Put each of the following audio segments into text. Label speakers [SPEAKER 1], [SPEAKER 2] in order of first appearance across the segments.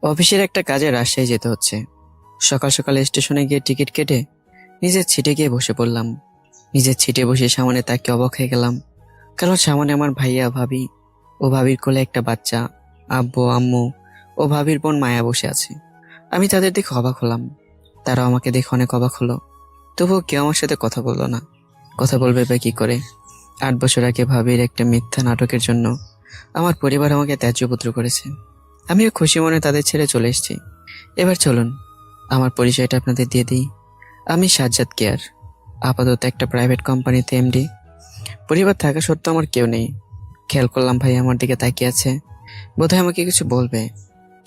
[SPEAKER 1] অফিসের একটা কাজে রাজশাহী যেতে হচ্ছে। সকাল সকাল স্টেশনে গিয়ে টিকিট কেটে নিজের সিটে গিয়ে বসে পড়লাম। নিজের সিটে বসে সামনে তাকে অবাক হয়ে গেলাম, কারণ সামনে আমার ভাইয়া ভাবি ও ভাবির কোলে একটা বাচ্চা, আব্বু আম্মু ও ভাবির বোন মায়া বসে আছে। আমি তাদের দেখে অবাক হলাম, তারাও আমাকে দেখে অনেক অবাক হলো। তবুও কেউ আমার সাথে কথা বললো না। কথা বলবে বা কি করে? 8 বছর আগে ভাবির একটা মিথ্যা নাটকের জন্য আমার পরিবার আমাকে ত্যায্যপুত্র করেছে। আমিও খুশি মনে তাদের ছেড়ে চলে এসেছি। এবার চলুন আমার পরিচয়টা আপনাদের দিয়ে দিই। আমি সাজ্জাদ কেয়ার, আপাতত একটা প্রাইভেট কোম্পানিতে এমডি। পরিবার থাকা সত্ত্বেও আমার কেউ নেই। খেয়াল করলাম ভাই আমার দিকে তাকিয়ে আছে, বোধহয় আমাকে কিছু বলবে।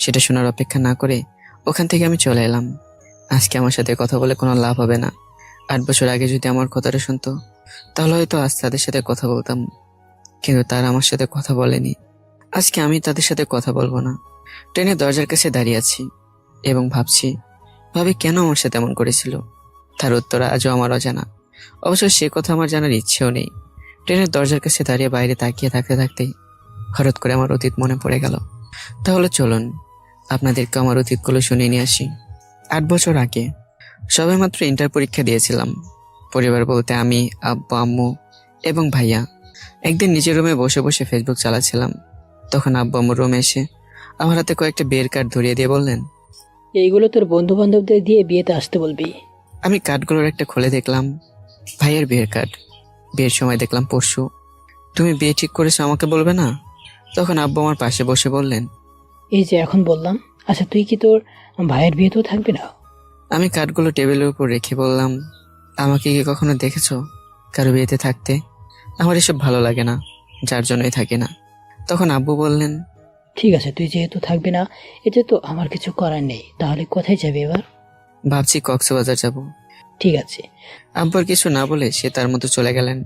[SPEAKER 1] সেটা শোনার অপেক্ষা না করে ওখান থেকে আমি চলে এলাম। আজকে আমার সাথে কথা বলে কোনো লাভ হবে না। 8 বছর আগে যদি আমার কথাটা শুনতো, তাহলে হয়তো আজ তাদের সাথে কথা বলতাম, কিন্তু তারা আমার সাথে কথা বলেনি। আজকে আমি তাদের সাথে কথা বলবো না। ট্রেনের দরজার কাছে দাঁড়িয়ে আছি এবং ভাবছি, ভাবি কেন আমার সাথে এমন করেছিল। তার উত্তর আজও আমার অজানা। অবশ্য সে কথা আমার জানার ইচ্ছেও নেই। ট্রেনের দরজার কাছে দাঁড়িয়ে বাইরে তাকিয়ে থাকতে থাকতেই হঠাৎ করে আমার অতীত মনে পড়ে গেল। তাহলে চলুন আপনাদেরকে আমার অতীতগুলো শুনিয়ে নিয়ে আসি। 8 বছর আগে সবেমাত্র ইন্টার পরীক্ষা দিয়েছিলাম। পরিবার বলতে আমি, আব্বু আম্মু এবং ভাইয়া। একদিন নিজের রুমে বসে বসে ফেসবুক চালাচ্ছিলাম। তখন আব্বু আম্মুর রুমে এসে আমার হাতে কয়েকটা বিয়ের কার্ড ধরিয়ে দিয়ে বললেন,
[SPEAKER 2] এইগুলো তোর বন্ধু বান্ধবদের দিয়ে বিয়েতে আসতে বলবি।
[SPEAKER 1] আমি কার্ডগুলোর একটা খুলে দেখলাম ভাইয়ের বিয়ের কার্ড। বিয়ের সময় দেখলাম পরশু। তুমি বিয়ে ঠিক করেছো, আমাকে বলবে না? তখন আব্বু আমার পাশে বসে বললেন,
[SPEAKER 2] এই যে এখন বললাম, আচ্ছা তুই কি তোর ভাইয়ের বিয়েতেও থাকবি না?
[SPEAKER 1] আমি কার্ডগুলো টেবিলের উপর রেখে বললাম, আমাকে কি কখনো দেখেছো কারো বিয়েতে থাকতে? আমার এসব ভালো লাগে না, যার জন্যই থাকি না। তখন আব্বু বললেন,
[SPEAKER 2] ঠিক আছে, তুই যেহেতু থাকবি না, এতে তো আমার কিছু করার নেই। তাহলে কোথায় যাবি এবার?
[SPEAKER 1] ভাবছি কক্সবাজার যাব।
[SPEAKER 2] ঠিক আছে।
[SPEAKER 1] আব্বুর কিছু না বলে সে তার মতো চলে গেলেন।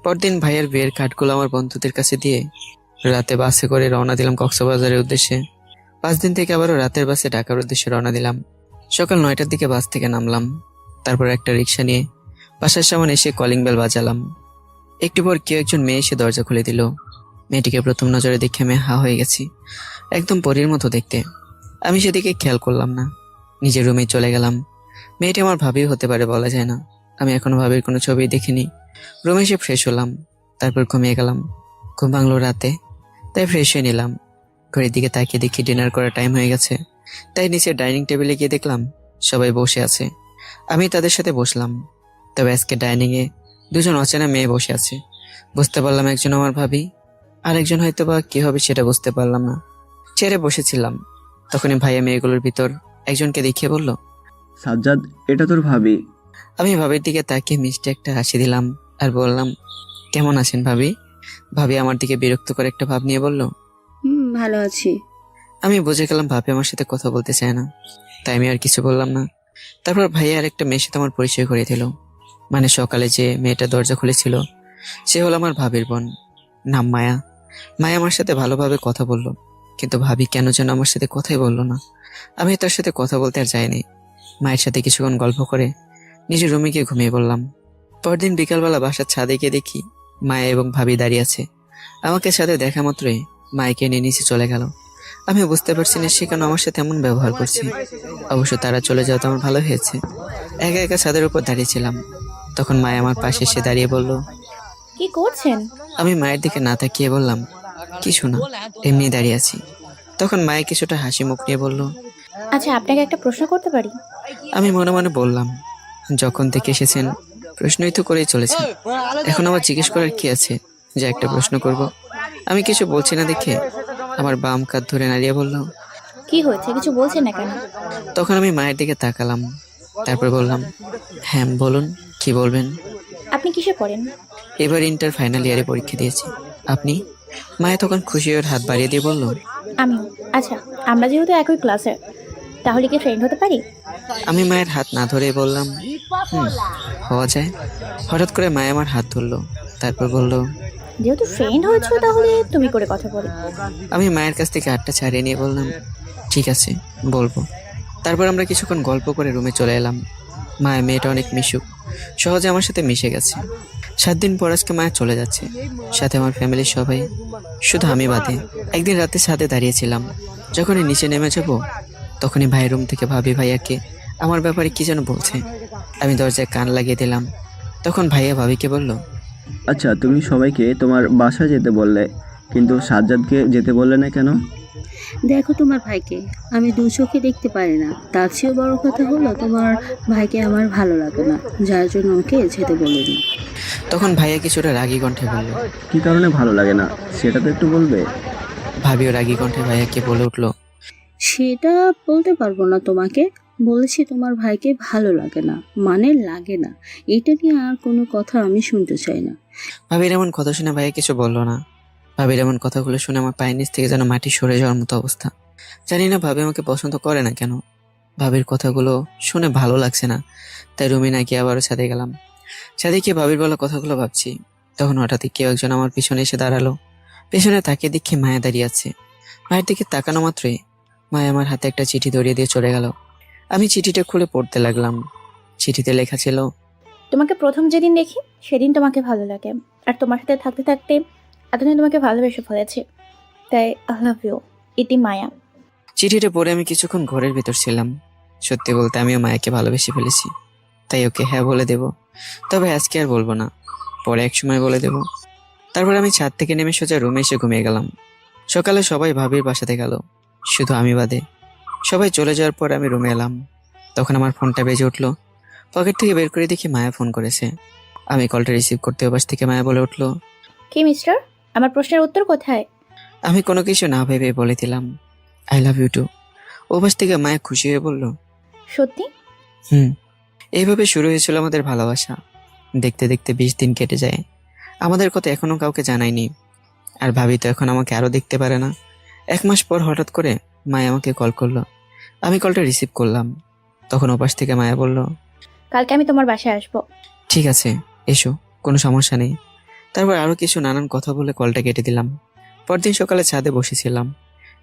[SPEAKER 1] পরদিন ভাইয়ের বিয়ের কার্ডগুলো আমার বন্ধুদের কাছে দিয়ে রাতে বাসে করে রওনা দিলাম কক্সবাজারের উদ্দেশ্যে। 5 দিন থেকে আবারও রাতের বাসে ঢাকার উদ্দেশ্যে রওনা দিলাম। সকাল 9টার দিকে বাস থেকে নামলাম। তারপর একটা রিক্সা নিয়ে বাসার সামনে এসে কলিং বেল বাজালাম। একটু পর কেউ একজন মেয়ে এসে দরজা খুলে দিল। মেয়েটিকে প্রথম নজরে দেখে আমি হা হয়ে গেছি, একদম পরীর মতো দেখতে। আমি সেদিকে খেয়াল করলাম না, নিজের রুমে চলে গেলাম। মেয়েটি আমার ভাবিও হতে পারে, বলা যায় না। আমি এখনো ভাবির কোনো ছবি দেখিনি। রুমে এসে ফ্রেশ হলাম, তারপর ঘুমিয়ে গেলাম। ঘুম ভাঙলো রাতে, তাই ফ্রেশ হয়ে নিলাম। ঘড়ির দিকে তাকিয়ে দেখি ডিনার করার টাইম হয়ে গেছে। তাই নিচে ডাইনিং টেবিলে গিয়ে দেখলাম সবাই বসে আছে। আমি তাদের সাথে বসলাম। তবে আজকে ডাইনিং এ দুজন অচেনা মেয়ে বসে আছে। বুঝতে পারলাম একজন আমার ভাবি, আর একজন হয়তো বা কি হবে সেটা বুঝতে পারলাম না। চেয়ারে বসেছিলাম, তখনই ভাইয়া মেয়েগুলোর ভিতর একজনকে দেখিয়ে বলল,
[SPEAKER 3] সাজ্জাদ, এটা তোর ভাবি।
[SPEAKER 1] আমি ভাবির দিকে তাকিয়ে মিষ্টি একটা হাসি দিলাম আর বললাম, কেমন আছেন ভাবি? ভাবি আমার দিকে বিরক্ত করে একটা ভাব নিয়ে বলল,
[SPEAKER 4] ভালো আছি।
[SPEAKER 1] আমি বুঝে গেলাম ভাবি আমার সাথে কথা বলতে চায় না, তাই আমি আর কিছু বললাম না। তারপর ভাইয়া আর একটা মেয়ের সাথে আমার পরিচয় করিয়ে দিল। মানে সকালে যে মেয়েটা দরজা খুলেছিল সে হলো আমার ভাবির বোন, নাম মায়া। মায়া আমার সাথে ভালোভাবে কথা বললো, কিন্তু ভাবি কেন যেন আমার সাথে কথাই বললো না। আমি তার সাথে কথা বলতে আর যাইনি। মায়ের সাথে কিছুক্ষণ গল্প করে নিজের রুমে গিয়ে ঘুমিয়ে পড়লাম। পরদিন বিকালবেলা বাসার ছাদে গিয়ে দেখি মায়া এবং ভাবি দাঁড়িয়ে আছে। আমাকে সাথে দেখা মাত্রই মায়াকে নিয়ে নিচে চলে গেল। আমি বুঝতে পারছি না সে কেন আমার সাথে এমন ব্যবহার করছে। অবশ্য তারা চলে যাওয়া তো আমার ভালো হয়েছে। একা একা ছাদের উপর দাঁড়িয়েছিলাম। তখন মায়া আমার পাশে এসে দাঁড়িয়ে বলল,
[SPEAKER 4] কি করছেন?
[SPEAKER 1] আমি মায়ের দিকে না তাকিয়ে বললাম, কিছু না, এমনি দাঁড়িয়ে আছি। তখন মায়া কিছুটা হাসি মুখ নিয়ে বলল,
[SPEAKER 4] আচ্ছা, আপনাকে একটা প্রশ্ন করতে পারি?
[SPEAKER 1] আমি মনে মনে বললাম, যখন থেকে এসেছেন প্রশ্নই তো করেই চলেছেন, এখন আবার জিজ্ঞেস করার কি আছে যে একটা প্রশ্ন করব? আমি কিছু বলছি না দেখে আমার বাম কাঁধ ধরে নাড়িয়ে বলল।
[SPEAKER 4] কি হয়েছে, কিছু বলছেন না কেন?
[SPEAKER 1] তখন আমি মায়ের দিকে তাকালাম, তারপর বললাম, হ্যাঁ বলুন, কি বলবেন?
[SPEAKER 4] আপনি কিসে পড়েন?
[SPEAKER 1] এবার ইন্টার ফাইনাল ইয়ারে পরীক্ষা দিয়েছি। আপনি? মায়া তখন খুশি হয়ে হাত বাড়িয়ে দিয়ে বলল,
[SPEAKER 4] আমিও। আচ্ছা, আমরা যেহেতু একই ক্লাসে, তাহলে কি ফ্রেন্ড হতে পারি?
[SPEAKER 1] আমি মায়ের হাত না ধরে বললাম, হওয়া যায়। হঠাৎ করে মায়া আমার হাত ধরলো, তারপর বলল,
[SPEAKER 4] যেহেতু ফ্রেন্ড হয়েছো, তাহলে তুমি করে কথা বলো।
[SPEAKER 1] আমি মায়ের কাছ থেকে হাতটা ছাড়িয়ে নিয়ে বললাম, ঠিক আছে, বলবো। তারপর আমরা কিছুক্ষণ গল্প করে রুমে চলে এলাম। মায়া মেয়েটা অনেক মিশুক, সহজে আমার সাথে মিশে গেছে। 7 দিন পর আজকে মায়া চলে যাচ্ছে, সাথে আমার ফ্যামিলির সবাই, শুধু আমি বাদে। একদিন রাতে ছাদে দাঁড়িয়েছিলাম, যখনই নিচে নেমে যাব তখনই ভাইয়ের রুম থেকে ভাবি ভাইয়াকে আমার ব্যাপারে কি যেন বলছে। আমি দরজায় কান লাগিয়ে দিলাম। তখন ভাইয়া ভাবিকে বলল,
[SPEAKER 3] আচ্ছা, তুমি সবাইকে তোমার বাসায় যেতে বললে, কিন্তু সাজ্জাদকে যেতে বললে না কেন?
[SPEAKER 5] দেখো তোমার ভাইকে আমি দু চোখে দেখতে পারি না, তার চেয়েও বড় কথা হলো তোমার ভাইকে আমার ভালো লাগে না, যার জন্য ওকে যেতে বলিনি।
[SPEAKER 1] তখন ভাইয়া কিছুটা রাগী কণ্ঠে বলল।
[SPEAKER 3] কি কারণে ভালো লাগে না সেটা তো একটু বলবে?
[SPEAKER 1] ভাবিও রাগী কণ্ঠে ভাইয়াকে বলে উঠলো,
[SPEAKER 5] সেটা বলতে পারবো না তোমাকে, বলেছি তোমার ভাইকে ভালো লাগে না মানে লাগে না, এটা নিয়ে আর কোনো কথা আমি শুনতে চাই না।
[SPEAKER 1] ভাবির এমন কথা শুনে ভাইয়া কিছু বললো না। ভাবির এমন কথাগুলো শুনে আমার পায়ের নিচ থেকে যেন মাটি সরে যাওয়ার মতো অবস্থা। জানি না ভাবি আমাকে পছন্দ করে না কেন। ভাবির কথাগুলো শুনে ভালো লাগছে না, তাই রুমে না গিয়ে আবারও ছাদে গেলাম। ছাদে গিয়ে ভাবির বলা কথাগুলো ভাবছি, তখন হঠাৎই কেউ একজন আমার পিছনে এসে দাঁড়ালো। পেছনে তাকিয়ে দেখি মায়া দাঁড়িয়ে আছে। মায়ের দিকে তাকানো মাত্রই মায়া আমার হাতে একটা চিঠি ধরিয়ে দিয়ে চলে গেল। আমি চিঠিটা খুলে পড়তে লাগলাম। চিঠিতে লেখা ছিল,
[SPEAKER 4] তোমাকে প্রথম যেদিন দেখি সেদিন তোমাকে ভালো লাগে, আর তোমার সাথে থাকতে থাকতে এতদিন তোমাকে ভালোবেসে ফেলেছি, তাই আই লাভ ইউ, ইতি মায়া।
[SPEAKER 1] চিঠিটা পড়ে আমি কিছুক্ষণ ঘরের ভিতর ছিলাম। সত্যি বলতে আমিও মায়াকে ভালোবেসে ফেলেছি, তাই ওকে হ্যাঁ বলে দেব। তবে আজকে আর বলবো না, পরে এক সময় বলে দেব। তারপর আমি ছাদ থেকে নেমে সোজা রুমে এসে ঘুমিয়ে গেলাম। সকালে সবাই ভাবির বাসাতে গেল, শুধু আমি বাদে। সবাই চলে যাওয়ার পর আমি রুমে এলাম। তখন আমার ফোনটা বেজে উঠলো। পকেট থেকে বের করে দেখি মায়া ফোন করেছে। আমি কলটা রিসিভ করতে ওপাশ থেকে মায়া বলে উঠলো,
[SPEAKER 4] কি মিস্টার, আমার প্রশ্নের উত্তর কোথায়?
[SPEAKER 1] আমি কোনো কিছু না ভেবে বলে দিলাম, আই লাভ ইউ টু। ওপাশ থেকে মায়া খুশি হয়ে বলল,
[SPEAKER 4] সত্যি?
[SPEAKER 1] হুম। এইভাবে শুরু হয়েছিল আমাদের ভালোবাসা। দেখতে দেখতে 20 দিন কেটে যায়। আমাদের কথা এখনো কাউকে জানাইনি। আর ভাবি তো এখন আমাকে আরো দেখতে পারে না। 1 মাস পর হঠাৎ করে মায়া আমাকে কল করলো। আমি কলটা রিসিভ করলাম। তখন ওপাশ থেকে মায়া বলল,
[SPEAKER 4] কালকে আমি তোমার বাসায় আসবো।
[SPEAKER 1] ঠিক আছে, এসো, কোনো সমস্যা নেই। তারপর আরো কিছু নানান কথা বলে কলটা কেটে দিলাম। পরদিন সকালে ছাদে বসেছিলাম।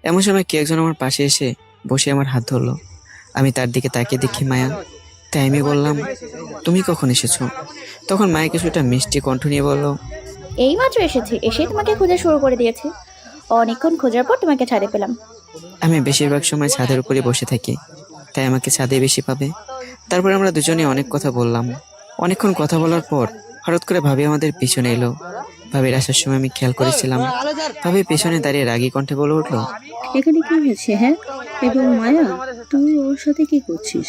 [SPEAKER 1] এমন সময় কে একজন আমার পাশে এসে বসে আমার হাত ধরলো। আমি তার দিকে তাকিয়ে দেখি মায়া। তাই আমি বললাম, তুমি কখন এসেছো? তখন মায়া কিছুটা মিষ্টি কণ্ঠ নিয়ে বলল,
[SPEAKER 4] এই মাত্র এসেছি, এসেই তোমাকে খোঁজা শুরু করে দিয়েছি। অনেকক্ষণ খোঁজার পর তোমাকে ছাদে পেলাম।
[SPEAKER 1] আমি বেশিরভাগ সময় ছাদের উপরে বসে থাকি, তাই আমাকে ছাদে বেশি পাবে। তারপর আমরা দুজনে অনেক কথা বললাম। অনেকক্ষণ কথা বলার পর হঠাৎ করে ভাবি আমাদের পিছনে এলো। ভাবির আসার সময় আমি খেয়াল করেছিলাম, ভাবি পেছনে দাঁড়িয়ে রাগী কণ্ঠে বলে উঠলো,
[SPEAKER 5] এখানে কি হয়েছে হ্যাঁ? এবং মায়া, তুই ওর সাথে কি করছিস?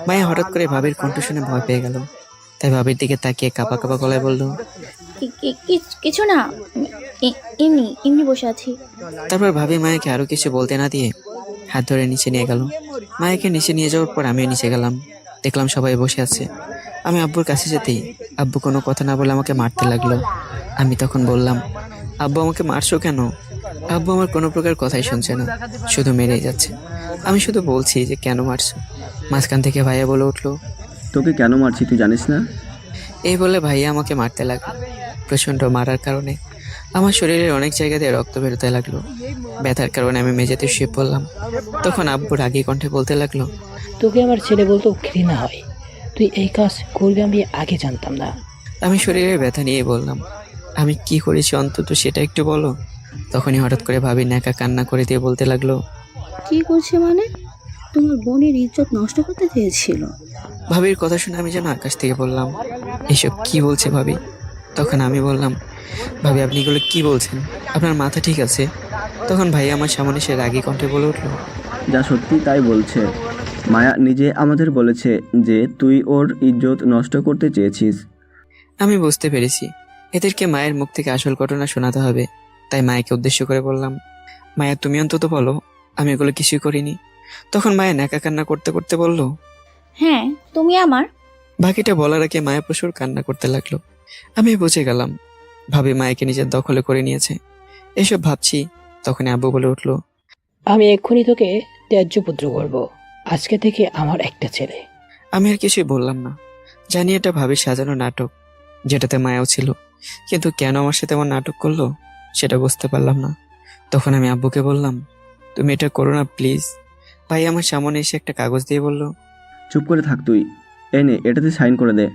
[SPEAKER 1] মায়া হঠাৎ করে ভাবির কণ্ঠ শুনে ভয় পেয়ে গেল। তাই ভাবির দিকে তাকিয়ে কাঁপা কাঁপা গলায় বলল,
[SPEAKER 4] কিছু না, এমনি এমনি বসে আছি।
[SPEAKER 1] তারপর ভাবি মায়াকে আরো কিছু বলতে না দিয়ে হাত ধরে নিচে নিয়ে গেল। মায়াকে নিচে নিয়ে যাওয়ার পর আমিও নিচে গেলাম। দেখলাম সবাই বসে আছে। আমি আব্বুর কাছে যেতেই আব্বু কোনো কথা না বলে আমাকে মারতে লাগলো। আমি তখন বললাম, আব্বু আমাকে মারছো কেন? আব্বু আমার কোনো প্রকার কথাই শুনছে না, শুধু মেরেই যাচ্ছে। আমি শুধু বলছি যে কেন মারছো। মাঝখান থেকে ভাইয়া বলে উঠলো,
[SPEAKER 3] তোকে কেন মারছি তুই জানিস না?
[SPEAKER 1] এই বলে ভাইয়া আমাকে মারতে লাগলো। প্রচন্ড মারার কারণে আমার শরীরের অনেক জায়গা দিয়ে রক্ত বেরোতে লাগলো। ব্যথার কারণে আমি মেঝেতে শুয়ে পড়লাম। তখন আব্বু রাগী কণ্ঠে বলতে লাগলো,
[SPEAKER 2] তোকে আমার ছেলে বলতেও ঘৃণা হয়, তুই এই কাজ করবি আমি আগে জানতাম না।
[SPEAKER 1] আমি শরীরের ব্যথা নিয়ে বললাম, আমি কি করেছি অন্তত সেটা একটু বলো। তখনই হঠাৎ করে ভাবি ন্যাকা কান্না করে দিয়ে বলতে লাগলো,
[SPEAKER 5] কি করছে মানে? তোমার বোনের ইজ্জত নষ্ট করতে চেয়েছিল?
[SPEAKER 1] ভাবির কথা শুনে আমি যেন আকাশ থেকে বললাম, এসব কি বলছে ভাবি? তখন আমি বললাম, ভাবি আপনি এগুলো কি বলছেন? আপনার মাথা ঠিক আছে? তখন ভাই আমার সামনে সে রাগী কণ্ঠে বলে উঠলো,
[SPEAKER 3] যা সত্যি তাই বলছে। মায়া নিজে আমাদের বলেছে যে তুই ওর ইজ্জত নষ্ট করতে চেয়েছিস।
[SPEAKER 1] আমি বুঝতে পেরেছি এদেরকে মায়ের মুখ থেকে আসল ঘটনা শোনাতে হবে। তাই মায়াকে উদ্দেশ্য করে বললাম, মায়া তুমি অন্তত বলো আমি এগুলো কিছুই করিনি। তখন মায়া ন্যাকা কান্না করতে করতে বলল,
[SPEAKER 4] হ্যাঁ, তুমি আমার।
[SPEAKER 1] বাকিটা বলার আগে মায়া প্রচুর কান্না করতে লাগলো। আমি বুঝে গেলাম ভাবি মায়াকে নিজের দখলে করে নিয়েছে। এসব ভাবছি তখনই আব্বু বলে উঠলো,
[SPEAKER 2] আমি এক্ষুনি তোকে ত্যায্য পুত্র করব। আজকে থেকে আমার একটা ছেলে।
[SPEAKER 1] আমি আর কিছুই বললাম না। জানি এটা ভাবির সাজানো নাটক, যেটাতে মায়াও ছিল, কিন্তু কেন আমার সাথে আমার নাটক করলো সেটা বুঝতে পারলাম না। তখন আমি আব্বুকে বললাম, তুমি এটা করো না প্লিজ। ভাই আমার সামনে এসে একটা কাগজ দিয়ে বলল,
[SPEAKER 3] চুপ করে থাক তুই, এনে এটাতে সাইন করে দে।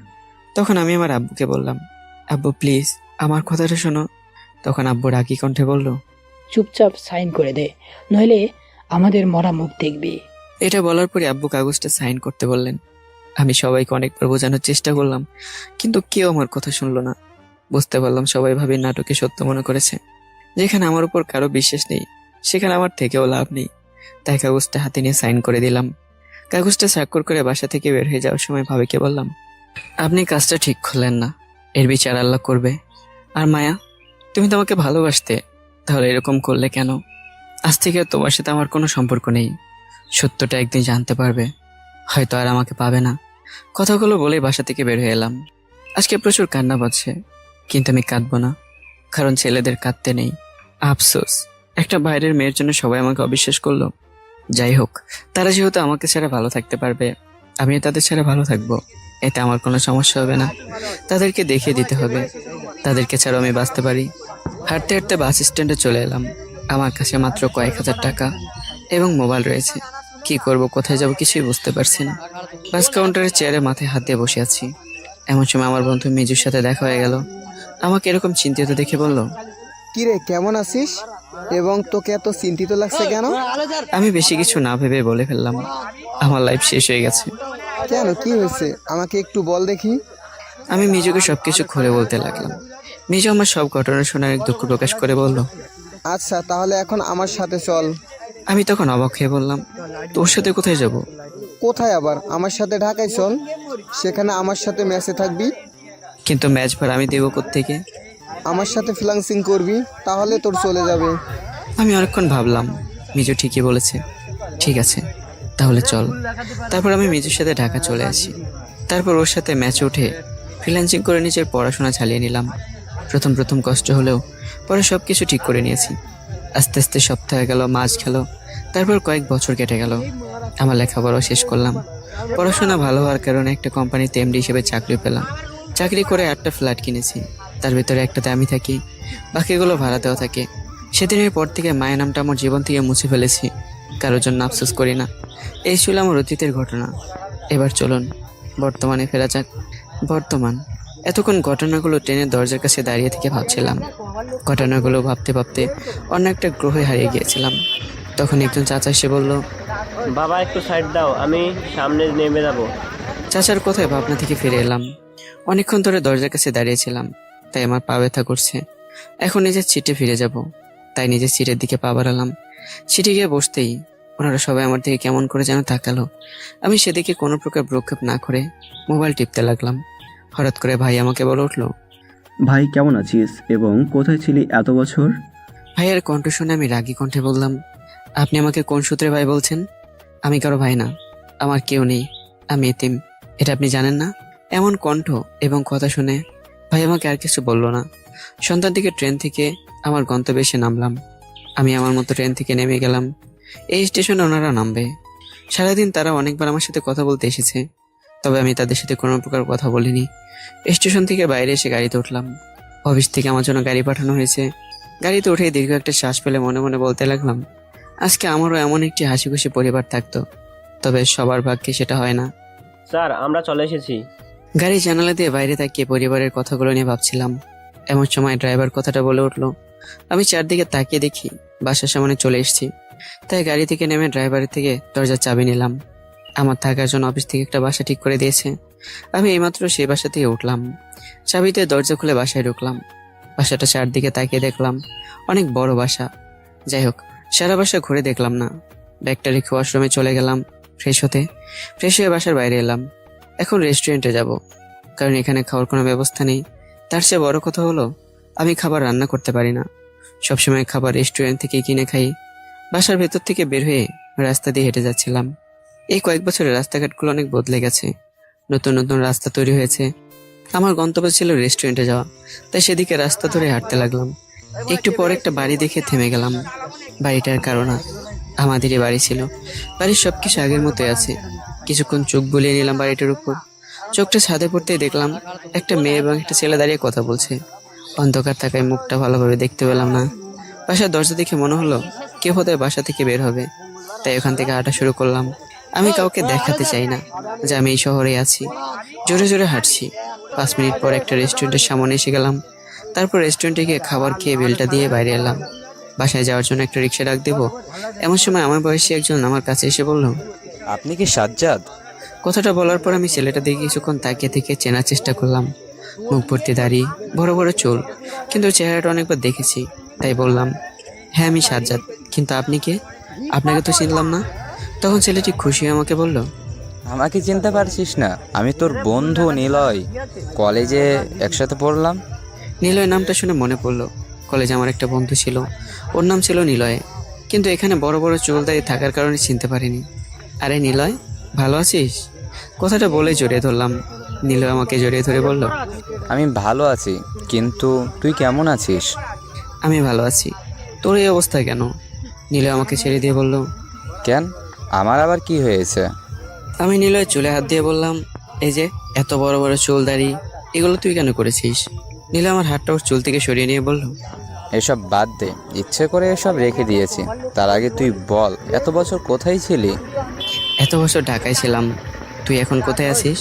[SPEAKER 1] তখন আমি আমার আব্বুকে বললাম, আব্বু প্লিজ আমার কথাটা শোনো। তখন আব্বু রাগী কণ্ঠে বলল,
[SPEAKER 2] চুপচাপ সাইন করে দে, নইলে আমাদের মরা মুখ দেখবে।
[SPEAKER 1] এটা বলার পরে আব্বু কাগজটা সাইন করতে বললেন। আমি সবাইকে অনেকবার বোঝানোর চেষ্টা করলাম, কিন্তু কেউ আমার কথা শুনলো না। বুঝতে পারলাম সবাই ভাবে নাটকে সত্য মনে করেছে। যেখানে আমার উপর কারো বিশ্বাস নেই, সেখানে আমার থেকেও লাভ নেই। তাই কাগজটা হাতে নিয়ে সাইন করে দিলাম। কাগজটা স্বাক্ষর করে বাসা থেকে বের হয়ে যাওয়ার সময় ভাবিকে বললাম, আপনি কাজটা ঠিক করলেন না, এর বিচার আল্লাহ করবে। আর মায়া, তুমি তো আমাকে ভালোবাসতে, তাহলে এরকম করলে কেন? আজ থেকে তোমার সাথে আমার কোনো সম্পর্ক নেই। সত্যটা একদিন জানতে পারবে, হয়তো আর আমাকে পাবে না। কথাগুলো বলেই বাসা থেকে বের হয়ে এলাম। আজকে প্রচুর কান্না পাচ্ছে, কিন্তু আমি কাঁদবো না, কারণ ছেলেদের কাঁদতে নেই। আফসোস, একটা বাইরের মেয়ের জন্য সবাই আমাকে অবিশ্বাস করলো। যাই হোক, তারা যেহেতু আমাকে ছাড়া ভালো থাকতে পারবে, আমিও তাদের ছাড়া ভালো থাকবো। এতে আমার কোনো সমস্যা হবে না। তাদেরকে দেখিয়ে দিতে হবে তাদেরকে ছাড়াও আমি বাঁচতে পারি। হাঁটতে হাঁটতে বাস স্ট্যান্ডে চলে এলাম। আমার কাছে মাত্র কয়েক হাজার টাকা এবং মোবাইল রয়েছে। কি করব, কোথায় যাব, কিছুই বুঝতে পারছি না। বাস কাউন্টারের চেয়ারে মাথায় হাত দিয়ে বসে আছি। এমন সময় আমার বন্ধু মিজুর সাথে দেখা হয়ে গেল। আমাকে এরকম চিন্তিত দেখে বলল,
[SPEAKER 6] কিরে, কেমন আছিস? এবং তোকে এত চিন্তিত লাগছে কেন?
[SPEAKER 1] আমি বেশি কিছু না ভেবে বলে ফেললাম, আমার লাইফ শেষ হয়ে গেছে।
[SPEAKER 6] কেন, কি হয়েছে আমাকে একটু বল দেখি।
[SPEAKER 1] আমি মিজুকে সবকিছু খুলে বলতে লাগলাম। মিজু আমার সব ঘটনা শোনার এক দুঃখ প্রকাশ করে বলল,
[SPEAKER 6] আচ্ছা, তাহলে এখন আমার সাথে চল।
[SPEAKER 1] আমি তখন অবাক হয়ে বললাম, তোর সাথে কোথায় যাব?
[SPEAKER 6] কোথায় আবার? আমার সাথে ঢাকায় চল, সেখানে আমার সাথে ম্যাচে থাকবি।
[SPEAKER 1] কিন্তু ম্যাচ ভাড়া আমি দেবো কোত্থেকে?
[SPEAKER 6] আমার সাথে ফ্লাংসিং করবি, তাহলে তোর চলে যাবে।
[SPEAKER 1] আমি অনেকক্ষণ ভাবলাম, মিজু ঠিকই বলেছে। ঠিক আছে, তাহলে চল। তারপর আমি মিজুর সাথে ঢাকা চলে আসি। তারপর ওর সাথে ম্যাচে উঠে ফ্রিল্যান্সিং করে নিজের পড়াশোনা চালিয়ে নিলাম। প্রথম প্রথম কষ্ট হলেও পরে সব কিছু ঠিক করে নিয়েছি। আস্তে আস্তে সপ্তাহ গেল, মাস গেল, তারপর কয়েক বছর কেটে গেল। আমার লেখাপড়াও শেষ করলাম। পড়াশোনা ভালো হওয়ার কারণে একটা কোম্পানিতে এমডি হিসেবে চাকরি পেলাম। চাকরি করে 8টা ফ্ল্যাট কিনেছি। তার ভিতরে একটাতে আমি থাকি, বাকিগুলো ভাড়াতেও থাকে। সেদিনের পর থেকে মায়ের নামটা আমার জীবন থেকে মুছে ফেলেছি, কারোর জন্য আফসোস করি না। এই ছিল আমার অতীতের ঘটনা। এবার চলুন বর্তমানে ফেরা যাক। বর্তমান। এতক্ষণ ঘটনাগুলো ট্রেনের দরজার কাছে দাঁড়িয়ে থেকে ভাবছিলাম। ঘটনাগুলো ভাবতে ভাবতে অন্য একটা গ্রহে হারিয়ে গিয়েছিলাম। তখন একজন চাচা এসে বলল,
[SPEAKER 7] বাবা একটু সাইড দাও, আমি সামনে নেমে যাব।
[SPEAKER 1] চাচার কথায় ভাবনা থেকে ফিরে এলাম। অনেকক্ষণ ধরে দরজার কাছে দাঁড়িয়েছিলাম, তাই আমার পা ব্যথা করছে। এখন নিজের সিটে ফিরে যাব, তাই নিজের সিটের দিকে পা বাড়ালাম। সিটে গিয়ে বসতেই ওনারা সবাই আমার দিকে কেমন করে যেন তাকালো। আমি সেদিকে কোনো প্রকার ভ্রুক্ষেপ না করে মোবাইল টিপতে লাগলাম। হঠাৎ করে ভাই আমাকে বলে উঠলো,
[SPEAKER 3] ভাই কেমন আছিস এবং কোথায় ছিলি এত বছর?
[SPEAKER 1] ভাইয়ের কণ্ঠ শুনে আমি রাগী কণ্ঠে বললাম, আপনি আমাকে কোন সূত্রে ভাই বলছেন? আমি কারো ভাই না, আমার কেউ নেই, আমি এতিম। এটা আপনি জানেন না? এমন কণ্ঠ এবং কথা শুনে ভাই আমাকে আর কিছু বললো না। সন্ধ্যার দিকে ট্রেন থেকে আমার গন্তব্যে এসে নামলাম। আমি আমার মতো ট্রেন থেকে নেমে গেলাম। এই স্টেশনে ওনারা নামবে। সারাদিন তারা অনেকবার আমার সাথে কথা বলতে এসেছে, তবে আমি তাদের সাথে কোনো প্রকার কথা বলিনি। স্টেশন থেকে বাইরে এসে গাড়িতে উঠলাম। অফিস থেকে আমার জন্য গাড়ি পাঠানো হয়েছে। গাড়িতে উঠে দীর্ঘ একটা শ্বাস ফেলে মনে মনে বলতে লাগলাম, আজকে আমারও এমন একটি হাসি খুশি পরিবার থাকতো, তবে সবার ভাগ্যে সেটা হয় না।
[SPEAKER 7] স্যার, আমরা চলে এসেছি।
[SPEAKER 1] গাড়ি জানালা দিয়ে বাইরে তাকিয়ে পরিবারের কথাগুলো নিয়ে ভাবছিলাম। এমন সময় ড্রাইভার কথাটা বলে উঠলো। আমি চারদিকে তাকিয়ে দেখি বাসার সামনে চলে এসেছি। তাই গাড়ি থেকে নেমে ড্রাইভারের থেকে দরজার চাবি নিলাম। আমার থাকার জন্য অফিস থেকে একটা বাসা ঠিক করে দিয়েছে। আমি এইমাত্র সেই বাসা থেকে উঠলাম। চাবিতে দরজা খুলে বাসায় ঢুকলাম। বাসাটা চারদিকে তাকিয়ে দেখলাম, অনেক বড় বাসা। যাই হোক, সারা বাসা ঘুরে দেখলাম না। ব্যাগটা রেখে ওয়াশরুমে চলে গেলাম ফ্রেশ হতে। ফ্রেশ হয়ে বাসার বাইরে এলাম। এখন রেস্টুরেন্টে যাব, কারণ এখানে খাওয়ার কোনো ব্যবস্থা নেই। তার চেয়ে বড় কথা হলো, আমি খাবার রান্না করতে পারি না। সবসময় খাবার রেস্টুরেন্ট থেকে কিনে খাই। বাসার ভেতর থেকে বের হয়ে রাস্তা দিয়ে হেঁটে যাচ্ছিলাম। এই কয়েক বছরে রাস্তাঘাটগুলো অনেক বদলে গেছে। নতুন নতুন রাস্তা তৈরি হয়েছে। আমার গন্তব্য ছিল রেস্টুরেন্টে যাওয়া, তাই সেদিকে রাস্তা ধরে হাঁটতে লাগলাম। একটু পর একটা বাড়ি দেখে থেমে গেলাম। বাড়িটার কারণ আমাদেরই বাড়ি ছিল। বাড়ির সবকিছু আগের মতোই আছে। কিছুক্ষণ চোখ বুলিয়ে নিলাম বাড়িটার উপর। চোখটা ছাদে পড়তেই দেখলাম একটা মেয়ে এবং একটা ছেলে দাঁড়িয়ে কথা বলছে। অন্ধকার থাকায় মুখটা ভালোভাবে দেখতে পেলাম না। বাসার দরজা দেখে মনে হলো কেউ বোধহয় বাসা থেকে বের হবে, তাই ওখান থেকে হাঁটা শুরু করলাম। আমি কাউকে দেখাতে চাই না যে আমি এই শহরে আছি। জোরে জোরে হাঁটছি। 5 মিনিট পর একটা রেস্টুরেন্টের সামনে এসে গেলাম। তারপর রেস্টুরেন্টে গিয়ে খাবার খেয়ে বিলটা দিয়ে বাইরে এলাম। বাসায় যাওয়ার জন্য একটা রিক্সা ডাক দেবো, এমন সময় আমার বয়সী একজন আমার কাছে এসে বলল,
[SPEAKER 8] আপনি কি সাজ্জাদ?
[SPEAKER 1] কথাটা বলার পর আমি ছেলেটা দেখে কিছুক্ষণ তাকিয়ে থেকে চেনার চেষ্টা করলাম। মুখ ভর্তি দাড়ি, বড় বড় চুল, কিন্তু চেহারাটা অনেকবার দেখেছি, তাই বললাম, হ্যাঁ আমি সাজ্জাদ, কিন্তু আপনি কে? আপনাকে তো চিনলাম না। তখন ছেলেটি খুশি হয়ে আমাকে বলল,
[SPEAKER 8] আমাকে চিনতে পারছিস না? আমি তোর বন্ধু নিলয়, কলেজে একসাথে পড়লাম।
[SPEAKER 1] নিলয় নামটা শুনে মনে পড়লো, কলেজে আমার একটা বন্ধু ছিল, ওর নাম ছিল নিলয়, কিন্তু এখানে বড় বড় চুল দাড়ি থাকার কারণে চিনতে পারিনি। আরে নিলয়, ভালো আছিস? কথাটা বলে জড়িয়ে ধরলাম। নিলয় আমাকে জড়িয়ে ধরে বলল,
[SPEAKER 8] আমি ভালো আছি, কিন্তু তুই কেমন আছিস?
[SPEAKER 1] আমি ভালো আছি, তোর এই অবস্থা কেন? নিলয় আমাকে ছেড়ে দিয়ে বলল।
[SPEAKER 8] কেন, আমার আবার কি হয়েছে?
[SPEAKER 1] আমি নিলয় চুলে হাত দিয়ে বললাম, এই যে এত বড় বড় চুল দাড়ি, এগুলো তুই কেন করেছিস? নিলয় আমার হাতটা ওর চুল থেকে সরিয়ে নিয়ে বলল,
[SPEAKER 8] এসব বাদ দে, ইচ্ছে করে এসব রেখে দিয়েছি। তার আগে তুই বল, এত বছর কোথায় ছিলি?
[SPEAKER 1] এত বছর ঢাকায় ছিলাম, তুই এখন কোথায় আছিস?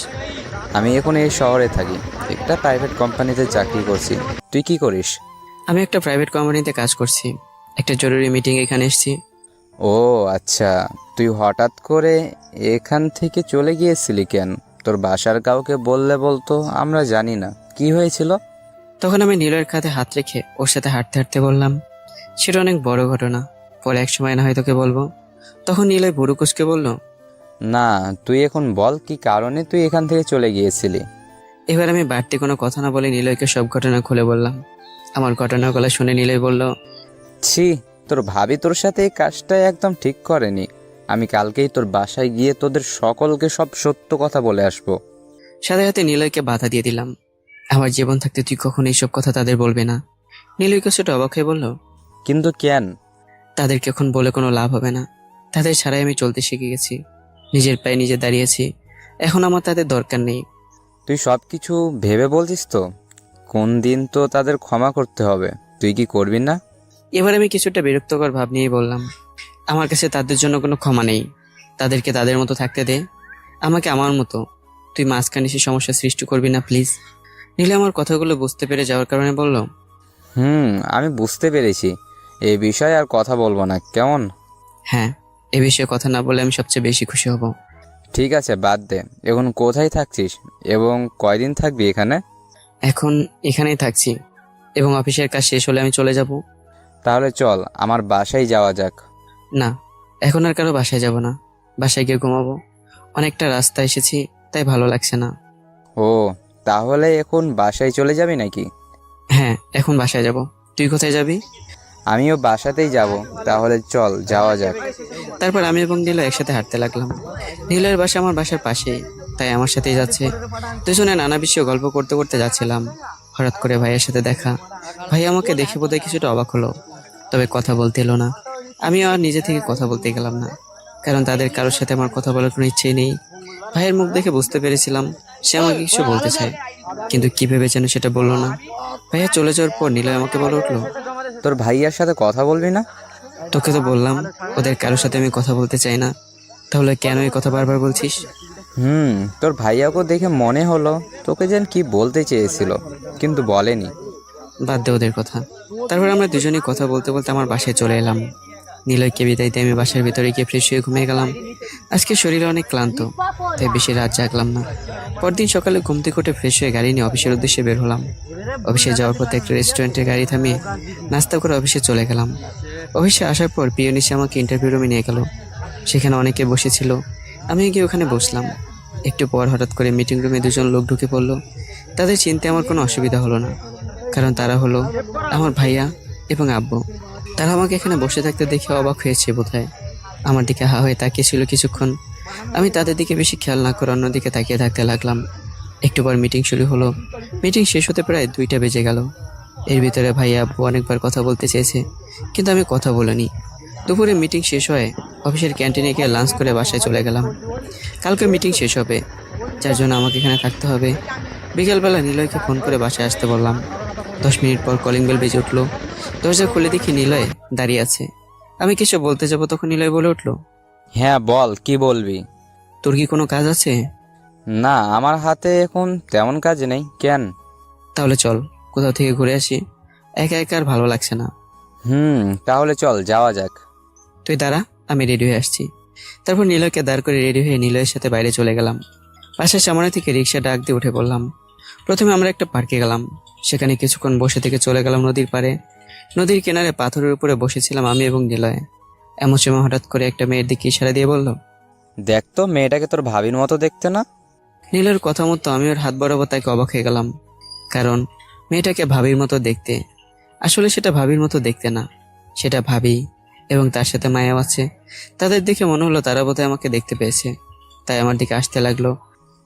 [SPEAKER 8] আমি এখন এই শহরে থাকি, একটা প্রাইভেট কোম্পানিতে চাকরি করছি। তুই কি করিস?
[SPEAKER 1] আমি একটা প্রাইভেট কোম্পানিতে কাজ করছি, একটা জরুরি মিটিং এখানে এসেছি।
[SPEAKER 8] ও আচ্ছা, তুই হঠাৎ করে এখান থেকে চলে গিয়েছিলি কেন? তোর বাসার কাউকে বললে বলতো, আমরা জানি না কি হয়েছিল।
[SPEAKER 1] তখন আমি নিলয়ের কাঁধে হাত রেখে ওর সাথে হাঁটতে হাঁটতে বললাম, সেটা অনেক বড় ঘটনা, পরে এক সময় না হয় তোকে বলবো। তখন নিলয় ভুরু কুঁচকে বলল,
[SPEAKER 8] না, তুই এখন বল কি কারণে তুই এখান থেকে চলে গিয়েছিলি।
[SPEAKER 1] এবার আমি বাড়তি কোনো কথা না বলে নিলয়কে সব ঘটনা খুলে বললাম। আমার ঘটনার গলা শুনে নিলয় বলল,
[SPEAKER 8] ছি, তোর ভাবি তোর সাথে এই কাজটা একদম ঠিক করেনি। আমি কালকেই তোর বাসায় গিয়ে তোদের সকলকে সব সত্য কথা বলে আসবো।
[SPEAKER 1] সাথে সাথে নিলয়কে বাধা দিয়ে দিলাম, আমার জীবন থাকতে তুই কখনো এইসব কথা তাদের বলবে না। নিলয় কিছুটা অবাক হয়ে বলল,
[SPEAKER 8] কিন্তু কেন?
[SPEAKER 1] তাদেরকে এখন বলে কোনো লাভ হবে না, তাদের ছাড়াই আমি চলতে শিখে গেছি, নিজের পায়ে নিজে দাঁড়িয়েছি, এখন আমার তাদের দরকার নেই।
[SPEAKER 8] তুই সব কিছু ভেবে বলছিস তো? কোন দিন তো তাদের ক্ষমা করতে হবে, তুই কি করবি না?
[SPEAKER 1] এবার আমি কিছুটা বিরক্তকর ভাব নিয়ে বললাম, আমার কাছে তাদের জন্য কোনো ক্ষমা নেই, তাদেরকে তাদের মতো থাকতে দে, আমাকে আমার মতো। তুই মাঝখানে এসে সমস্যা সৃষ্টি করবি না প্লিজ। নিলে আমার কথাগুলো বুঝতে পেরে যাওয়ার কারণে বলল,
[SPEAKER 8] আমি বুঝতে পেরেছি, এই বিষয়ে আর কথা বলবো না, কেমন?
[SPEAKER 1] হ্যাঁ, এ বিষয়ে কথা না বলে আমি সবচেয়ে বেশি খুশি হব।
[SPEAKER 8] ঠিক আছে, বাদ দে। এখন কোথায় থাকছিস এবং কয়দিন থাকবি এখানে?
[SPEAKER 1] এখন এখানেই থাকছি এবং অফিসের কাজ শেষ হলে আমি চলে যাব।
[SPEAKER 8] তাহলে চল আমার বাসায় যাওয়া যাক।
[SPEAKER 1] না, এখন আর কারো বাসায় যাব না, বাসায় গিয়ে ঘুমাবো। অনেকটা রাস্তা এসেছি, তাই ভালো লাগছে না।
[SPEAKER 8] ও, তাহলে এখন বাসায় চলে যাবি নাকি?
[SPEAKER 1] হ্যাঁ, এখন বাসায় যাব। তুই কোথায় যাবি?
[SPEAKER 8] আমিও বাসাতেই যাব, তাহলে চল যাওয়া যাক।
[SPEAKER 1] তারপর আমি এবং নীলয় একসাথে হাঁটতে লাগলাম। নীলয়ের বাসা আমার বাসার পাশেই, তাই আমার সাথেই যাচ্ছে। দুজনে নানা বিষয়ে গল্প করতে করতে যাচ্ছিলাম। হঠাৎ করে ভাইয়ের সাথে দেখা। ভাই আমাকে দেখে বোধহয় কিছুটা অবাক হলো, তবে কথা বলতে এলো না। আমিও আর নিজে থেকে কথা বলতে গেলাম না, কারণ তাদের কারোর সাথে আমার কথা বলার কোনো ইচ্ছেই নেই। ভাইয়ের মুখ দেখে বুঝতে পেরেছিলাম সে আমাকে কিছু বলতে চায়, কিন্তু কি ভেবে যেন সেটা বললো না। ভাইয়া চলে যাওয়ার পর নীলয় আমাকে বলে উঠলো,
[SPEAKER 8] তোর ভাইয়ার সাথে কথা বলবি না?
[SPEAKER 1] তোকে তো বললাম ওদের কারোর সাথে আমি কথা বলতে চাই না, তাহলে কেন এই কথা বারবার বলছিস?
[SPEAKER 8] তোর ভাইয়াকে দেখে মনে হলো তোকে যেন কি বলতে চেয়েছিল, কিন্তু বলেনি।
[SPEAKER 1] বাদ দে ওদের কথা। তারপর আমরা দুজনেই কথা বলতে বলতে আমার বাসায় চলে এলাম। নিলয়কে বিদায় দিয়ে আমি বাসার ভিতরে গিয়ে ফ্রেশ হয়ে ঘুমিয়ে গেলাম। আজকে শরীরে অনেক ক্লান্ত, তাই বেশি রাত জাগলাম না। পরদিন সকালে ঘুম থেকে উঠে ফ্রেশ হয়ে গাড়ি নিয়ে অফিসের উদ্দেশ্যে বের হলাম। অফিসে যাওয়ার পথে একটা রেস্টুরেন্টে গাড়ি থামিয়ে নাস্তা করে অফিসে চলে গেলাম। অফিসে আসার পর পিয়ন এসে আমাকে ইন্টারভিউ রুমে নিয়ে গেল। সেখানে অনেকে বসেছিল, আমি গিয়ে ওখানে বসলাম। একটু পর হঠাৎ করে মিটিং রুমে দুজন লোক ঢুকে পড়লো। তাদের চিনতে আমার কোনো অসুবিধা হলো না, কারণ তারা হলো আমার ভাইয়া এবং আব্বু। তারা আমাকে এখানে বসে থাকতে দেখে অবাক হয়েছে বোধহয়। আমার দিকে হা হয়ে তাকিয়েছিল কিছুক্ষণ। আমি তাদের দিকে বেশি খেয়াল না করে অন্যদিকে তাকিয়ে থাকতে লাগলাম। একটু পর মিটিং শুরু হলো। মিটিং শেষ হতে প্রায় 2টা বেজে গেল। এর ভিতরে ভাইয়া আব্বু অনেকবার কথা বলতে চেয়েছে, কিন্তু আমি কথা বলিনি। দুপুরে মিটিং শেষ হয়ে অফিসের ক্যান্টিনে গিয়ে লাঞ্চ করে বাসায় চলে গেলাম। কালকে মিটিং শেষ হবে, যার জন্য আমাকে এখানে থাকতে হবে। বিকেলবেলা নিলয়কে ফোন করে বাসায় আসতে বললাম। 10 মিনিট পর কলিং বেল বেজে উঠলো। দরজা খুলে দেখি নিলয় দাঁড়িয়ে আছে। আমি কিছু বলতে যাব, তখন নিলয় বলে উঠলো,
[SPEAKER 8] হ্যাঁ বল, কি বলবি?
[SPEAKER 1] তোর কি কোনো কাজ আছে?
[SPEAKER 8] না, আমার হাতে এখন তেমন কাজ নেই। কেন?
[SPEAKER 1] তাহলে চল কোথাও থেকে ঘুরে আসি, একা একা আর ভালো লাগছে না।
[SPEAKER 8] তাহলে চল যাওয়া যাক।
[SPEAKER 1] তুই দাঁড়া, আমি রেডি হয়ে আসছি। তারপর নিলয়কে দাঁড় করে রেডি হয়ে নিলয়ের সাথে বাইরে চলে গেলাম। বাসার সামনে থেকে রিক্সা ডাক দিয়ে উঠে পড়লাম। প্রথমে আমরা একটা পার্কে গেলাম, সেখানে কিছুক্ষণ বসে থেকে চলে গেলাম নদীর পাড়ে। নদীর কিনারে পাথরের উপরে বসেছিলাম আমি এবং নিলয়। এমন সময় হঠাৎ করে একটা মেয়ের দিকে ইশারা দিয়ে বলল,
[SPEAKER 8] দেখ তো, মেয়েটাকে তোর ভাবির মতো দেখতে না?
[SPEAKER 1] নীলের কথা মতো আমি ওর হাত বরাবর তাকে অবাক হয়ে গেলাম, কারণ মেয়েটাকে ভাবির মতো দেখতে, আসলে সেটা ভাবির মতো দেখতে না, সেটা ভাবি এবং তার সাথে মায়াও আছে। তাদের দেখে মনে হলো তারা বোধহয় আমাকে দেখতে পেয়েছে, তাই আমার দিকে আসতে লাগলো।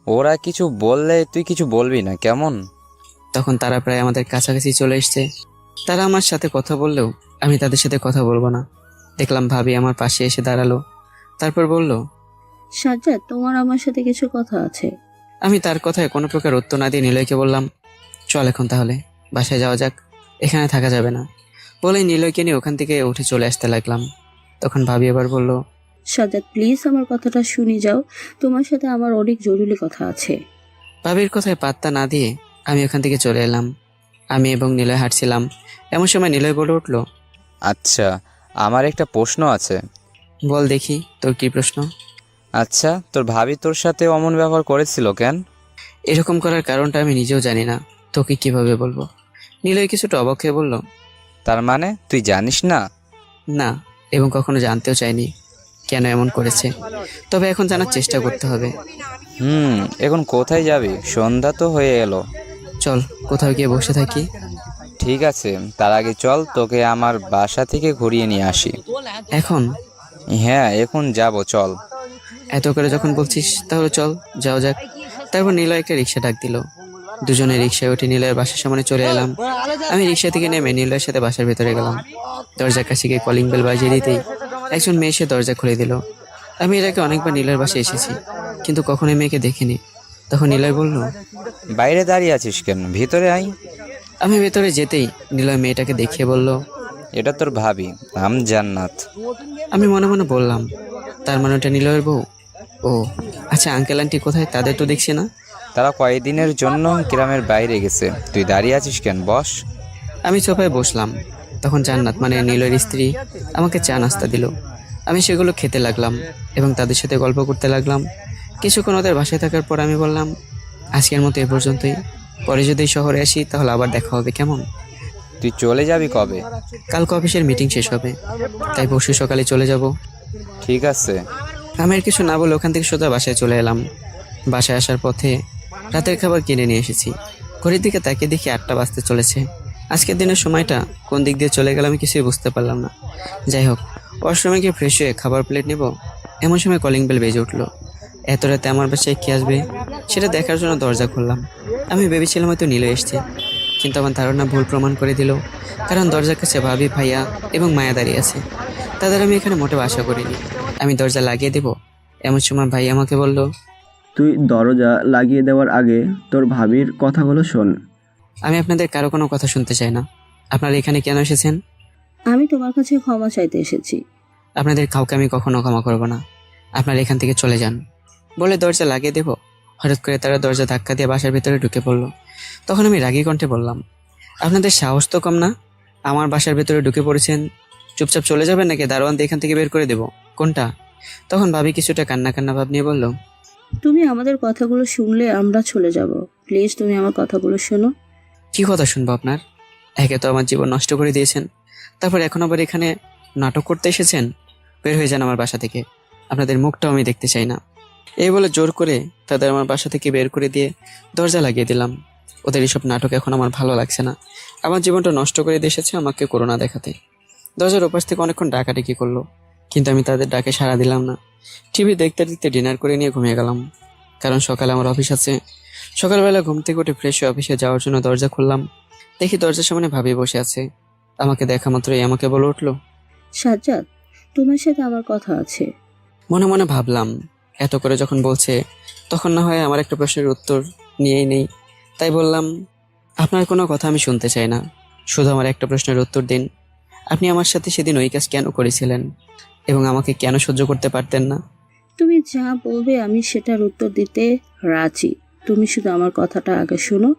[SPEAKER 8] ওরা কিছু বললে তুই কিছু বলবি না, কেমন?
[SPEAKER 1] তখন তারা প্রায় আমাদের কাছাকাছি চলে এসছে। তারা আমার সাথে কথা বললেও আমি তাদের সাথে কথা বলবো না। দেখলাম ভাবি আমার পাশে এসে দাঁড়ালো, তারপর বলল,
[SPEAKER 5] সাজ্জাদ, তোমার আমার সাথে কিছু কথা আছে।
[SPEAKER 1] আমি তার কথায় কোনো প্রকার উত্তর না দিয়ে নিলয়কে বললাম, চল এখন তাহলে বাসায় যাওয়া যাক, এখানে থাকা যাবে না। বলেই নিলয়কে নিয়ে ওখান থেকে উঠে চলে আসতে লাগলাম। তখন ভাবি আবার বলল,
[SPEAKER 5] সাজ্জাদ, প্লিজ আমার কথাটা শুনে যাও। তোমার সাথে আমার অনেক জরুরি কথা আছে।
[SPEAKER 1] ভাবির কথায় পাত্তা না দিয়ে আমি ওখান থেকে চলে এলাম। আমি এবং নিলয় হাঁটছিলাম, এমন সময় নিলয় বলে উঠল,
[SPEAKER 8] আচ্ছা, আমার একটা প্রশ্ন আছে।
[SPEAKER 1] বল দেখি, তোর কি প্রশ্ন?
[SPEAKER 8] আচ্ছা, তোর ভাবি তোর সাথে অমন ব্যবহার করেছিল কেন?
[SPEAKER 1] এরকম করার কারণটা আমি নিজেও জানি না, তোকে কিভাবে বলবো? নিলয় কিছুটা অবাক হয়ে বলল,
[SPEAKER 8] তার মানে তুই জানিস না?
[SPEAKER 1] না, এবং কখনো জানতেও চাইনি কেন এমন করেছে, তবে এখন জানার চেষ্টা করতে হবে।
[SPEAKER 8] এখন কোথায় যাবি? সন্ধ্যা তো হয়ে এলো।
[SPEAKER 1] চল কোথাও গিয়ে বসে থাকি।
[SPEAKER 8] ঠিক আছে, তার আগে চল তোকে আমার বাসা থেকে ঘুরিয়ে নিয়ে আসি।
[SPEAKER 1] এখন?
[SPEAKER 8] হ্যাঁ, এখন যাব, চল।
[SPEAKER 1] এত করে যখন বলছিস তাহলে চল, যাওয়া যাক। তারপর নিলয় একটা রিক্সা ডাক দিল। দুজনে রিক্সায় উঠে নিলয়ের বাসার সামনে চলে এলাম। আমি রিক্সা থেকে নেমে নিলয়ের সাথে বাসার ভেতরে গেলাম। দরজার কাছে গিয়ে কলিং বেল বাজিয়ে দিতেই একজন মেয়ে এসে দরজা খুলে দিল। আমি এর আগে অনেকবার নিলয়ের বাসায় এসেছি, কিন্তু কখনোই মেয়েকে দেখিনি। তখন নিলয় বলল,
[SPEAKER 8] বাইরে দাঁড়িয়ে আছিস কেন? ভিতরে আয়।
[SPEAKER 1] আমি ভেতরে যেতেই নিলয় মেয়েটাকে দেখিয়ে বলল,
[SPEAKER 8] এটা তোর ভাবি, নাম জান্নাত।
[SPEAKER 1] আমি মনে মনে বললাম, তার মানে ওটা নিলয়ের বউ? ও আচ্ছা, আঙ্কেল আন্টি কোথায়? তাদের তো দেখছি না।
[SPEAKER 8] তারা কয়েকদিনের জন্য গ্রামের বাইরে গেছে। তুই দাঁড়িয়ে আছিস কেন? বস।
[SPEAKER 1] আমি সোফায় বসলাম। তখন জান্নাত মানে নিলয়ের স্ত্রী আমাকে চা নাস্তা দিল। আমি সেগুলো খেতে লাগলাম এবং তাদের সাথে গল্প করতে লাগলাম। কিছুক্ষণ ওদের বাসায় থাকার পর আমি বললাম, আজকের মতো এ পর্যন্তই। পরে যদি শহরে আসি তাহলে আবার দেখা হবে, কেমন?
[SPEAKER 8] তুই চলে যাবি কবে?
[SPEAKER 1] কালকে অফিসের মিটিং শেষ হবে, তাই পরশু সকালে চলে যাব।
[SPEAKER 8] ঠিক আছে।
[SPEAKER 1] আমি আর কিছু না বলে ওখান থেকে সোজা বাসায় চলে এলাম। বাসায় আসার পথে রাতের খাবার কিনে নিয়ে এসেছি। ঘড়ির দিকে তাকিয়ে দেখি 8টা বাজতে চলেছে। আজকের দিনের সময়টা কোন দিক দিয়ে চলে গেল আমি কিছুই বুঝতে পারলাম না। যাই হোক, ওয়াশরুমে গিয়ে ফ্রেশ হয়ে খাবার প্লেট নেব, এমন সময় কলিং বেল বেজে উঠলো। এত রাতে আমার বাসায় কে আসবে সেটা দেখার জন্য দরজা খুললাম। আমি ভেবেছিলাম হয়তো নিলয় এসছে, কিন্তু আমার ধারণা ভুল প্রমাণ করে দিল, কারণ দরজার কাছে ভাবি, ভাইয়া এবং মায়া দাঁড়িয়ে আছে। তাদের আমি এখানে মোটেও আশা করিনি। আমি দরজা লাগিয়ে দেব, এমন সময় ভাই আমাকে বলল,
[SPEAKER 3] তুই দরজা লাগিয়ে দেওয়ার আগে তোর ভাবির কথাগুলো শোন।
[SPEAKER 1] আমি আপনাদের কারো কোনো কথা শুনতে চাই না। আপনারা এখানে কেন এসেছেন?
[SPEAKER 5] আমি তোমার কাছে ক্ষমা চাইতে এসেছি।
[SPEAKER 1] আপনাদের কাউকে আমি কখনো ক্ষমা করব না। আপনারা এখান থেকে চলে যান। বলে দরজা লাগিয়ে দেব, হঠাৎ করে তারা দরজা ধাক্কা দিয়ে বাসার ভিতরে ঢুকে পড়লো। তখন আমি রাগী কণ্ঠে বললাম, আপনাদের সাহস তো কম না? আমার বাসার ভিতরে ঢুকে পড়েছেন, চুপচাপ চলে যাবেন নাকি দারোয়ান দিয়ে এখান থেকে বের করে দেব? কোনটা? তখন ভাবি কিছুটা কান্না কান্না ভাব নিয়ে বলল,
[SPEAKER 5] তুমি আমাদের কথাগুলো শুনলে আমরা চলে যাব। প্লিজ তুমি আমার কথাগুলো শোনো।
[SPEAKER 1] কি কথা শুনবো আপনার? একে তো আমার জীবন নষ্ট করে দিয়েছেন, তারপর এখন আবার এখানে নাটক করতে এসেছেন। বের হয়ে যান আমার বাসা থেকে, আপনাদের মুখটাও আমি দেখতে চাই না। এই বলে জোর করে তাদের আমার বাসা থেকে বের করে দিয়ে দরজা লাগিয়ে দিলাম। ওদের এইসব নাটক এখন আমার ভালো লাগছে না। আমার জীবনটা নষ্ট করে দিয়ে এসেছে আমাকে করোনা দেখাতে। দরজার ওপাশ থেকে অনেকক্ষণ ডাকাডাকি করলো, কিন্তু আমি তাদের ডাকে সাড়া দিলাম না। টিভি দেখতে দেখতে ডিনার করে নিয়ে ঘুমিয়ে গেলাম, কারণ সকালে আমার অফিস আছে। সকালবেলা ঘুম থেকে উঠে ফ্রেশ হয়ে অফিসে যাওয়ার জন্য দরজা খুললাম। দেখি দরজার সামনে ভাবি বসে আছে। আমাকে দেখা মাত্রই আমাকে বলে উঠলো,
[SPEAKER 5] সাজ্জাদ, তোমার সাথে আমার কথা আছে।
[SPEAKER 1] মনে মনে ভাবলাম, এত করে যখন বলছে তখন না হয় আমার একটা প্রশ্নের উত্তর নিয়েই নেই। তাই বললাম, আপনার কোনো কথা আমি শুনতে চাই না, শুধু আমার একটা প্রশ্নের উত্তর দিন। আপনি আমার সাথে সেদিন ওই কাজ কেন করেছিলেন এবং আমাকে কেন সহ্য করতে পারতেন না?
[SPEAKER 5] তুমি যা বলবে আমি সেটার উত্তর দিতে রাজি। তুমি শুধু আমার কথাটা আগে শোনো।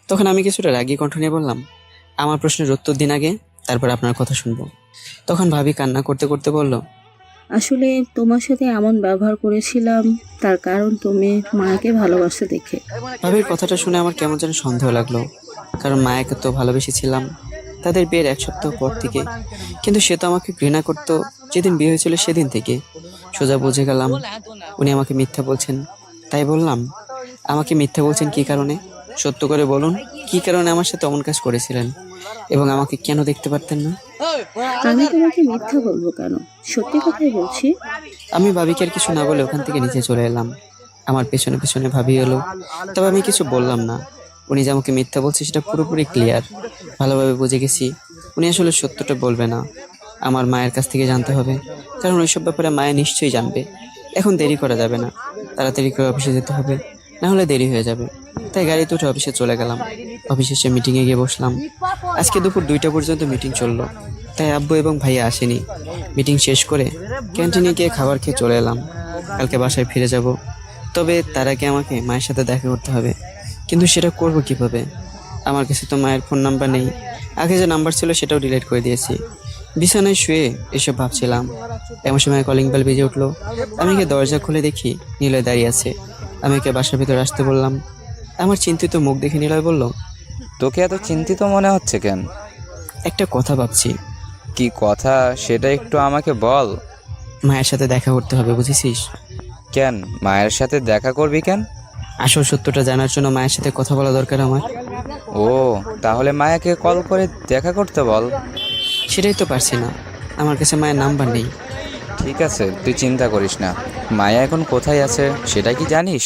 [SPEAKER 1] তখন আমি কিছুটা রাগী কণ্ঠ নিয়ে বললাম, আমার প্রশ্নের উত্তর দিন আগে। তারপর আপনার কথা শুনবো। তখন ভাবি কান্না করতে করতে বলল,
[SPEAKER 5] আসলে তোমার সাথে এমন ব্যবহার করেছিলাম তার কারণ তুমি মাকে ভালোবাসতে দেখে।
[SPEAKER 1] ভাবির কথাটা শুনে আমার কেমন যেন সন্দেহ লাগলো, কারণ মায়াকে তো ভালোবেসেছিলাম তাদের বিয়ের 1 সপ্তাহ পর থেকে, কিন্তু সে তো আমাকে ঘৃণা করতো যেদিন বিয়ে হয়েছিল সেদিন থেকে। সোজা বুঝে গেলাম উনি আমাকে মিথ্যা বলছেন। তাই বললাম, আমাকে মিথ্যা বলছেন কি কারণে? সত্য করে বলুন, কি কারণে আমার সাথে অমন কাজ করেছিলেন এবং আমাকে কেন দেখতে পারতেন না?
[SPEAKER 5] আমি তোমাকে মিথ্যা বলবো কেন, সত্যি কথাই বলছি।
[SPEAKER 1] আমি ভাবিকে আর কিছু না বলে ওখান থেকে নিচে চলে এলাম। আমার পেছনে পেছনে ভাবি এলো, তবে আমি কিছু বললাম না। উনি যে আমাকে মিথ্যা বলছে সেটা পুরোপুরি ক্লিয়ার। ভালোভাবে বুঝে গেছি উনি আসলে সত্যটা বলবে না, আমার মায়ের কাছ থেকে জানতে হবে, কারণ ওইসব ব্যাপারে মায়া নিশ্চয়ই জানবে। এখন দেরি করা যাবে না, তাড়াতাড়ি করে অফিসে যেতে হবে, না হলে দেরি হয়ে যাবে। তাই গাড়িতে উঠে অফিসে চলে গেলাম। অফিসে এসে মিটিংয়ে গিয়ে বসলাম। আজকে দুপুর 2টা পর্যন্ত মিটিং চললো, তাই আব্বু এবং ভাইয়া আসেনি। মিটিং শেষ করে ক্যান্টিনে গিয়ে খাবার খেয়ে চলে এলাম। কালকে বাসায় ফিরে যাব, তবে তার আগে আমাকে মায়ের সাথে দেখা করতে হবে। কিন্তু সেটা করব কিভাবে? আমার কাছে তো মায়ের ফোন নাম্বার নেই। আগে যে নাম্বার ছিল সেটাও ডিলিট করে দিয়েছি। বিছানায় শুয়ে এসব ভাবছিলাম, এমন সময় কলিং বেল বেজে উঠলো। আমি গিয়ে দরজা খুলে দেখি নিলয় দাঁড়িয়ে আছে। আমি ওকে বাসার ভিতরে আসতে বললাম। আমার চিন্তিত মুখ দেখে নিলয় বলল,
[SPEAKER 8] তোকে এত চিন্তিত মনে হচ্ছে কেন?
[SPEAKER 1] একটা কথা ভাবছি।
[SPEAKER 8] কি কথা সেটা একটু আমাকে বল।
[SPEAKER 1] মায়ের সাথে দেখা করতে হবে, বুঝেছিস?
[SPEAKER 8] কেন মায়ের সাথে দেখা করবি কেন?
[SPEAKER 1] আসল সত্যটা জানার জন্য মায়ের সাথে কথা বলা দরকার আমার।
[SPEAKER 8] ও, তাহলে মায়াকে কল করে দেখা করতে বল।
[SPEAKER 1] সেটাই তো পারছি না, আমার কাছে মায়ের নাম্বার নেই।
[SPEAKER 8] ঠিক আছে, তুই চিন্তা করিস না। মায়া এখন কোথায় আছে সেটা কি জানিস?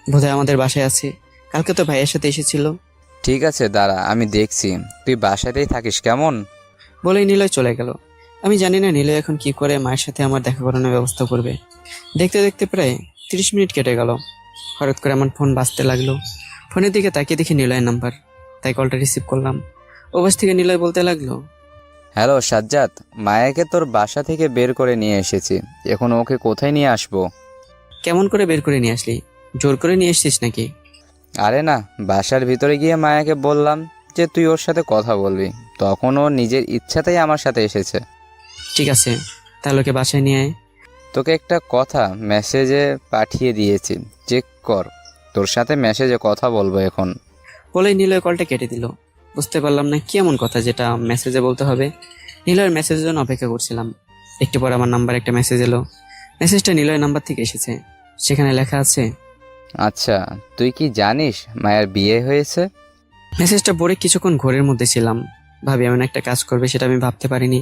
[SPEAKER 1] বোধহয় আমাদের বাসায় আছে, কালকে তো ভাইয়ের সাথে এসেছিল।
[SPEAKER 8] ঠিক আছে, দাঁড়া আমি দেখছি। তুই বাসাতেই থাকিস কেমন?
[SPEAKER 1] বলেই নিলয় চলে গেল। আমি জানি না নিলয় এখন কি করে মায়ের সাথে আমার দেখা করানোর ব্যবস্থা করবে। দেখতে দেখতে প্রায় 30 মিনিট কেটে গেল। হঠাৎ করে আমার ফোন বাজতে লাগলো। ফোনের দিকে তাকিয়ে দেখি নিলয়ের নাম্বার, তাই কলটা রিসিভ করলাম। ওপাশ থেকে নিলয় বলতে লাগলো,
[SPEAKER 8] হ্যালো সাজ্জাদ, মায়াকে তোর বাসা থেকে বের করে নিয়ে এসেছি। এখন ওকে কোথায় নিয়ে আসবো?
[SPEAKER 1] কেমন করে বের করে নিয়ে আসলি? জোর করে নিয়ে এসছিস নাকি?
[SPEAKER 8] আরে না, বাসার ভিতরে গিয়ে মায়াকে বললাম যে তুই ওর সাথে কথা বলবি, তখন ও নিজের ইচ্ছাতেই আমার সাথে এসেছে।
[SPEAKER 1] ঠিক আছে, তাহলে ওকে বাসায় নিয়ে আয়।
[SPEAKER 8] তোকে একটা কথা মেসেজে পাঠিয়ে দিয়েছি, চেক কর। তোর সাথে মেসেজে কথা বলবো এখন।
[SPEAKER 1] বলেই নিলয় কলটা কেটে দিল। বুঝতে পারলাম না কি এমন কথা যেটা মেসেজে বলতে হবে। নিলয়ের মেসেজের জন্য অপেক্ষা করছিলাম। একটু পর আমার নাম্বার একটা মেসেজ এলো। মেসেজটা নিলয়ের নাম্বার থেকে এসেছে। সেখানে লেখা আছে,
[SPEAKER 8] আচ্ছা, তুই কি জানিস মায়ের বিয়ে হয়েছে?
[SPEAKER 1] মেসেজটা পড়ে কিছুক্ষণ ঘোরের মধ্যে ছিলাম। ভাবি এমন একটা কাজ করবে সেটা আমি ভাবতে পারিনি।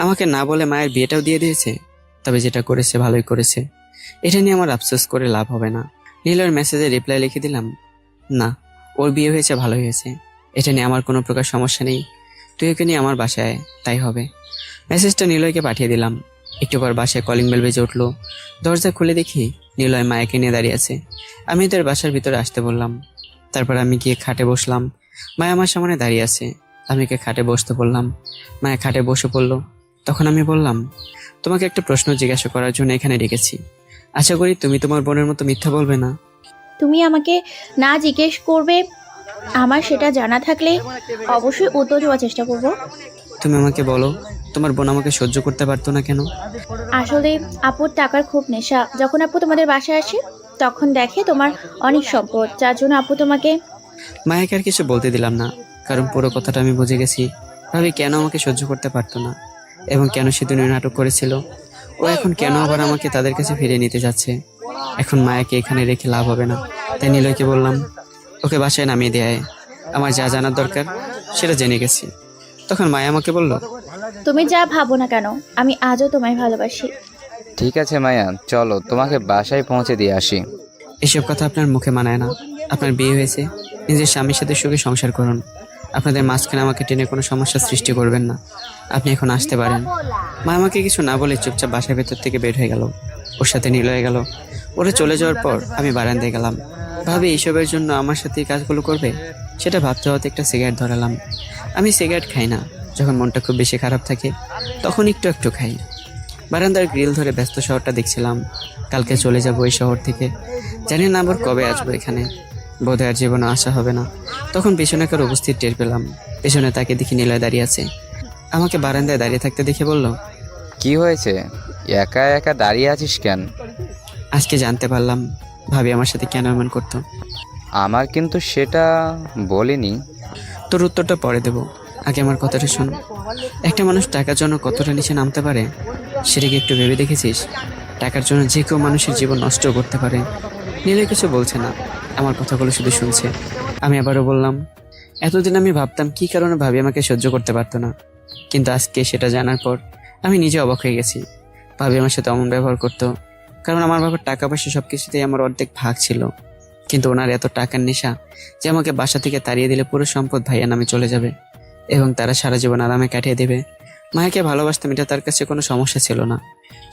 [SPEAKER 1] আমাকে না বলে মায়ের বিয়েটাও দিয়ে দিয়েছে। তবে যেটা করেছে ভালোই করেছে, এটা নিয়ে আমার আফসোস করে লাভ হবে না। নিলয়ের মেসেজে রিপ্লাই লিখে দিলাম, না, ওর বিয়ে হয়েছে ভালো হয়েছে, এটা নিয়ে আমার কোনো প্রকার সমস্যা নেই। তুই ওকে নিয়ে আমার বাসায় আয়, তাই হবে। মেসেজটা নিলয়কে পাঠিয়ে দিলাম। একটু পর বাসায় কলিং বেল বেজে উঠলো। দরজা খুলে দেখি নিলয় মায়াকে নিয়ে দাঁড়িয়ে আছে। আমি তার বাসার ভিতরে আসতে বললাম। তারপর আমি গিয়ে খাটে বসলাম। মায়া আমার সামনে দাঁড়িয়ে আছে। আমি ওকে খাটে বসতে বললাম। মায়া খাটে বসে পড়লো। তখন আমি বললাম, তোমাকে একটা প্রশ্ন জিজ্ঞাসা করার জন্য এখানে ডেকেছি। আশা করি তুমি তোমার বোনের মতো মিথ্যা বলবে না।
[SPEAKER 4] তুমি আমাকে না জিজ্ঞেস করবে, আমার সেটা জানা থাকলে অবশ্যই উত্তর দেওয়ার চেষ্টা করব।
[SPEAKER 1] তুমি আমাকে বলো, তোমার বোন আমাকে সহ্য করতে পারতো না কেন?
[SPEAKER 4] আসলে আপুর টাকার খুব নেশা। যখন আপু তোমাদের বাসায় আসে তখন দেখে তোমার অনেক সম্পদ, যার জন্য আপু তোমাকে।
[SPEAKER 1] মায়াকে আর কিছু বলতে দিলাম না, কারণ পুরো কথাটা আমি বুঝে গেছি। ভাবি কেন আমাকে সহ্য করতে পারতো না এবং কেন সেদিন ওই নাটক করেছিল। ও এখন কেন আবার আমাকে তাদের কাছে ফিরিয়ে নিতে যাচ্ছে। এখন মায়াকে এখানে রেখে লাভ হবে না, তাই নিলয়কে বললাম, ওকে বাসায় নামিয়ে দেয়। আমার যা জানার দরকার সেটা জেনে গেছি। তখন মায়া আমাকে বলল,
[SPEAKER 4] তুমি যা ভাবো না কেন, আমি আজও তোমায় ভালোবাসি।
[SPEAKER 8] ঠিক আছে মায়া, চলো তোমাকে বাসায় পৌঁছে দিয়ে আসি।
[SPEAKER 1] এসব কথা আপনার মুখে মানায় না। আপনার বিয়ে হয়েছে, নিজের স্বামীর সাথে সুখে সংসার করুন। আপনাদের মাঝখানে আমাকে টেনে কোনো সমস্যার সৃষ্টি করবেন না। আপনি এখন আসতে পারেন। মা আমাকে কিছু না বলে চুপচাপ বাসার ভেতর থেকে বের হয়ে গেল। ওর সাথে নিলয় গেল। ওরা চলে যাওয়ার পর আমি বারান্দায় গেলাম। ভাবি এইসবের জন্য আমার সাথে এই কাজগুলো করবে, সেটা ভাবতে ভাবতে একটা সিগারেট ধরালাম। আমি সিগারেট খাই না, যখন মনটা খুব বেশি খারাপ থাকে তখন একটু একটু খাই। বারান্দার গ্রিল ধরে ব্যস্ত শহরটা দেখছিলাম। কালকে চলে যাব এই শহর থেকে, জানি না আবার কবে আসবো এখানে। বোধহয় আর জীবনে আসা হবে না। তখন পেছনে কার উপস্থিত টের পেলাম। পেছনে তাকে দেখি নিলয় দাঁড়িয়ে আছে। আমাকে বারান্দায় দাঁড়িয়ে থাকতে দেখে বলল,
[SPEAKER 8] কি হয়েছে, একা একা দাঁড়িয়ে আছিস কেন?
[SPEAKER 1] আজকে জানতে পারলাম ভাবি আমার সাথে কেন এমন করতো।
[SPEAKER 8] আমার কিন্তু সেটা বলিনি।
[SPEAKER 1] তোর উত্তরটা পরে দেব, আগে আমার কথাটা শোন। একটা মানুষ টাকার জন্য কতটা নিচে নামতে পারে সেটা কি একটু ভেবে দেখেছিস? টাকার জন্য যে কেউ মানুষের জীবন নষ্ট করতে পারে। নীলে কিছু বলছে না, আমার কথাগুলো শুধু শুনছে। আমি আবারও বললাম, এতদিন আমি ভাবতাম কি কারণে ভাবি আমাকে সহ্য করতে পারতো না, কিন্তু আজকে সেটা জানার পর আমি নিজে অবাক হয়ে গেছি। ভাবি আমার সাথে অমন ব্যবহার করতো কারণ আমার বাবার টাকা পয়সা সবকিছুতেই আমার অর্ধেক ভাগ ছিল, কিন্তু ওনার এত টাকার নেশা যে আমাকে বাসা থেকে তাড়িয়ে দিলে পুরো সম্পদ ভাইয়া নামে চলে যাবে এবং তারা সারা জীবন আরামে কাটিয়ে দেবে। মায়াকে ভালোবাসতাম, এটা তার কাছে কোনো সমস্যা ছিল না,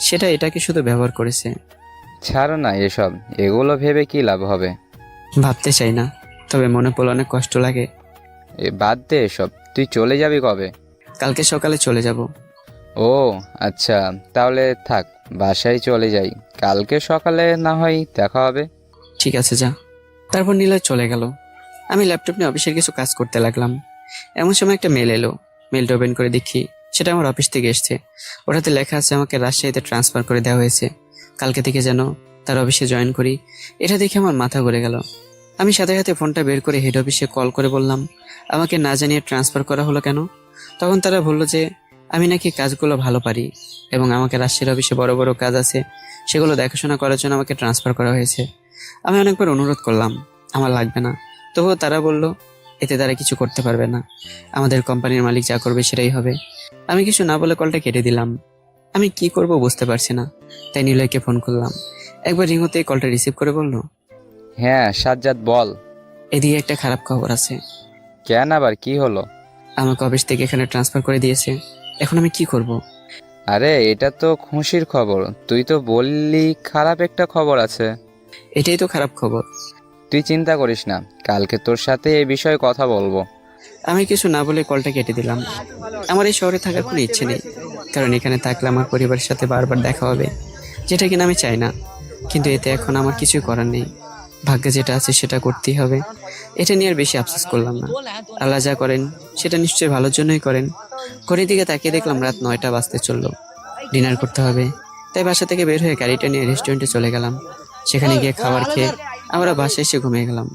[SPEAKER 1] সেটা এটাকে শুধু ব্যবহার করেছে।
[SPEAKER 8] ছাড়ো না এসব, এগুলো ভেবে কি লাভ হবে?
[SPEAKER 1] ভাবতে চাই না, তবে মনে পড়লে অনেক কষ্ট লাগে।
[SPEAKER 8] বাদ দে এসব, তুই চলে যাবি কবে?
[SPEAKER 1] কালকে সকালে চলে যাব।
[SPEAKER 8] ও আচ্ছা, তাহলে থাক, বাসায় চলে যাই, কালকে সকালে না হয় দেখা হবে।
[SPEAKER 1] ঠিক আছে, যা। তারপর নিলয় চলে গেল। আমি ল্যাপটপ নিয়ে অফিসের কিছু কাজ করতে লাগলাম। এমন সময় একটা মেল এলো। মেলটা ওপেন করে দেখি সেটা আমার অফিস থেকে এসছে। ওটাতে লেখা আছে আমাকে রাজশাহীতে ট্রান্সফার করে দেওয়া হয়েছে, কালকে থেকে যেন তার অফিসে জয়েন করি। এটা দেখে আমার মাথা ঘুরে গেল। আমি সাথে সাথে ফোনটা বের করে হেড অফিসে কল করে বললাম, আমাকে না জানিয়ে ট্রান্সফার করা হলো কেন? তখন তারা বললো যে আমি নাকি কাজগুলো ভালো পারি এবং আমাকে রাজশাহীর অফিসে বড় বড় কাজ আছে, সেগুলো দেখাশোনা করার জন্য আমাকে ট্রান্সফার করা হয়েছে। আমি অনেকবার অনুরোধ করলাম আমার লাগবে না, তবুও তারা বলল এতে তারা কিছু করতে পারবে না, আমাদের কোম্পানির মালিক যা করবে সেটাই হবে। আমি কিছু না বলে কলটা কেটে দিলাম। আমি কি করব বুঝতে পারছি না, তাই নিলয়কে ফোন করলাম। একবার রিং হতেই কলটা রিসিভ করে বলল,
[SPEAKER 8] হ্যাঁ সাজ্জাদ বল।
[SPEAKER 1] এদিকে একটা খারাপ খবর আছে।
[SPEAKER 8] কেন, আবার কি হলো?
[SPEAKER 1] আমাকে অফিস থেকে এখানে ট্রান্সফার করে দিয়েছে, এখন আমি কি করব?
[SPEAKER 8] আরে এটা তো খুশির খবর, তুই তো বললি খারাপ একটা খবর আছে।
[SPEAKER 1] এটাই তো খারাপ খবর।
[SPEAKER 8] তুই চিন্তা করিস না, কালকে তোর সাথে এই বিষয়ে কথা বলবো।
[SPEAKER 1] আমি কিছু না বলে কলটা কেটে দিলাম। আমার এই শহরে থাকার কোনো ইচ্ছে নেই, কারণ এখানে থাকলে আমার পরিবারের সাথে বারবার দেখা হবে, যেটা কিনা আমি চাই না। কিন্তু এতে এখন আমার কিছুই করার নেই, ভাগ্যে যেটা আছে সেটা করতেই হবে। এটা নিয়ে আর বেশি আফসোস করলাম না। আল্লাহ যা করেন সেটা নিশ্চয়ই ভালোর জন্যই করেন। ঘড়ির দিকে তাকিয়ে দেখলাম রাত 9টা বাজতে চললো। ডিনার করতে হবে, তাই বাসা থেকে বের হয়ে গাড়িটা নিয়ে রেস্টুরেন্টে চলে গেলাম। সেখানে গিয়ে খাবার খেয়ে আমরা বাসায় এসে ঘুমিয়ে গেলাম।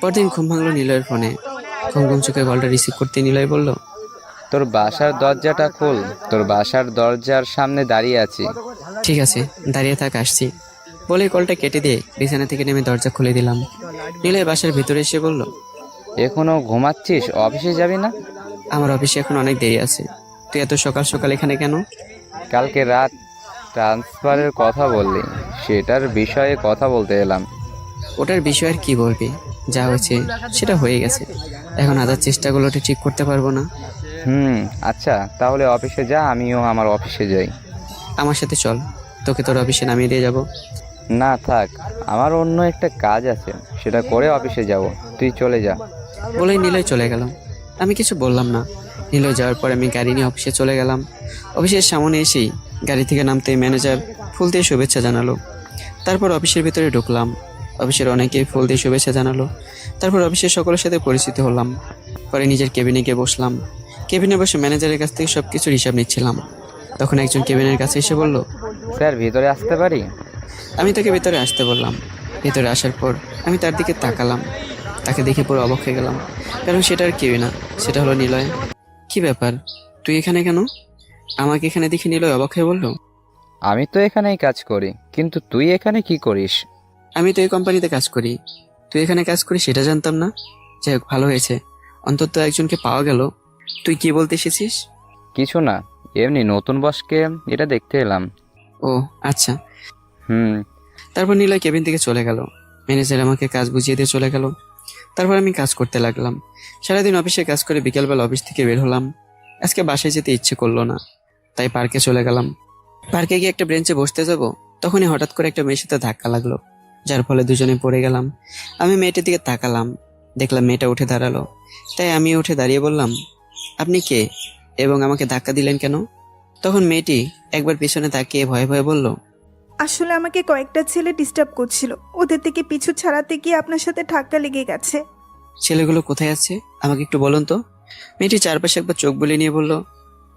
[SPEAKER 1] পরদিন ঘুম ভাঙলো নিলয়ের ফোনে। ঘুম ঘুম চোখে কলটা রিসিভ করতে নিলয় বলল,
[SPEAKER 8] তোর বাসার দরজাটা খোল, তোর বাসার দরজার সামনে দাঁড়িয়ে আছি।
[SPEAKER 1] ঠিক আছে, দাঁড়িয়ে থাক, আসছি বলে কলটা কেটে দিয়ে বিছানা থেকে নেমে দরজা খুলে দিলাম। নিলয় বাসার ভিতরে এসে বলল,
[SPEAKER 8] এখনো ঘুমাচ্ছিস, অফিসে যাবি না?
[SPEAKER 1] আমার অফিসে এখন অনেক দেরি আছে, তুই এত সকাল সকাল এখানে কেন?
[SPEAKER 8] কালকে রাত ট্রান্সফারের কথা বললি, সেটার বিষয়ে কথা বলতে এলাম।
[SPEAKER 1] ওটার বিষয় আর কি বলবি, যা হয়েছে সেটা হয়ে গেছে, এখন হাজার চেষ্টাগুলো ঠিক করতে পারবো না।
[SPEAKER 8] আচ্ছা তাহলে অফিসে যা, আমিও আমার অফিসে যাই।
[SPEAKER 1] আমার সাথে চল, তোকে তোর অফিসে নামিয়ে দিয়ে যাব।
[SPEAKER 8] না থাক, আমার অন্য একটা কাজ আছে, সেটা করে অফিসে যাব, তুই চলে যা।
[SPEAKER 1] বলেই নিলয় চলে গেল। আমি কিছু বললাম না। নিলয় যাওয়ার পর আমি গাড়ি নিয়ে অফিসে চলে গেলাম। অফিসের সামনে এসেই গাড়ি থেকে নামতে ম্যানেজার ফুল দিয়ে শুভেচ্ছা জানালো। তারপর অফিসের ভিতরে ঢুকলাম। অফিসের অনেকেই ফুল দিয়ে শুভেচ্ছা জানালো। তারপর অফিসের সকলের সাথে পরিচিত হলাম। পরে নিজের কেবিনে গিয়ে বসলাম। কেবিনে বসে ম্যানেজারের কাছ থেকে সবকিছুর হিসাব নিচ্ছিলাম। তখন একজন কেবিনের কাছে এসে বলল,
[SPEAKER 8] স্যার ভিতরে আসতে পারি?
[SPEAKER 1] আমি তাকে ভেতরে আসতে বললাম। ভেতরে আসার পর আমি তার দিকে তাকালাম। তাকে দেখে পুরো অবাক হয়ে গেলাম, কারণ সেটা আর কেউই না, সেটা হলো নিলয়। কি ব্যাপার, তুই এখানে কেন? আমাকে এখানে দেখে নিলয় অবাক হয়ে বলল,
[SPEAKER 8] আমি তো এখানেই কাজ করি, কিন্তু তুই এখানে কি করিস?
[SPEAKER 1] আমি তো এই কোম্পানিতে কাজ করি, তুই এখানে কাজ করিস সেটা জানতাম না। যাই হোক, ভালো হয়েছে, অন্তত একজনকে পাওয়া গেল। তুই কি বলতে এসেছিস?
[SPEAKER 8] কিছু না, এমনি নতুন বসকে এটা দেখতে এলাম।
[SPEAKER 1] ও আচ্ছা।
[SPEAKER 8] হুম
[SPEAKER 1] তারপর নিলয় কেবিন থেকে চলে গেল। ম্যানেজার আমাকে কাজ বুঝিয়ে দিয়ে চলে গেল। তারপর আমি কাজ করতে লাগলাম। সারাদিন অফিসে কাজ করে বিকেলবেলা অফিস থেকে বের হলাম। আজকে বাসায় যেতে ইচ্ছে করলো না, তাই পার্কে চলে গেলাম। পার্কে গিয়ে একটা বেঞ্চে বসতে যাব, তখনই হঠাৎ করে একটা মেয়ের সাথে ধাক্কা লাগলো, যার ফলে দুজনে পড়ে গেলাম। আমি মেয়েটার দিকে তাকালাম, দেখলাম মেয়েটা উঠে দাঁড়ালো। তাই আমি উঠে দাঁড়িয়ে বললাম, আপনি কে এবং আমাকে ধাক্কা দিলেন কেন? তখন মেয়েটি একবার পিছনে তাকিয়ে ভয়ে ভয়ে বলল,
[SPEAKER 9] আসলে আমাকে কয়েকটা ছেলে ডিস্টার্ব করছিল, ওদের থেকে পিছু ছাড়াতে গিয়ে আপনার সাথে ধাক্কা লেগে গেছে।
[SPEAKER 1] ছেলেগুলো কোথায় আছে আমাকে একটু বলুন তো। মেয়েটি চারপাশে একবার চোখ বুলিয়ে নিয়ে বলল,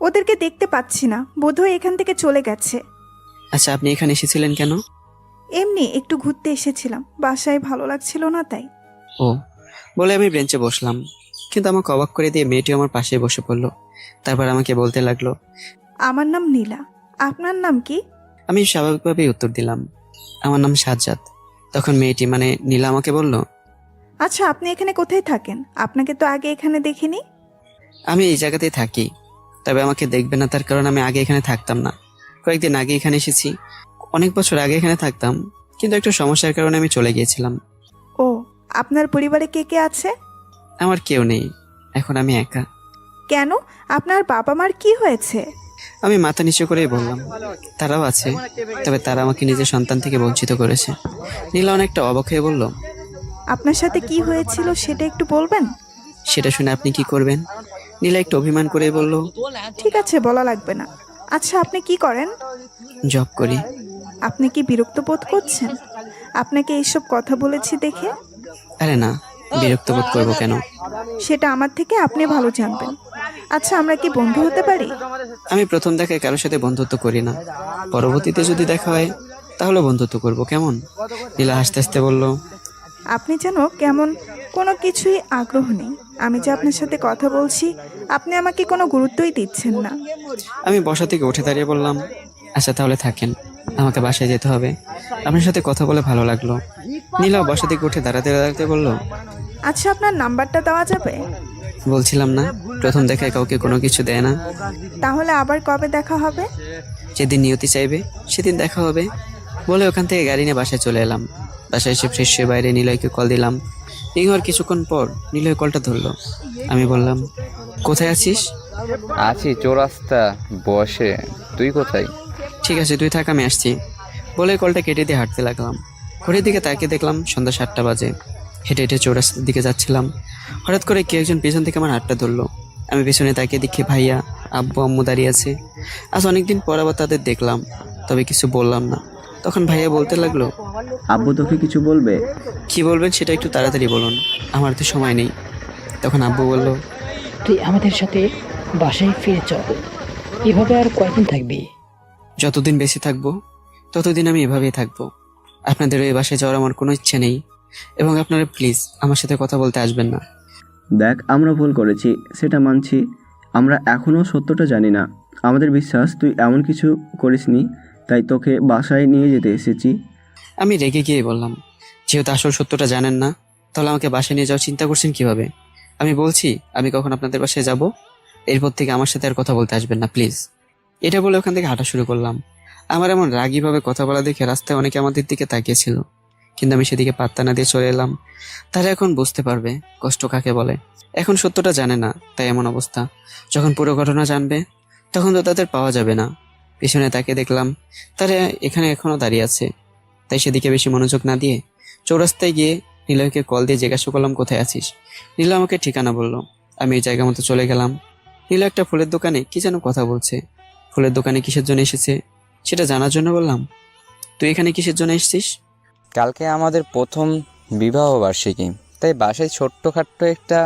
[SPEAKER 9] ওদেরকে দেখতে পাচ্ছি না, বোধহয় এখান থেকে চলে গেছে।
[SPEAKER 1] আচ্ছা, আপনি এখানে এসেছিলেন কেন?
[SPEAKER 9] এমনি একটু ঘুরতে এসেছিলাম, বাসায় ভালো লাগছিল না তাই।
[SPEAKER 1] ও, বলে আমি বেঞ্চে বসলাম, কিন্তু আমাকে অবাক করে দিয়ে মেয়েটি আমার পাশে বসে পড়লো। তারপর আমাকে বলতে লাগলো।
[SPEAKER 9] আমার নাম নীলা, আপনার নাম কি?
[SPEAKER 1] আমি স্বাভাবিকভাবেই উত্তর দিলাম, আমার নাম সাজ্জাদ। তখন মেয়েটি মানে নীলা আমাকে বলল,
[SPEAKER 9] আচ্ছা, আপনি এখানে কোথায় থাকেন? আপনাকে তো আগে এখানে দেখিনি।
[SPEAKER 1] আমি এই জায়গাতেই থাকি, তবে আমাকে দেখবে না তার কারণ আমি আগে এখানে থাকতাম না। কয়েকদিন আগে এখানে এসেছি। অনেক বছর আগে এখানে থাকতাম, কিন্তু একটা সমস্যার কারণে আমি চলে গিয়েছিলাম।
[SPEAKER 9] ও, আপনার পরিবারে কে কে আছে?
[SPEAKER 1] আমার কেউ নেই, এখন আমি একা।
[SPEAKER 9] কেন, আপনার বাবা মার কি হয়েছে?
[SPEAKER 1] আমি মাথা নিচু করেই বললাম, তারাও আছে, তবে তারা আমাকে নিজের সন্তান থেকে বঞ্চিত করেছে। নীলা অনেকটা অবাক হয়ে বলল,
[SPEAKER 9] আপনার সাথে কি হয়েছিল সেটা একটু বলবেন?
[SPEAKER 1] সেটা শুনে আপনি কি করবেন? নীলা একটু অভিমান করে বলল,
[SPEAKER 9] ঠিক আছে, বলা লাগবে না। আচ্ছা, আপনি কি করেন?
[SPEAKER 1] জব করি।
[SPEAKER 9] আপনি কি বিরক্ত বোধ করছেন আপনাকে এইসব কথা বলেছি দেখে?
[SPEAKER 1] আরে না, বিরক্ত বোধ করবো কেন?
[SPEAKER 9] সেটা আমার থেকে আপনি ভালো জানবেন। আচ্ছা, আমরা কি বন্ধু হতে পারি?
[SPEAKER 1] আমি প্রথম দেখায় কারোর সাথে বন্ধুত্ব করি না, পরবর্তীতে যদি দেখা হয় তাহলে বন্ধুত্ব করব, কেমন? নীলা হাসতে হাসতে বলল,
[SPEAKER 9] আপনি যেন কেমন কোনো কিছুই আগ্রহ নেই। আমি যে আপনার সাথে কথা বলছি, আপনি আমাকে কোনো গুরুত্বই দিচ্ছেন না।
[SPEAKER 1] আমি বসা থেকে উঠে দাঁড়িয়ে বললাম, আচ্ছা তাহলে থাকেন, আমাকে বাসায় যেতে হবে। আপনার সাথে কথা বলে ভালো লাগলো। নীলা বসা থেকে উঠে দাঁড়াতে দাঁড়াতে বলল,
[SPEAKER 9] আচ্ছা, আপনার নাম্বারটা দেওয়া যাবে?
[SPEAKER 1] বলছিলাম না, প্রথম দেখায় কাউকে কোনো কিছু দেয় না।
[SPEAKER 9] তাহলে আবার কবে দেখা হবে?
[SPEAKER 1] যেদিন নিয়তি চাইবে সেদিন দেখা হবে। বলে ওখান থেকে গাড়ি নিয়ে বাসায় চলে এলাম। বাসায় এসে ফ্রেশ হয়ে বাইরে নিলয়কে কল দিলাম। রিং হওয়ার কিছুক্ষণ পর নিলয় কলটা ধরলো। আমি বললাম, কোথায় আছিস?
[SPEAKER 8] আছি চৌরাস্তা বসে। তুই কোথায়?
[SPEAKER 1] ঠিক আছে, তুই থাক, আমি আসছি। বলে কলটা কেটে দিয়ে হাঁটতে লাগলাম। ঘড়ির দিকে তাকিয়ে দেখলাম সন্ধ্যা 7টা বাজে। হেঁটে হেঁটে চৌরাস্তার দিকে যাচ্ছিলাম। হঠাৎ করে কেউ একজন পেছন থেকে আমার হাতটা ধরলো। আমি পেছনে তাকিয়ে দেখি ভাইয়া, আব্বু, আম্মু দাঁড়িয়ে আছে। আজ অনেকদিন পর আবার তাদের দেখলাম, তবে কিছু বললাম না। তখন ভাইয়া বলতে লাগলো,
[SPEAKER 3] আব্বু তোকে কিছু বলবে?
[SPEAKER 1] কি বলবেন সেটা একটু তাড়াতাড়ি বলুন, আমার তো সময় নেই। তখন আব্বু বলল,
[SPEAKER 2] তুই আমাদের সাথে বাসায় ফিরে চল। এভাবে আর কয়দিন থাকবি?
[SPEAKER 1] যতদিন বেঁচে থাকবো ততদিন আমি এভাবেই থাকবো। আপনাদের ওই বাসায় যাওয়ার আমার কোনো ইচ্ছে নেই, এবং আপনারা প্লিজ আমার সাথে কথা বলতে আসবেন না।
[SPEAKER 3] দেখ, আমরা ভুল করেছি, সেটা মানছি। আমরা এখনও সত্যটা জানি না। আমাদের বিশ্বাস তুই এমন কিছু করিসনি, তাই তোকে বাসায় নিয়ে যেতে এসেছি।
[SPEAKER 1] আমি রেগে গিয়ে বললাম, যেহেতু আসল সত্যটা জানেন না, তাহলে আমাকে বাসায় নিয়ে যাওয়ার চিন্তা করছেন কিভাবে? আমি বলছি আমি কখন আপনাদের বাসায় যাব, এরপর থেকে আমার সাথে আর কথা বলতে আসবেন না প্লিজ। এটা বলে ওখান থেকে হাঁটা শুরু করলাম। আমার এমন রাগীভাবে কথা বলা দেখে রাস্তায় অনেকে আমাদের দিকে তাকিয়েছিল, কিন্তু আমি সেদিকে পাত্তা না দিয়ে চলে এলাম। তারা এখন বুঝতে পারবে কষ্ট কাকে বলে। এখন সত্যটা জানে না, তাই এমন অবস্থা। যখন পুরো ঘটনা জানবে তখন তো তাদের পাওয়া যাবে না। পিছনে তাকে দেখলাম তারা এখানে এখনো দাঁড়িয়ে আছে, তাই সেদিকে বেশি মনোযোগ না দিয়ে চৌরাস্তায় গিয়ে নিলয়কে কল দিয়ে জিজ্ঞাসা করলাম, কোথায় আছিস? নীলা আমাকে ঠিকানা বলল। আমি এই জায়গা মতো চলে গেলাম। নীলা একটা ফুলের দোকানে কি যেন কথা বলছে। ফুলের দোকানে কিসের জন্য এসেছে সেটা জানার জন্য বললাম, তুই এখানে কিসের জন্য এসেছিস?
[SPEAKER 8] কালকে আমাদের প্রথম বিবাহ বার্ষিকী, তাই বাসায় ছোট্টখাট্ট একটা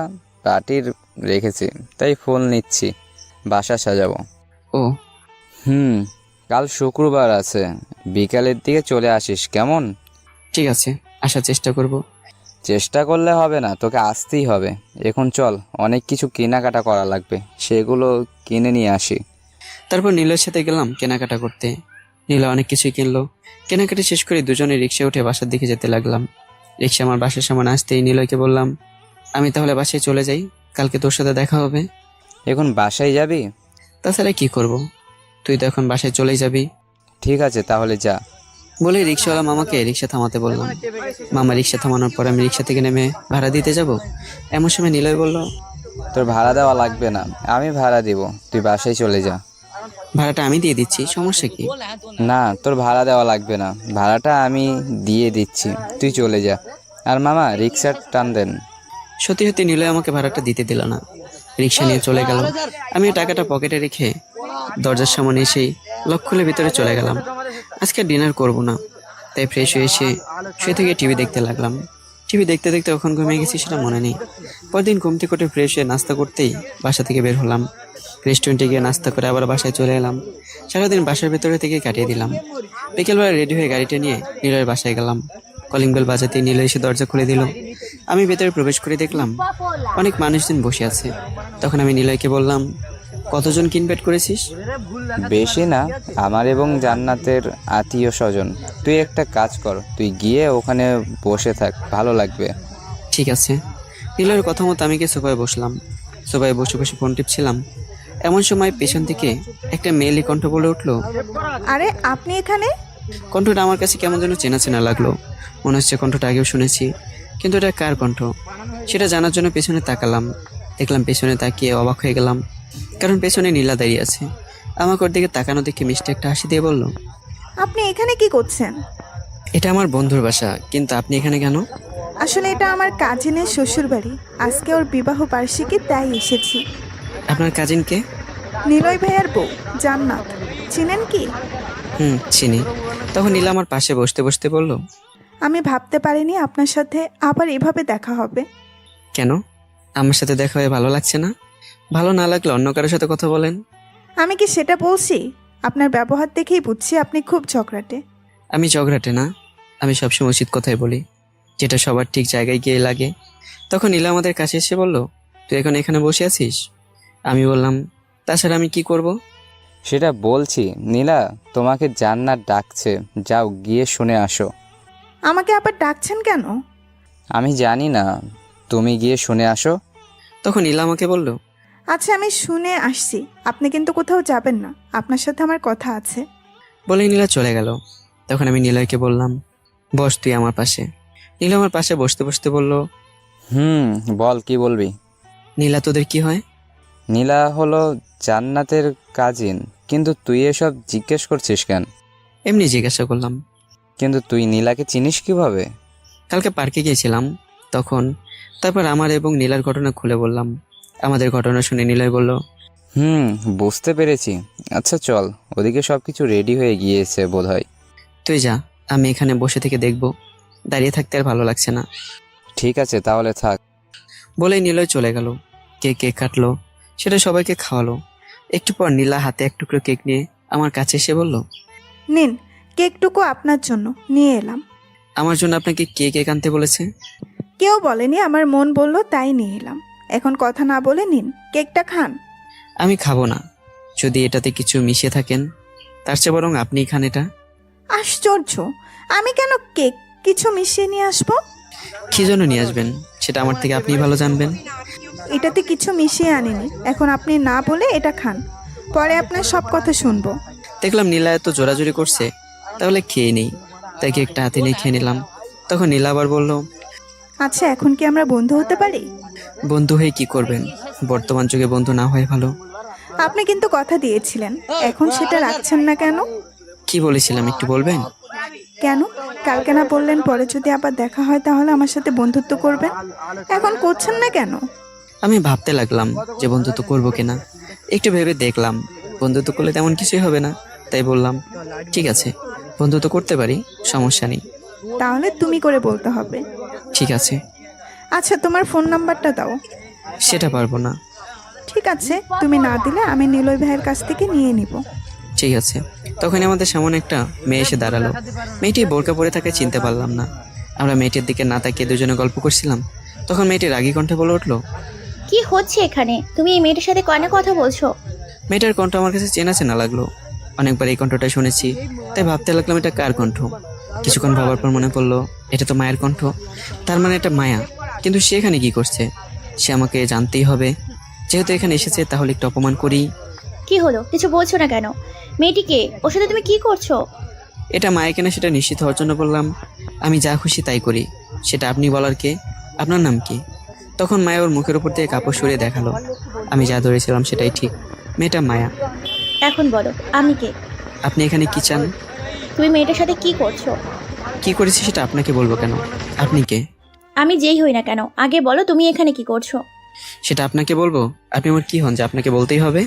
[SPEAKER 8] পার্টির রেখেছি, তাই ফুল নিচ্ছি, বাসা সাজাবো।
[SPEAKER 1] ও,
[SPEAKER 8] কাল শুক্রবার আছে, বিকালের দিকে চলে আসিস কেমন?
[SPEAKER 1] ঠিক আছে, আসার চেষ্টা করব।
[SPEAKER 8] চেষ্টা করলে হবে না, তোকে আসতেই হবে। এখন চল, অনেক কিছু কেনাকাটা করা লাগবে, সেগুলো কিনে নিয়ে আসি।
[SPEAKER 1] তারপর নীলের সাথে গেলাম কেনাকাটা করতে। নীলা অনেক কিছুই কিনলো। কেনাকাটা শেষ করে দুজনে রিক্সায় উঠে বাসার দিকে যেতে লাগলাম। রিক্সা আমার বাসার সামনে আসতেই নিলয়কে বললাম, আমি তাহলে বাসায় চলে যাই, কালকে তোর সাথে দেখা হবে।
[SPEAKER 8] এখন বাসায় যাবি?
[SPEAKER 1] তাছাড়া কি করব, তুই তো এখন বাসায় চলেই যাবি।
[SPEAKER 8] ঠিক আছে, তাহলে যা।
[SPEAKER 1] বলে রিক্সাওয়ালা মামাকে রিক্সা থামাতে বললাম। মামা রিক্সা থামানোর পর আমি রিক্সা থেকে নেমে ভাড়া দিতে যাব। এমন সময় নিলয় বলল,
[SPEAKER 8] তোর ভাড়া দেওয়া লাগবে না, আমি ভাড়া দিব, তুই বাসায় চলে যা।
[SPEAKER 1] ভাড়াটা আমি দিয়ে দিচ্ছি, সমস্যা কি?
[SPEAKER 8] না, তোর ভাড়া দেওয়া লাগবে না, ভাড়াটা আমি দিয়ে দিচ্ছি, তুই চলে যা। আর মামা, রিক্সার টান দেন।
[SPEAKER 1] সত্যি সত্যি নিলয় আমাকে ভাড়াটা দিতে দিল না, রিক্সা নিয়ে চলে গেল। আমি টাকাটা পকেটে রেখে দরজার সামনে এসেই লক খুলে ভিতরে চলে গেলাম। আজকে ডিনার করব না, তাই ফ্রেশ হয়ে এসে শুয়ে থেকে টিভি দেখতে লাগলাম। টিভি দেখতে দেখতে কখন ঘুমিয়ে গেছি সেটা মনে নেই। পরদিন ঘুম থেকে উঠে ফ্রেশ হয়ে নাস্তা করতেই বাসা থেকে বের হলাম। রেস্টুরেন্টে গিয়ে নাস্তা করে আবার বাসায় চলে এলাম। সারাদিন বাসার ভেতরে থেকে কাটিয়ে দিলাম। বিকেলবেলা রেডি হয়ে গাড়িটা নিয়ে নিলয়ের বাসায় গেলাম। কলিং বেল বাজাতে নিলয় এসে দরজা খুলে দিল। আমি ভেতরে প্রবেশ করে দেখলাম অনেক মানুষজন বসে আছে। তখন আমি নিলয়কে বললাম, কতজন ইনভাইট করেছিস?
[SPEAKER 8] বেশি না, আমার এবং জান্নাতের আত্মীয় স্বজন। তুই একটা কাজ কর, তুই গিয়ে ওখানে বসে থাক, ভালো লাগবে।
[SPEAKER 1] ঠিক আছে। নিলয়ের কথা মতো আমি গিয়ে সোফায় বসলাম। সোফায় বসে বসে ফোন টিপছিলাম। এমন সময় পেছন থেকে একটা মেয়েলি কণ্ঠ বলে উঠলো,
[SPEAKER 9] আরে আপনি এখানে?
[SPEAKER 1] কণ্ঠটা আমার কাছে কেমন যেন চেনা চেনা লাগলো। মনে হচ্ছে কণ্ঠটা আগেও শুনেছি, কিন্তু এটা কার কণ্ঠ সেটা জানার জন্য পেছনে তাকালাম। দেখলাম পেছনে তাকিয়ে অবাক হয়ে গেলাম, কারণ পেছনে নীলা দাঁড়িয়ে আছে। আমাকে ওর দিকে তাকানো দেখে মিষ্টি একটা হাসি দিয়ে বলল,
[SPEAKER 9] আপনি এখানে কি করছেন?
[SPEAKER 1] এটা আমার বন্ধুর বাসা, কিন্তু আপনি এখানে কেন?
[SPEAKER 9] আসলে এটা আমার কাজিনের শ্বশুর বাড়ি। আজকে ওর বিবাহ বার্ষিকী, তাই এসেছি।
[SPEAKER 1] আপনার কাজিনকে?
[SPEAKER 9] নিলয় ভাইয়ার বউ জান্নাত, চিনেন কি?
[SPEAKER 1] চিনি। তখন নীলা আমার পাশে বসতে বসতে বলল,
[SPEAKER 9] আমি ভাবতে পারিনি আপনার সাথে আবার এভাবে দেখা হবে।
[SPEAKER 1] কেন? আমার সাথে দেখা হয়ে ভালো লাগছে না? ভালো না লাগলে অন্য কারোর সাথে কথা বলেন।
[SPEAKER 9] আমি কি সেটা বলছি? আপনার ব্যবহার দেখেই বুঝছি আপনি খুব ঝগড়াটে।
[SPEAKER 1] আমি ঝগড়াটে না, আমি সবসময় উচিত কথাই বলি, যেটা সবার ঠিক জায়গায় গিয়ে লাগে। তখন নীলা আমাদের কাছে এসে বলল, তুই এখন এখানে বসে আছিস? আমি বললাম, তাছাড়া আমি কি করব?
[SPEAKER 8] সেটা বলছি নীলা, তোমাকে জান্নাত ডাকছে, যাও গিয়ে শুনে আসো।
[SPEAKER 9] আমাকে আবার ডাকছেন কেন?
[SPEAKER 8] আমি জানি না, তুমি গিয়ে শুনে আসো।
[SPEAKER 1] তখন নীলা আমাকে বলল,
[SPEAKER 9] আচ্ছা আমি শুনে আসছি, আপনি কিন্তু কোথাও যাবেন না, আপনার সাথে আমার কথা আছে।
[SPEAKER 1] বলে নীলা চলে গেল। তখন আমি নিলয়কে বললাম, বস তুই আমার পাশে। নীলা আমার পাশে বসতে বসতে বলল,
[SPEAKER 8] বল, কি বলবি?
[SPEAKER 1] নীলা তোদের কি হয়?
[SPEAKER 8] নীলা হলো জান্নাতের কাজিন। কিন্তু তুই এসব জিজ্ঞেস করছিস কেন?
[SPEAKER 1] এমনি জিজ্ঞাসা করলাম।
[SPEAKER 8] কিন্তু তুই নীলাকে চিনিস কিভাবে?
[SPEAKER 1] কালকে পার্কে গিয়েছিলাম, তারপর আমার এবং নীলার ঘটনা খুলে বললাম। আমাদের ঘটনা শুনে নিলয় বলল,
[SPEAKER 8] বুঝতে পেরেছি। আচ্ছা চল, ওদিকে সবকিছু রেডি হয়ে গিয়েছে বোধহয়।
[SPEAKER 1] তুই যা, আমি এখানে বসে থেকে দেখব, দাঁড়িয়ে থাকতে আর ভালো লাগছে না।
[SPEAKER 8] ঠিক আছে তাহলে থাক।
[SPEAKER 1] বলেই নিলয় চলে গেল। কেক কাটলো, সেটা সবাইকে খাওয়ালো। একটু পর নীলা হাতে এক টুকরো কেক নিয়ে আমার কাছে এসে বলল,
[SPEAKER 9] নিন, কেকটুকু আপনার জন্য নিয়ে এলাম।
[SPEAKER 1] আমার জন্য আপনাকে কে কেক আনতে বলেছে?
[SPEAKER 9] কেউ বলেনি, আমার মন বলল তাই নিয়ে এলাম। এখন কথা না বলে নিন, কেকটা খান।
[SPEAKER 1] আমি খাবো না, যদি এটাতে কিছু মিশিয়ে থাকেন। তার চেয়ে বরং আপনিই খান এটা।
[SPEAKER 9] আশ্চর্য, আমি কেন কেক কিছু মিশিয়ে নিয়ে আসবো?
[SPEAKER 1] কি জন্য নিয়ে আসবেন সেটা আমার থেকে আপনিই ভালো জানবেন।
[SPEAKER 9] এটাতে কিছু মিশিয়ে আনিনি, এখন আপনি না বলে এটা খান, পরে আপনার সব কথা শুনবো।
[SPEAKER 1] দেখলাম নীলা এত জোরাজুরি করছে, তাহলে খেয়ে নেই। তাই কেকটা হাতে নিয়ে খেয়ে নিলাম। তখন নীলা আবার বলল,
[SPEAKER 9] আচ্ছা এখন কি আমরা বন্ধু হতে পারি?
[SPEAKER 1] বন্ধু হয়ে কি করবেন? বর্তমান যুগে বন্ধু না হয় ভালো।
[SPEAKER 9] আপনি কিন্তু কথা দিয়েছিলেন, এখন সেটা রাখছেন না কেন?
[SPEAKER 1] কি বলেছিলাম একটু বলবেন?
[SPEAKER 9] কেন? কালকে না বললেন পরে যদি আবার দেখা হয় তাহলে আমার সাথে বন্ধুত্ব করবেন, এখন করছেন না কেন?
[SPEAKER 1] আমি ভাবতে লাগলাম যে বন্ধুত্ব করবো কিনা। একটু ভেবে দেখলাম বন্ধুত্ব করলে তেমন কিছুই হবে না, তাই বললাম, ঠিক আছে বন্ধুত্ব করতে পারি, সমস্যা নেই।
[SPEAKER 9] তাহলে তুমি করে বলতে হবে।
[SPEAKER 1] ঠিক আছে।
[SPEAKER 9] আচ্ছা তোমার ফোন নাম্বারটা দাও।
[SPEAKER 1] সেটা পারবো না।
[SPEAKER 9] ঠিক আছে, তুমি না দিলে আমি নিলয় ভাইয়ের কাছ থেকে নিয়ে নিব।
[SPEAKER 1] ঠিক আছে। তখন আমাদের সামনে একটা মেয়ে এসে দাঁড়ালো। মেয়েটি বোরকা পরে থাকে চিনতে পারলাম না। আমরা মেয়েটির দিকে না তাকিয়ে দুজনে গল্প করছিলাম। তখন মেয়েটি রাগী কণ্ঠে বলে উঠলো,
[SPEAKER 4] কি হচ্ছে এখানে? তুমি এই মেয়েটার সাথে কেন কথা বলছো?
[SPEAKER 1] মেয়েটার কণ্ঠ আমার কাছে চেনা চেনা লাগলো। অনেকবার এই কণ্ঠটা শুনেছি, তাই ভাবতে লাগলাম এটা কার কণ্ঠ। কিছুক্ষণ ভাবার পর মনে পড়লো এটা তো মায়ের কণ্ঠ। তার মানে এটা মায়া। কিন্তু সে এখানে কি করছে? সে আমাকে জানতেই হবে। যেহেতু এখানে এসেছে তাহলে একটু অপমান করি।
[SPEAKER 4] কি হলো, কিছু বলছো না কেন? মেয়েটিকে, ওর সাথে তুমি কি করছো?
[SPEAKER 1] এটা মায়া কেনা সেটা নিশ্চিত হওয়ার জন্য বললাম, আমি যা খুশি তাই করি, সেটা আপনি বলার কে? আপনার নাম কি? তখন মায়া ওর মুখের উপর থেকে কাপড় সরিয়ে দেখালো। আমি যা ধরেছিলাম সেটাই ঠিক, মেয়েটা মায়া।
[SPEAKER 4] এখন বলো আমি কে?
[SPEAKER 1] আপনি এখানে কি চান?
[SPEAKER 4] তুমি মেয়েটার সাথে কি করছো?
[SPEAKER 1] কি করেছি সেটা আপনাকে বলবো কেন? আপনি কে?
[SPEAKER 4] আমি যেই হই না কেন, আগে বলো তুমি এখানে কি করছো?
[SPEAKER 1] সেটা আপনাকে বলবো? আপনি আমার কি হন যে আপনাকে বলতেই হবে?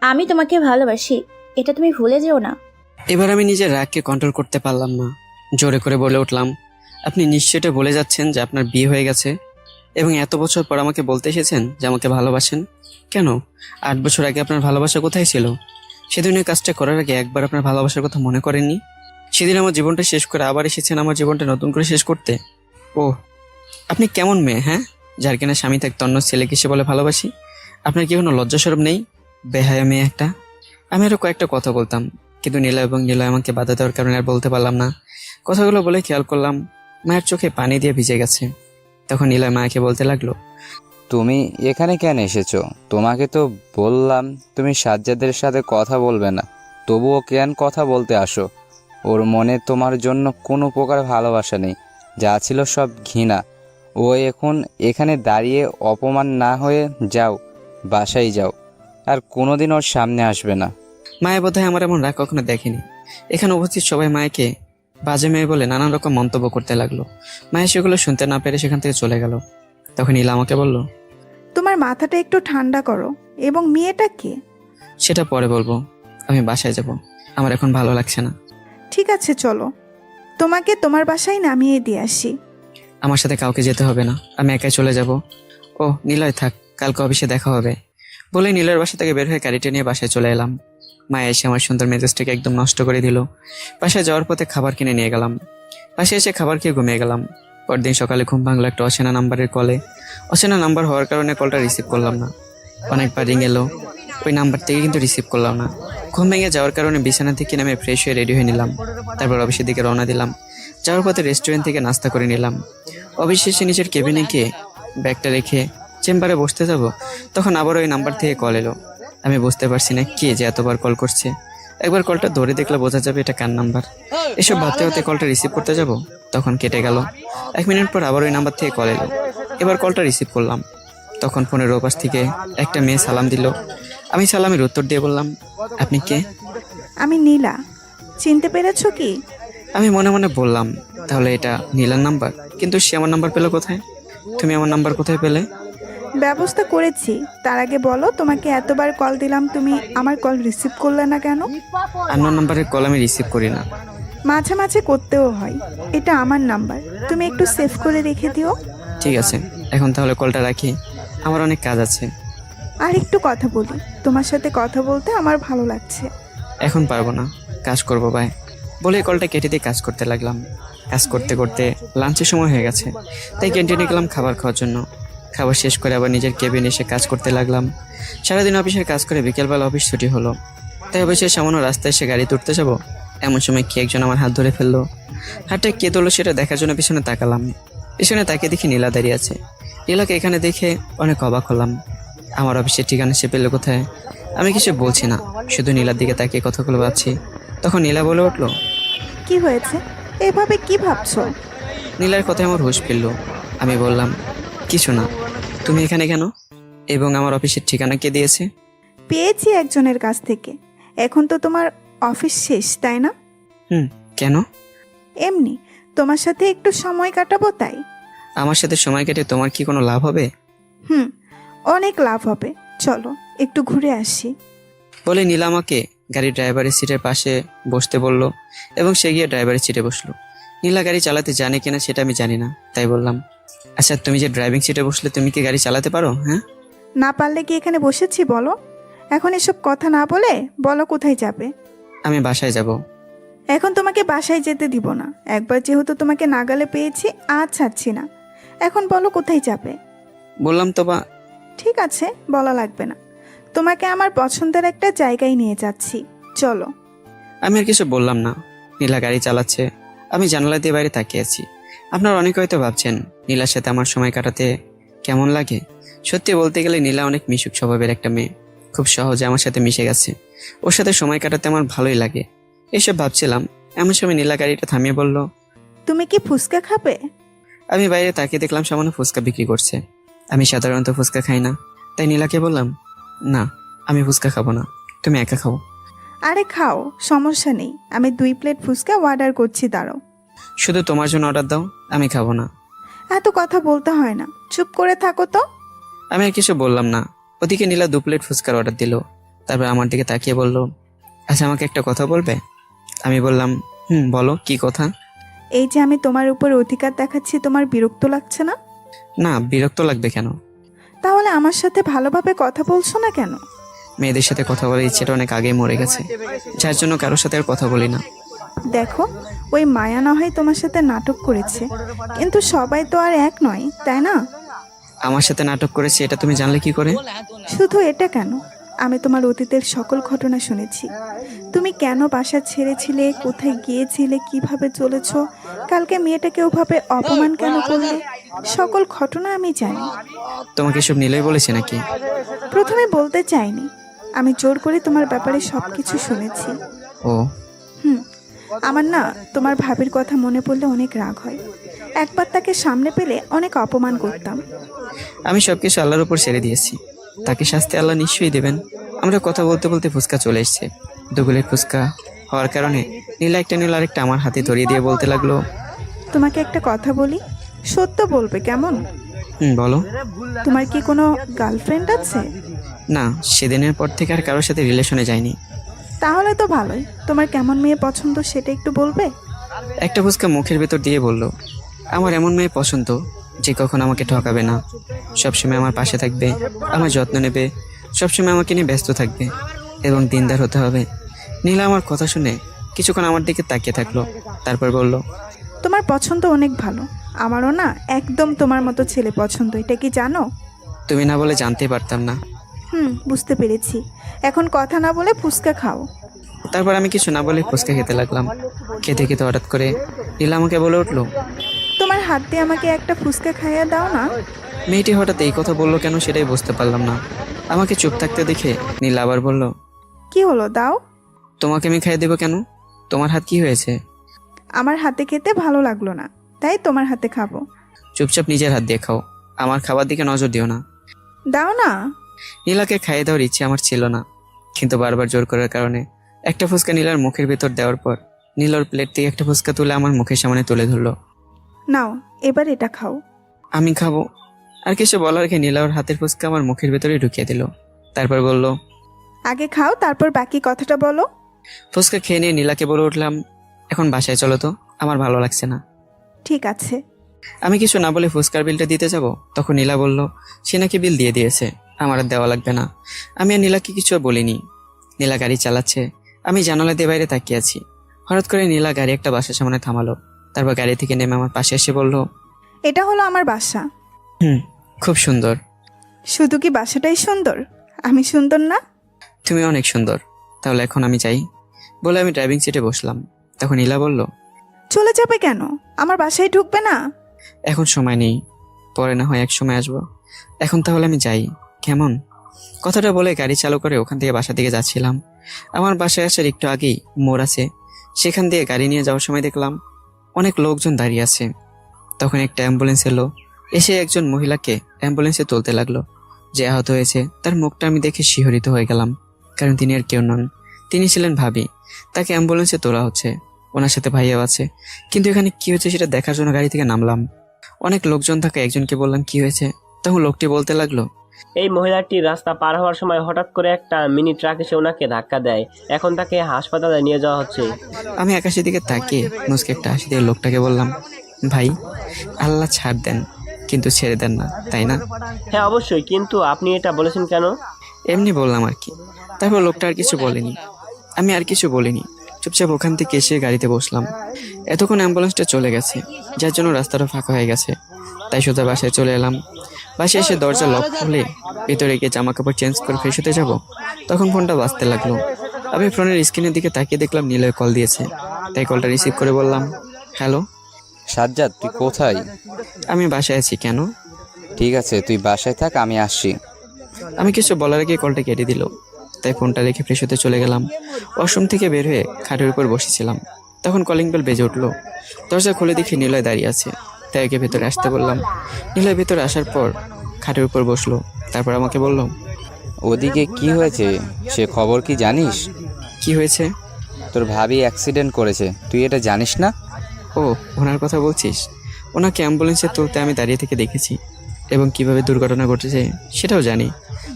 [SPEAKER 4] আমি তোমাকে ভালোবাসি, এটা তুমি ভুলে যেও না।
[SPEAKER 1] এবার আমি নিজের রাগকে কন্ট্রোল করতে পারলাম না। জোরে করে বলে উঠলাম, আপনি নিশ্চয়ই এটা বলে যাচ্ছেন যে আপনার বিয়ে হয়ে গেছে? এবং এত বছর পর আমাকে বলতে এসেছেন যে আমাকে ভালোবাসেন। কেন? 8 বছর আগে আপনার ভালোবাসা কোথায় ছিল? সেদিন ওই কাজটা করার আগে একবার আপনার ভালোবাসার কথা মনে করেননি? সেদিন আমার জীবনটা শেষ করে আবার এসেছেন আমার জীবনটা নতুন করে শেষ করতে। ও, আপনি কেমন মেয়ে, হ্যাঁ, যার কিনা স্বামী থাকতে অন্য ছেলেকে সে বলে ভালোবাসি? আপনার কি কোনো লজ্জাশরম নেই? বেহায়া মেয়ে একটা। আমি আরো কয়েকটা কথা বলতাম, কিন্তু নীলয় আমাকে বাধা দেওয়ার কারণে আর বলতে পারলাম না। কথাগুলো বলে খেয়াল করলাম মায়ের চোখে পানি দিয়ে ভিজে গেছে। তখন নীলয় মাকে বলতে লাগলো,
[SPEAKER 8] তুমি এখানে কেন এসেছো? তোমাকে তো বললাম তুমি সাজ্জাদের সাথে কথা বলবে না, তবুও কেন কথা বলতে আসো? ওর মনে তোমার জন্য কোনো প্রকার ভালোবাসা নেই, যা ছিল সব ঘৃণা। ও এখন এখানে দাঁড়িয়ে অপমান না হয়ে যাও, বাসায় যাও, আর কোনোদিন ওর সামনে আসবে না।
[SPEAKER 1] মায়ের বোধহয় আমার এমন রাগ কখনো দেখেনি। এখানে উপস্থিত সবাই মায়েকে বাজে মেয়ে বলে নানান রকম মন্তব্য করতে লাগলো। মায়ের সেগুলো শুনতে না পেরে সেখান থেকে চলে গেল। তখন নীলা আমাকে বলল,
[SPEAKER 9] তোমার মাথাটা একটু ঠান্ডা করো। এবং মেয়েটা কে?
[SPEAKER 1] সেটা পরে বলবো, আমি বাসায় যাব, আমার এখন ভালো লাগছে না।
[SPEAKER 9] ঠিক আছে, চলো, তোমাকে তোমার বাসায় নামিয়ে দিয়ে আসি।
[SPEAKER 1] আমার সাথে কাউকে যেতে হবে না, আমি একাই চলে যাব। ও নিলয় থাক, কালকে অফিসে দেখা হবে। বলে নীলের বাসা থেকে বের হয়ে গাড়িটা নিয়ে বাসায় চলে এলাম। মায়া এসে আমার সুন্দর মেজাজটাকে একদম নষ্ট করে দিল। বাসায় যাওয়ার পথে খাবার কিনে নিয়ে গেলাম। বাসায় এসে খাবার খেয়ে ঘুমিয়ে গেলাম। পরদিন সকালে ঘুম ভাঙলো একটা অচেনা নাম্বারের কলে। অচেনা নাম্বার হওয়ার কারণে কলটা রিসিভ করলাম না। অনেকবার রিং এলো, ওই নাম্বার থেকে কিন্তু রিসিভ করলাম না। ঘুম ভেঙে যাওয়ার কারণে বিছানা থেকে নেমে ফ্রেশ হয়ে রেডি হয়ে নিলাম। তারপর অফিসের দিকে রওনা দিলাম। যাওয়ার পথে রেস্টুরেন্ট থেকে নাস্তা করে নিলাম। অফিস শেষে নিজের কেবিনে গিয়ে ব্যাগটা রেখে চেম্বারে বসতে যাব, তখন আবার ওই নাম্বার থেকে কল এলো। আমি বুঝতে পারছি না কে যে এতবার কল করছে। একবার কলটা ধরে দেখলে বোঝা যাবে এটা কার নাম্বার। এসব ভাবতে ভাবতে কলটা রিসিভ করতে যাব, তখন কেটে গেল। 1 মিনিট পর আবার ওই নাম্বার থেকে কল এলো। এবার কলটা রিসিভ করলাম, তখন ফোনের ওপাশ থেকে একটা মেয়ে সালাম দিল। আমি সালামের উত্তর দিয়ে বললাম, আপনি কে?
[SPEAKER 9] আমি নীলা, চিনতে পেরেছো কি?
[SPEAKER 1] আমি মনে মনে বললাম, তাহলে এটা নীলার নাম্বার, কিন্তু সে আমার নাম্বার পেলো কোথায়? তুমি আমার নাম্বার কোথায় পেলে?
[SPEAKER 9] ব্যবস্থা করেছি। তার আগে বলো, তোমাকে এতবার কল দিলাম, তুমি আমার কল রিসিভ করলে না কেন?
[SPEAKER 1] আননোন নাম্বারের কল আমি রিসিভ করি না।
[SPEAKER 9] মাঝে মাঝে করতেও হয়, এটা আমার নাম্বার, তুমি একটু সেভ করে রেখে দিও।
[SPEAKER 1] ঠিক আছে, এখন তাহলে কলটা রাখি, আমার অনেক কাজ আছে।
[SPEAKER 9] আর একটু কথা বলি, তোমার সাথে কথা বলতে আমার ভালো লাগছে।
[SPEAKER 1] এখন পারবো না, কাজ করবো, বাই। বলে কলটা কেটে দিয়ে কাজ করতে লাগলাম। কাজ করতে করতে লাঞ্চের সময় হয়ে গেছে, তাই ক্যান্টিনে গেলাম খাবার খাওয়ার জন্য। খাবার শেষ করে আবার নিজের কেবিনে এসে কাজ করতে লাগলাম। সারাদিন অফিসের কাজ করে বিকেলবেলা অফিস ছুটি হলো, তাই অফিসের সামান্য রাস্তায় এসে গাড়ি তুলতে যাবো, এমন সময় কে একজন আমার হাত ধরে ফেললো। হাতটা কে তুললো সেটা দেখার জন্য পিছনে তাকালাম। পিছনে তাকিয়ে দেখি নীলা দাঁড়িয়ে আছে। নীলাকে এখানে দেখে অনেক অবাক হলাম। আমার অফিসের ঠিকানা সে পেলো কোথায়? আমি কিছু বলছি না, শুধু নীলার দিকে তাকিয়ে কথাগুলো ভাবছি। তখন নীলা বলে উঠলো,
[SPEAKER 9] কি হয়েছে? এভাবে কি ভাবছো?
[SPEAKER 1] নীলার কথায় আমার হুঁশ ফিরল। আমি বললাম, কিছু না। তুমি এখানে কেন? এবং আমার অফিসের ঠিকানা কে দিয়েছে?
[SPEAKER 9] পেয়েছি একজনের কাছ থেকে। এখন তো তোমার অফিস শেষ, তাই না?
[SPEAKER 1] কেন?
[SPEAKER 9] এমনি, তোমার সাথে একটু সময় কাটাবো তাই।
[SPEAKER 1] আমার সাথে সময় কেটে তোমার কি কোনো লাভ হবে?
[SPEAKER 9] অনেক লাভ হবে, চলো একটু ঘুরে আসি।
[SPEAKER 1] বলে নীলা আমাকে গাড়ির ড্রাইভারের সিটের পাশে বসতে বলল এবং সে গিয়ে ড্রাইভারের সিটে বসলো। নীলা গাড়ি চালাতে জানে কিনা সেটা আমি জানি না, তাই বললাম, আচ্ছা তুমি যে ড্রাইভিং সিটে বসলে তুমি কি গাড়ি চালাতে পারো? হ্যাঁ।
[SPEAKER 9] না পারলে কি এখানে বসেছি বলো? এখন এসব কথা না বলে বলো কোথায় যাবে?
[SPEAKER 1] আমি বাসায় যাব।
[SPEAKER 9] এখন তোমাকে বাসায় যেতে দিব না। একবার যেহেতু তোমাকে নাগালে পেয়েছি, আজ ছাড়ছি না। এখন বলো কোথায় যাবে?
[SPEAKER 1] বললাম তো বা।
[SPEAKER 9] ঠিক আছে, বলা লাগবে না। তোমাকে আমার পছন্দের একটা জায়গায় নিয়ে যাচ্ছি, চলো।
[SPEAKER 1] আমি আর কিছু বললাম না। নীলা গাড়ি চালাচ্ছে, আমি জানালা দিয়ে বাইরে তাকিয়ে আছি। আপনারা অনেকে হয়তো ভাবছেন নীলার সাথে আমার সময় কাটাতে কেমন লাগে। সত্যি বলতে গেলে নীলা অনেক মিশুক স্বভাবের একটা মেয়ে, খুব সহজে আমার সাথে মিশে গেছে। ওর সাথে সময় কাটাতে আমার ভালোই লাগে। এসব ভাবছিলাম, এমন সময় নীলা গাড়িটা থামিয়ে বলল,
[SPEAKER 9] তুমি কি ফুচকা খাবে?
[SPEAKER 1] আমি বাইরে তাকিয়ে দেখলাম সামান্য ফুচকা বিক্রি করছে। আমি সাধারণত ফুচকা খাই না, তাই নীলাকে বললাম, না আমি ফুচকা খাবো না, তুমি একা খাও।
[SPEAKER 9] আরে খাও, সমস্যা নেই। আমি 2 প্লেট ফুচকা অর্ডার করছি, দাঁড়াও।
[SPEAKER 1] শুধু তোমার জন্য অর্ডার দাও, আমি খাবো না।
[SPEAKER 9] এত কথা বলতে হয় না, চুপ করে থাকো তো।
[SPEAKER 1] আমি আর কিছু বললাম না। ওদিকে নীলা 2 প্লেট ফুচকার অর্ডার দিল। তারপর আমার দিকে তাকিয়ে বলল, আচ্ছা আমাকে একটা কথা বলবে? আমি বললাম, বলো কি কথা?
[SPEAKER 9] এই যে আমি তোমার উপর অধিকার দেখাচ্ছি, তোমার বিরক্ত লাগছে না?
[SPEAKER 1] না, বিরক্ত লাগবে কেন?
[SPEAKER 9] তাহলে আমার সাথে ভালোভাবে কথা বলছো না কেন?
[SPEAKER 1] মেয়েদের সাথে কথা বলার ইচ্ছেটা অনেক আগেই মরে গেছে, যার জন্য কারোর সাথে আর কথা বলি না।
[SPEAKER 9] দেখো, ওই মায়া না হয় তোমার সাথে নাটক করেছে, কিন্তু সবাই তো আর এক নয়, তাই না?
[SPEAKER 1] আমার সাথে নাটক করেছে এটা তুমি জানলে কি করে?
[SPEAKER 9] শুধু এটা কেন, আমি তোমার অতীতের সকল ঘটনা শুনেছি। তুমি কেন বাসা ছেড়েছিলে, কোথায় গিয়েছিলে, কিভাবে চলেছো, কালকে মেয়েটাকে ওভাবে অপমান কেন করলে, সকল ঘটনা আমি জানি।
[SPEAKER 1] তোমাকে সব নিলয় বলেছে নাকি?
[SPEAKER 9] প্রথমে বলতে চাইনি, আমি জোর করে তোমার ব্যাপারে সবকিছু শুনেছি।
[SPEAKER 1] ও,
[SPEAKER 9] আমার না তোমার ভাবির কথা মনে পড়লে অনেক রাগ হয়। একবার তাকে সামনে পেলে অনেক অপমান করতাম।
[SPEAKER 1] আমি সবকিছু আল্লাহর উপর ছেড়ে দিয়েছি, তাকে শাস্তি আল্লাহ নিশ্চয়ই দেবেন। আমরা কথা বলতে বলতে ফুচকা চলে এসেছে। দুগুলের ফুচকা হওয়ার কারণে নীলা একটা নীল আরেকটা আমার হাতে ধরিয়ে দিয়ে বলতে লাগলো,
[SPEAKER 9] তোমাকে একটা কথা বলি, সত্য বলবে কেমন?
[SPEAKER 1] বলো।
[SPEAKER 9] তোমার কি কোনো গার্লফ্রেন্ড আছে?
[SPEAKER 1] না, সেদিনের পর থেকে আর কারোর সাথে রিলেশনে যাইনি।
[SPEAKER 9] তাহলে তো ভালোই। তোমার কেমন মেয়ে পছন্দ সেটা একটু বলবে?
[SPEAKER 1] একটা ফুচকা মুখের ভেতর দিয়ে বলল, আমার এমন মেয়ে পছন্দ যে কখনো আমাকে ঠকাবে না, সবসময় আমার পাশে থাকবে, আমার যত্ন নেবে, সবসময় আমাকে নিয়ে ব্যস্ত থাকবে এবং দিনদার হতে হবে। নীলা আমার কথা শুনে কিছুক্ষণ আমার দিকে তাকিয়ে থাকলো, তারপর বলল,
[SPEAKER 9] তোমার পছন্দ অনেক ভালো, আমারও না একদম তোমার মতো ছেলে পছন্দ, এটা কি জানো?
[SPEAKER 1] তুমি না বলে জানতে পারতাম না।
[SPEAKER 9] বুঝতে পেরেছি। এখন কথা না বলে ফুচকা খাও।
[SPEAKER 1] তারপর আমি কিছু না বলে ফুচকা খেতে লাগলাম। খেতে খেতে হঠাৎ করে নীলা আমাকে বলে উঠলো,
[SPEAKER 9] তোমার হাত দিয়ে আমাকে একটা ফুচকা খাইয়ে দাও না।
[SPEAKER 1] মেয়েটি হঠাৎ এই কথা বললো কেন সেটাই বুঝতে পারলাম না। আমাকে চুপ থাকতে দেখে নীলা আবার বলল,
[SPEAKER 9] কি হলো, দাও।
[SPEAKER 1] তোমাকে আমি খাইয়ে দেবো কেন? তোমার হাত কি হয়েছে?
[SPEAKER 9] আমার হাতে খেতে ভালো লাগলো না, তাই তোমার হাতে খাবো।
[SPEAKER 1] চুপচাপ নিজের হাত দিয়ে খাও, আমার খাবার দিকে নজর দিও না।
[SPEAKER 9] দাও না।
[SPEAKER 1] নীলাকে খাইয়ে দেওয়ার ইচ্ছে আমার ছিল না, কিন্তু বারবার জোর করার কারণে একটা ফুচকা নীলার মুখের ভেতর দেওয়ার পর নীলার প্লেট থেকে একটা ফুচকা তুলে আমার মুখের সামনে তুলে ধরলো।
[SPEAKER 9] নাও, এবার এটা খাও।
[SPEAKER 1] আমি খাবো। আর কিছু বলার আগে নীলা ওর হাতের ফুচকা আমার মুখের ভেতরে ঢুকিয়ে দিল, তারপর বলল,
[SPEAKER 9] আগে খাও, তারপর বাকি কথাটা বলো।
[SPEAKER 1] ফুচকা খেয়ে নিয়ে নীলাকে বলে উঠলাম, এখন বাসায় চলো তো, আমার ভালো লাগছে না।
[SPEAKER 9] ঠিক আছে।
[SPEAKER 1] আমি কিছু না বলে ফুচকার বিলটা দিতে যাব, তখন নীলা বলল সে নাকি বিল দিয়ে দিয়েছে, আমার আর দেওয়া লাগবে না। আমি আর নীলাকে কিছু বলিনি। নীলা গাড়ি চালাচ্ছে, আমি জানালা দিয়ে বাইরে তাকিয়ে আছি। হঠাৎ করে নীলা গাড়ি একটা বাসার সামনে থামালো, তারপর গাড়ি থেকে নেমে আমার পাশে এসে বলল,
[SPEAKER 9] এটা হলো আমার বাসা।
[SPEAKER 1] খুব সুন্দর।
[SPEAKER 9] শুধু কি বাসাটাই সুন্দর, আমি সুন্দর না?
[SPEAKER 1] তুমি অনেক সুন্দর, তাহলে এখন আমি যাই। বলে আমি ড্রাইভিং সিটে বসলাম। তখন নীলা বলল,
[SPEAKER 9] চলে যাবে কেন? আমার বাসায় ঢুকবে না?
[SPEAKER 1] এখন সময় নেই, পরে না হয় এক সময় আসবো, এখন তাহলে আমি যাই, কেমন? কথাটা বলে গাড়ি চালু করে ওখান থেকে বাসা দিকে যাচ্ছিলাম। আমার বাসায় আসার একটু আগেই মোড় আছে, সেখান দিয়ে গাড়ি নিয়ে যাওয়ার সময় দেখলাম অনেক লোকজন দাঁড়িয়ে আছে। তখন একটা অ্যাম্বুলেন্স এলো, এসে একজন মহিলাকে অ্যাম্বুলেন্সে তুলতে লাগলো। যে আহত হয়েছে তার মুখটা আমি দেখে শিহরিত হয়ে গেলাম, কারণ তিনি আর কেউ নন, তিনি ছিলেন ভাবি। তাকে অ্যাম্বুলেন্সে তোলা হচ্ছে, ওনার সাথে ভাইয়াও আছে। কিন্তু এখানে কি হয়েছে সেটা দেখার জন্য গাড়ি থেকে নামলাম। অনেক লোকজন থাকে, একজনকে বললাম কি হয়েছে, তখন লোকটি বলতে লাগলো,
[SPEAKER 7] এই মহিলাটি রাস্তা পার হওয়ার সময় হঠাৎ করে একটা মিনি ট্রাক এসে ওনাকে ধাক্কা দেয়, এখন তাকে হাসপাতালে নিয়ে যাওয়া হচ্ছে।
[SPEAKER 1] আমি আকাশের দিকে তাকিয়ে মুচকে একটা হাসি দিয়ে লোকটাকে বললাম, ভাই আল্লাহ ছাড় দেন, কিন্তু ছেড়ে দেন না, তাই না?
[SPEAKER 7] হ্যাঁ অবশ্যই, কিন্তু আপনি এটা বলেছেন কেন?
[SPEAKER 1] এমনি বললাম আর কি। তারপর লোকটা আর কিছু বলেনি, আমি আর কিছু বলিনি, চুপচাপ ওখান থেকে এসে গাড়িতে বসলাম। এতক্ষণ অ্যাম্বুলেন্সটা চলে গেছে, যার জন্য রাস্তাটা ফাঁকা হয়ে গেছে। তাই সোজা বাসায় চলে এলাম। বাসায় এসে দরজা লক খুলে ভেতরে গিয়ে জামা কাপড় চেঞ্জ করে ফ্রেশ হতে যাবো, তখন ফোনটা বাজতে লাগলো। আমি ফোনের স্ক্রিনের দিকে তাকিয়ে দেখলাম নিলয় কল দিয়েছে, তাই কলটা রিসিভ করে বললাম, হ্যালো।
[SPEAKER 8] সাজ্জাদ, তুই কোথায়?
[SPEAKER 1] আমি বাসায় আছি। কেন?
[SPEAKER 8] ঠিক আছে, তুই বাসায় থাক, আমি আসছি।
[SPEAKER 1] আমি কিছু বলার আগে কলটা কেটে দিল, তাই ফোনটা রেখে ফ্রেশ হতে চলে গেলাম। ওয়াশরুম থেকে বের হয়ে খাটের উপর বসেছিলাম, তখন কলিং বেল বেজে উঠলো। দরজা খুলে দেখি নিলয় দাঁড়িয়ে আছে, তাই ওকে ভেতরে আসতে বললাম। নিলয় ভেতরে আসার পর খাটের উপর বসলো, তারপর আমাকে বলল,
[SPEAKER 8] ওদিকে কি হয়েছে সে খবর কি জানিস?
[SPEAKER 1] কি হয়েছে?
[SPEAKER 8] তোর ভাবি অ্যাক্সিডেন্ট করেছে, তুই এটা জানিস না?
[SPEAKER 1] ও, ওনার কথা বলছিস? ওনাকে অ্যাম্বুলেন্সে তুলতে আমি দাঁড়িয়ে থেকে দেখেছি, এবং কিভাবে দুর্ঘটনা ঘটেছে সেটাও জানি।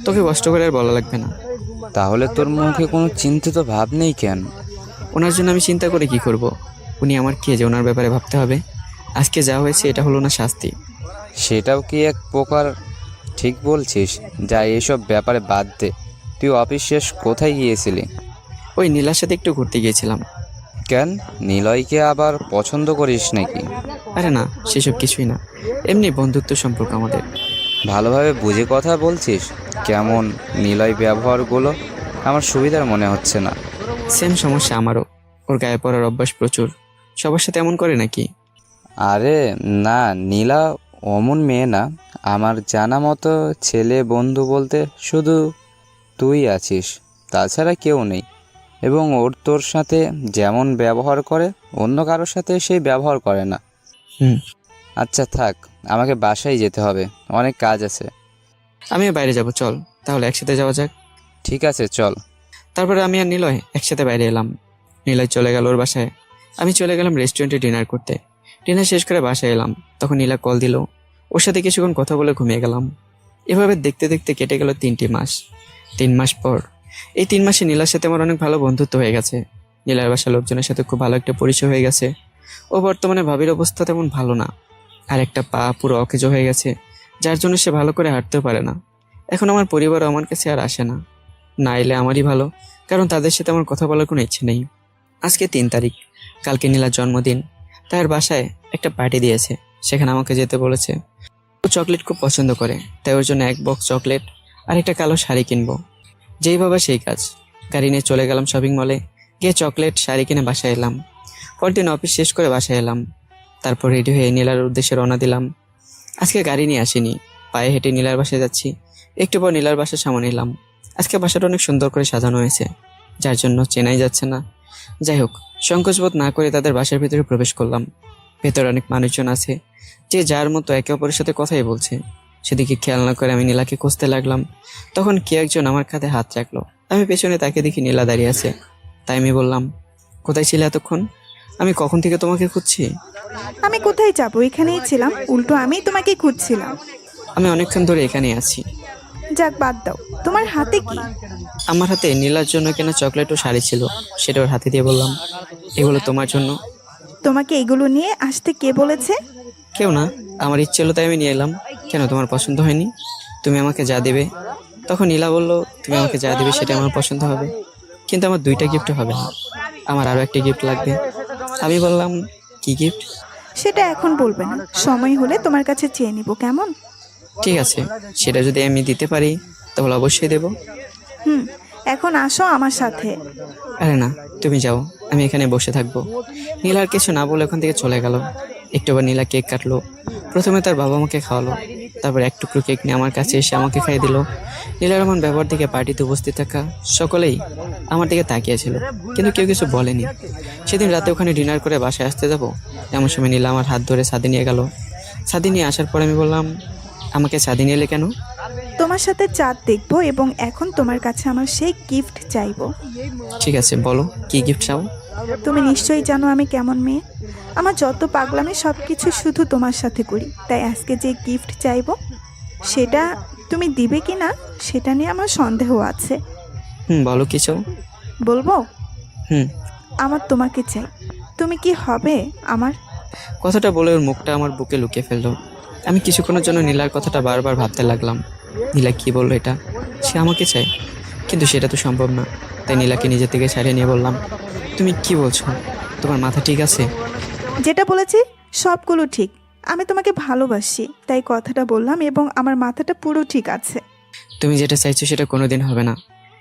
[SPEAKER 1] তোকে কষ্ট করে আর বলা লাগবে না।
[SPEAKER 8] তাহলে তোর মুখে কোনো চিন্তিত ভাব নেই কেন?
[SPEAKER 1] ওনার জন্য আমি চিন্তা করে কি করব? উনি আমার কে যে ওনার ব্যাপারে ভাবতে হবে? আজকে যা হয়েছে এটা হলো না শাস্তি।
[SPEAKER 8] সেটাও কি এক প্রকার ঠিক বলছিস? যা এসব ব্যাপারে বাদ দে। তুই অফিস শেষ কোথায় গিয়েছিলি?
[SPEAKER 1] ওই নীলার সাথে একটু ঘুরতে গিয়েছিলাম।
[SPEAKER 8] কেন, নিলয়কে আবার পছন্দ করিস নাকি?
[SPEAKER 1] আরে না, সেসব কিছুই না, এমনি বন্ধুত্ব সম্পর্ক আমাদের।
[SPEAKER 8] ভালোভাবে বুঝে কথা বলছিস? কেমন নিলয় ব্যবহারগুলো আমার সুবিধার মনে হচ্ছে না।
[SPEAKER 1] সেম সমস্যা আমারও। ওর গায়ে পড়ার অভ্যাস প্রচুর। সবার সাথে এমন করে নাকি?
[SPEAKER 8] আরে না, নীলা অমন মেয়ে না। আমার জানা মতো ছেলে বন্ধু বলতে শুধু তুই আছিস, তাছাড়া কেউ নেই। এবং ওর তোর সাথে যেমন ব্যবহার করে অন্য কারোর সাথে সেই ব্যবহার করে না।
[SPEAKER 1] হুম।
[SPEAKER 8] আচ্ছা থাক, আমাকে বাসায় যেতে হবে, অনেক কাজ আছে।
[SPEAKER 1] আমিও বাইরে যাব, চল তাহলে একসাথে যাওয়া যাক।
[SPEAKER 8] ঠিক আছে চল।
[SPEAKER 1] তারপরে আমি আর নিলয় একসাথে বাইরে এলাম। নিলয় চলে গেল ওর বাসায়, আমি চলে গেলাম রেস্টুরেন্টে ডিনার করতে। ডিনার শেষ করে বাসায় এলাম, তখন নীলা কল দিল। ওর সাথে কিছুক্ষণ কথা বলে ঘুমিয়ে গেলাম। এভাবে দেখতে দেখতে কেটে গেল 3টি মাস। 3 মাস পর, এই 3 মাসে নীলার সাথে আমার অনেক ভালো বন্ধুত্ব হয়ে গেছে। নীলার বাসার লোকজনের সাথে খুব ভালো একটা পরিচয় হয়ে গেছে। ও বর্তমানে ভাবির অবস্থা তেমন ভালো না, আর একটা পা পুরো অকেজো হয়ে গেছে, যার জন্য সে ভালো করে হাঁটতেও পারে না। এখন আমার পরিবারও আমার কাছে আর আসে না, না এলে আমারই ভালো, কারণ তাদের সাথে আমার কথা বলার কোনো ইচ্ছে নেই। আজকে 3 তারিখ, কালকে নীলার জন্মদিন। তার বাসায় একটা পার্টি দিয়েছে, সেখানে আমাকে যেতে বলেছে। ও চকলেট খুব পছন্দ করে, তাই ওর জন্য 1 বক্স চকলেট আর একটা কালো শাড়ি কিনবো। যেই ভাবা সেই কাজ, গাড়ি নিয়ে চলে গেলাম শপিং মলে। গিয়ে চকলেট শাড়ি কিনে বাসায় এলাম। পরদিন অফিস শেষ করে বাসায় এলাম। তারপর রেডি হয়ে নীলার উদ্দেশ্যে রওনা দিলাম। আজকে গাড়ি নিয়ে আসিনি, পায়ে হেঁটে নীলার বাসায় যাচ্ছি। একটু পর নীলার বাসার সামনে এলাম। আজকে বাসাটা অনেক সুন্দর করে সাজানো হয়েছে, যার জন্য চেনাই যাচ্ছে না। যাই হোক, সংকোচবোধ না করে তাদের বাসার ভিতরে প্রবেশ করলাম। ভেতরে অনেক মানুষজন আছে, যে যার মতো একে অপরের সাথে কথাই বলছে। সেদিকে খেয়াল না করে আমি নীলাকে খুঁজতে লাগলাম। তখন কে একজন আমার কাঁধে হাত রাখলো। আমি পেছনে তাকে দেখি নীলা দাঁড়িয়ে আছে। তাই আমি বললাম, কোথায় ছিলে এতক্ষণ? আমি কখন থেকে তোমাকে খুঁজছি।
[SPEAKER 9] আমি কোথায় যাব, এখানেই ছিলাম, উল্টো আমি তোমাকে খুঁজছিলাম।
[SPEAKER 1] আমি অনেকক্ষণ ধরে এখানেই আছি।
[SPEAKER 9] যাক বাদ দাও, তোমার হাতে কি?
[SPEAKER 1] আমার হাতে নীলার জন্য কেনা চকলেট ও শাড়ি ছিল, সেটা ওর হাতে দিয়ে বললাম, এগুলো তোমার জন্য।
[SPEAKER 9] তোমাকে এগুলো নিয়ে আসতে কে বলেছে?
[SPEAKER 1] কেউ না, আমার ইচ্ছে হলো তাই আমি নিয়ে এলাম। কেন, তোমার পছন্দ হয়নি? তুমি আমাকে যা দেবে। তখন নীলা বলল, তুমি আমাকে যা দেবে সেটা আমার পছন্দ হবে, কিন্তু আমার 2টা গিফট হবে না, আমার আরও একটা গিফট লাগবে। আমি বললাম, কি গিফট?
[SPEAKER 9] সেটা এখন বলবে না, সময় হলে তোমার কাছে চেয়ে নিব, কেমন?
[SPEAKER 1] ঠিক আছে, সেটা যদি আমি দিতে পারি তাহলে অবশ্যই দেব।
[SPEAKER 9] হুম, এখন আসো আমার সাথে।
[SPEAKER 1] আরে না, তুমি যাও, আমি এখানে বসে থাকবো। নীলার কিছু না বলে ওখান থেকে চলে গেল। একটু আবার নীলা কেক কাটলো। প্রথমে তার বাবা আমাকে খাওয়ালো, তারপর 1 টুকরো কেক নিয়ে আমার কাছে এসে আমাকে খাইয়ে দিল। নীলার এমন ব্যবহার দেখে পার্টিতে উপস্থিত থাকা সকলেই আমার দিকে তাকিয়েছিল, কিন্তু কেউ কিছু বলেনি। সেদিন রাতে ওখানে ডিনার করে বাসায় আসতে যাব, এমন সময় নীলা আমার হাত ধরে ছাদে নিয়ে গেল। ছাদে নিয়ে আসার পর আমি বললাম, আমাকে ছাদে নিয়ে এলে কেন?
[SPEAKER 9] তোমার সাথে চাঁদ দেখবো এবং এখন তোমার কাছে আমার সেই গিফট চাইবো।
[SPEAKER 1] ঠিক আছে, বলো কি গিফট চাও।
[SPEAKER 9] তুমি নিশ্চয়ই জানো আমি কেমন মেয়ে। আমার যত পাগলামি সব কিছু শুধু তোমার সাথে করি, তাই আজকে যে গিফট চাইবো সেটা তুমি দিবে কি না সেটা নিয়ে আমার সন্দেহ আছে।
[SPEAKER 1] বলো কি চাও।
[SPEAKER 9] বলবো?
[SPEAKER 1] হুম।
[SPEAKER 9] আমার তোমাকে চাই, তুমি কি হবে আমার?
[SPEAKER 1] কথাটা বলে ওর মুখটা আমার বুকে লুকিয়ে ফেললো। আমি কিছুক্ষণের জন্য নীলার কথাটা বারবার ভাবতে লাগলাম। নীলা কি বললো এটা? সে আমাকে চায়, কিন্তু সেটা তো সম্ভব না। তাই নীলাকে নিজের থেকে ছাড়িয়ে নিয়ে বললাম, তুমি কি বলছো? তোমার মাথা ঠিক আছে?
[SPEAKER 9] যেটা বলেছি সবগুলো ঠিক। আমি তোমাকে ভালোবাসি, তাই কথাটা বললাম এবং আমার মাথাটা পুরো ঠিক আছে।
[SPEAKER 1] তুমি যেটা চাইছো সেটা কোনোদিন হবে না,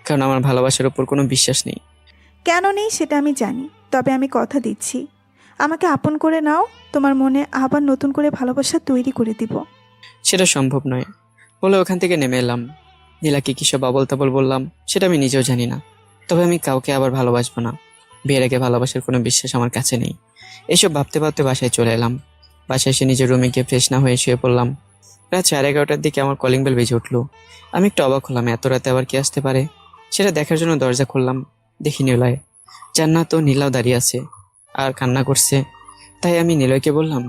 [SPEAKER 1] কারণ আমার ভালোবাসার উপর কোনো বিশ্বাস নেই।
[SPEAKER 9] কেন নেই সেটা আমি জানি, তবে আমি কথা দিচ্ছি, আমাকে আপন করে নাও, তোমার মনে আবার নতুন করে ভালোবাসা তৈরি করে দিব।
[SPEAKER 1] সেটা সম্ভব নয় বলে ওখান থেকে নেমে এলাম। নীলাকে কিসব আবল তাবল বললাম সেটা আমি নিজেও জানি না, তবে আমি কাউকে আবার ভালোবাসবো না। বিয়ের আগে ভালোবাসার কোনো বিশ্বাস আমার কাছে নেই। এসব ভাবতে ভাবতে বাসায় চলে এলাম। বাসায় এসে নিজের রুমে গিয়ে ফ্রেশ না হয়ে শুয়ে পড়লাম। রাত 11:30টার দিকে আমার কলিং বেল বেজে উঠলো। আমি একটু অবাক হলাম, এত রাতে আবার কে আসতে পারে। সেটা দেখার জন্য দরজা খুললাম, দেখি নিলয়। জান্নাত ও নীলাও দাঁড়িয়ে আছে আর কান্না করছে। তাই আমি নিলয়কে বললাম,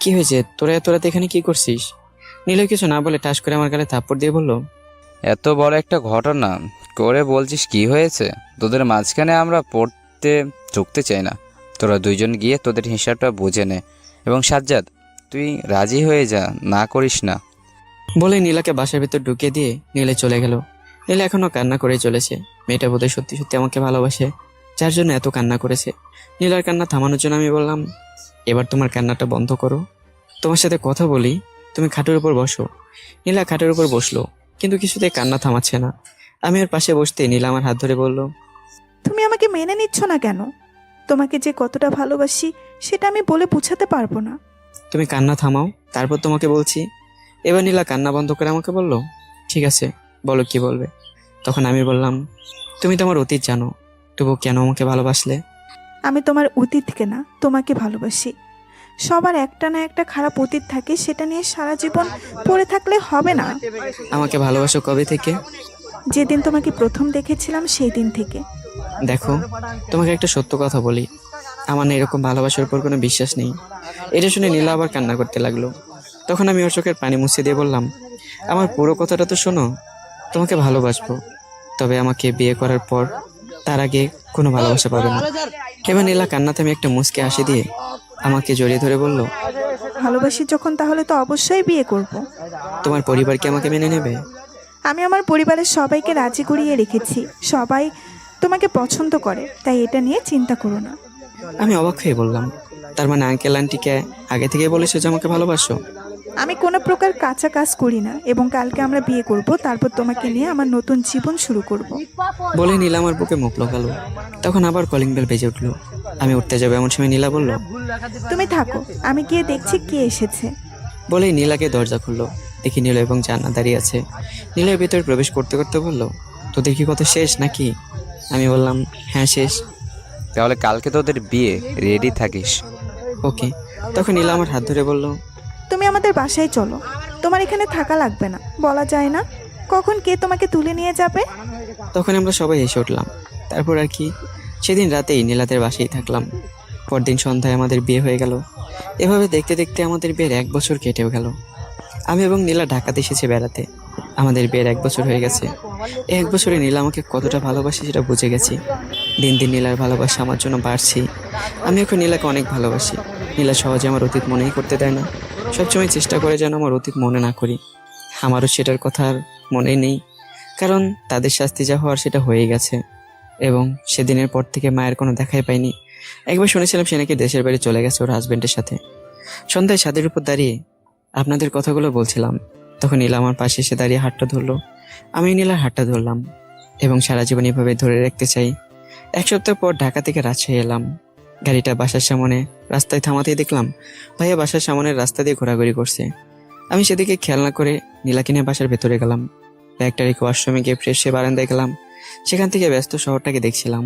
[SPEAKER 1] কি হয়েছে, তোরা এত রাতে এখানে কি করছিস? নিলয় কিছু না বলে টাস করে আমার গালে থাপ্পড় দিয়ে বলল,
[SPEAKER 8] এত বড় একটা ঘটনা করে বলছিস কি হয়েছে? তোদের মাঝখানে আমরা পড়তে ঢুকতে চাই না। তোরা 2জন গিয়ে তোদের হিসাবটা বুঝে নে। এবং সাজ্জাদ, তুই রাজি হয়ে যা, না করিস না।
[SPEAKER 1] বলে নীলাকে বাসার ভিতর ঢুকিয়ে দিয়ে নীলে চলে গেল। নীলা এখনো কান্না করে চলেছে। মেয়েটা বোধহয় সত্যি সত্যি আমাকে ভালোবাসে, যার জন্য এত কান্না করেছে। নীলার কান্না থামানোর জন্য আমি বললাম, এবার তোমার কান্নাটা বন্ধ করো, তোমার সাথে কথা বলি, তুমি খাটের উপর বসো। নীলা খাটের উপর বসলো, কিন্তু কিছুতেই কান্না থামাচ্ছে না। আমি ওর পাশে বসতে নীলা আমার হাত ধরে বলল,
[SPEAKER 9] তুমি আমাকে মেনে নিচ্ছ না কেন? তোমাকে যে কতটা ভালোবাসি সেটা আমি বলে বোঝাতে পারবো না।
[SPEAKER 1] তুমি কান্না থামাও, তারপর তোমাকে বলছি। এবার নীলা কান্না বন্ধ করে আমাকে বলল, ঠিক আছে বলো কি বলবে। তখন আমি বললাম, তুমি তোমার অতীত জানো, তবু কেন আমাকে ভালোবাসলে?
[SPEAKER 9] আমি তোমার অতীতকে না, তোমাকে ভালোবাসি। সবার একটা না একটা খারাপ অতীত থাকে, সেটা নিয়ে সারা জীবন পড়ে থাকলে হবে না।
[SPEAKER 1] আমাকে ভালোবাসো কবে থেকে?
[SPEAKER 9] যেদিন তোমাকে প্রথম দেখেছিলাম সেই দিন থেকে।
[SPEAKER 1] দেখো, তোমাকে একটা সত্য কথা বলি, আমার না এরকম ভালোবাসার উপর কোনো বিশ্বাস নেই। এটা শুনে নীলা আবার কান্না করতে লাগলো। তখন আমি ওর চোখের পানি মুছে দিয়ে বললাম, আমার পুরো কথাটা তো শোনো। তোমাকে ভালোবাসবো, তবে আমাকে বিয়ে করার পর, তার আগে কোনো ভালোবাসা পাবে না। এবার নীলা কান্নাতে আমি একটা মুচকে হাসি দিয়ে আমাকে জড়িয়ে ধরে বলল,
[SPEAKER 9] ভালোবাসি যখন, তাহলে তো অবশ্যই বিয়ে করব।
[SPEAKER 1] তোমার পরিবার কি আমাকে মেনে নেবে?
[SPEAKER 9] আমি আমার পরিবারের সবাইকে রাজি করিয়ে রেখেছি, সবাই তোমাকে পছন্দ করে, তাই এটা নিয়ে চিন্তা করো না।
[SPEAKER 1] আমি অবাক হয়ে বললাম, তার মানে আঙ্কেল আন্টিকে আগে থেকে বলেছো যে আমাকে ভালোবাসো?
[SPEAKER 9] আমি কোনো প্রকার কাঁচা কাজ করি না, এবং কালকে আমরা বিয়ে করব, তারপর তোমাকে নিয়ে আমার নতুন জীবন শুরু করব।
[SPEAKER 1] বলে নীলা আমার বুকে মুখ লাগালো। তখন আবার কলিং বেল বেজে উঠলো। আমি উঠতে যাবো এমন সময় নীলা বলল,
[SPEAKER 9] তুমি থাকো, আমি গিয়ে দেখছি কে এসেছে।
[SPEAKER 1] বলেই নীলাকে দরজা খুললো। দেখি নীলা এবং জান্নাত দাঁড়িয়ে আছে। নীলার ভেতরে প্রবেশ করতে করতে বলল, তোদের কি কথা শেষ নাকি? আমি বললাম, হ্যাঁ শেষ।
[SPEAKER 8] তাহলে কালকে তোদের বিয়ে, রেডি থাকিস।
[SPEAKER 1] ওকে। তখন নীলা আমার হাত ধরে বলল,
[SPEAKER 9] তুমি আমাদের বাসায় চলো, তোমার এখানে থাকা লাগবে না। বলা যায় না কখন কে তোমাকে তুলে নিয়ে যাবে।
[SPEAKER 1] তখন আমরা সবাই এসে উঠলাম। তারপর আর কি, সেদিন রাতেই নীলাদের বাসায় থাকলাম। পরদিন সন্ধ্যায় আমাদের বিয়ে হয়ে গেল। এভাবে দেখতে দেখতে আমাদের বিয়ের 1 বছর কেটেও গেল। আমি এবং নীলা ঢাকাতে এসেছি বেড়াতে। আমাদের বিয়ের 1 বছর হয়ে গেছে। এই 1 বছরে নীলা আমাকে কতটা ভালোবাসে সেটা বুঝে গেছি। দিন দিন নীলার ভালোবাসা আমার জন্য বাড়ছি। আমি এখন নীলাকে অনেক ভালোবাসি। নীলা সহজে আমার অতীত মনেই করতে দেয় না, সবসময় চেষ্টা করে যেন আমার অতীত মনে না করি। আমারও সেটার কথা আর মনে নেই, কারণ তাদের শাস্তি যা হওয়ার সেটা হয়ে গেছে। এবং সেদিনের পর থেকে মায়ের কোনো দেখাই পাইনি। একবার শুনেছিলাম সে নাকি দেশের বাড়ি চলে গেছে ওর হাজবেন্ডের সাথে। সন্ধ্যায় ছাদের উপর দাঁড়িয়ে আপনাদের কথাগুলো বলছিলাম। তখন নীলা আমার পাশে এসে দাঁড়িয়ে হাতটা ধরলো। আমি নীলার হাতটা ধরলাম এবং সারা জীবন এভাবে ধরে রাখতে চাই। 1 সপ্তাহ পর ঢাকা থেকে রাজশাহী এলাম। গাড়িটা বাসার সামনে রাস্তায় থামাতেই দেখলাম ভাইয়া বাসার সামনের রাস্তা দিয়ে ঘোরাঘুরি করছে। আমি সেদিকে খেয়াল না করে নীলাকে নিয়ে বাসার ভেতরে গেলাম। ব্যাগটা রেখে ওয়াশরুমে গিয়ে ফ্রেশ হয়ে বারান্দায় গেলাম। সেখান থেকে ব্যস্ত শহরটাকে দেখছিলাম।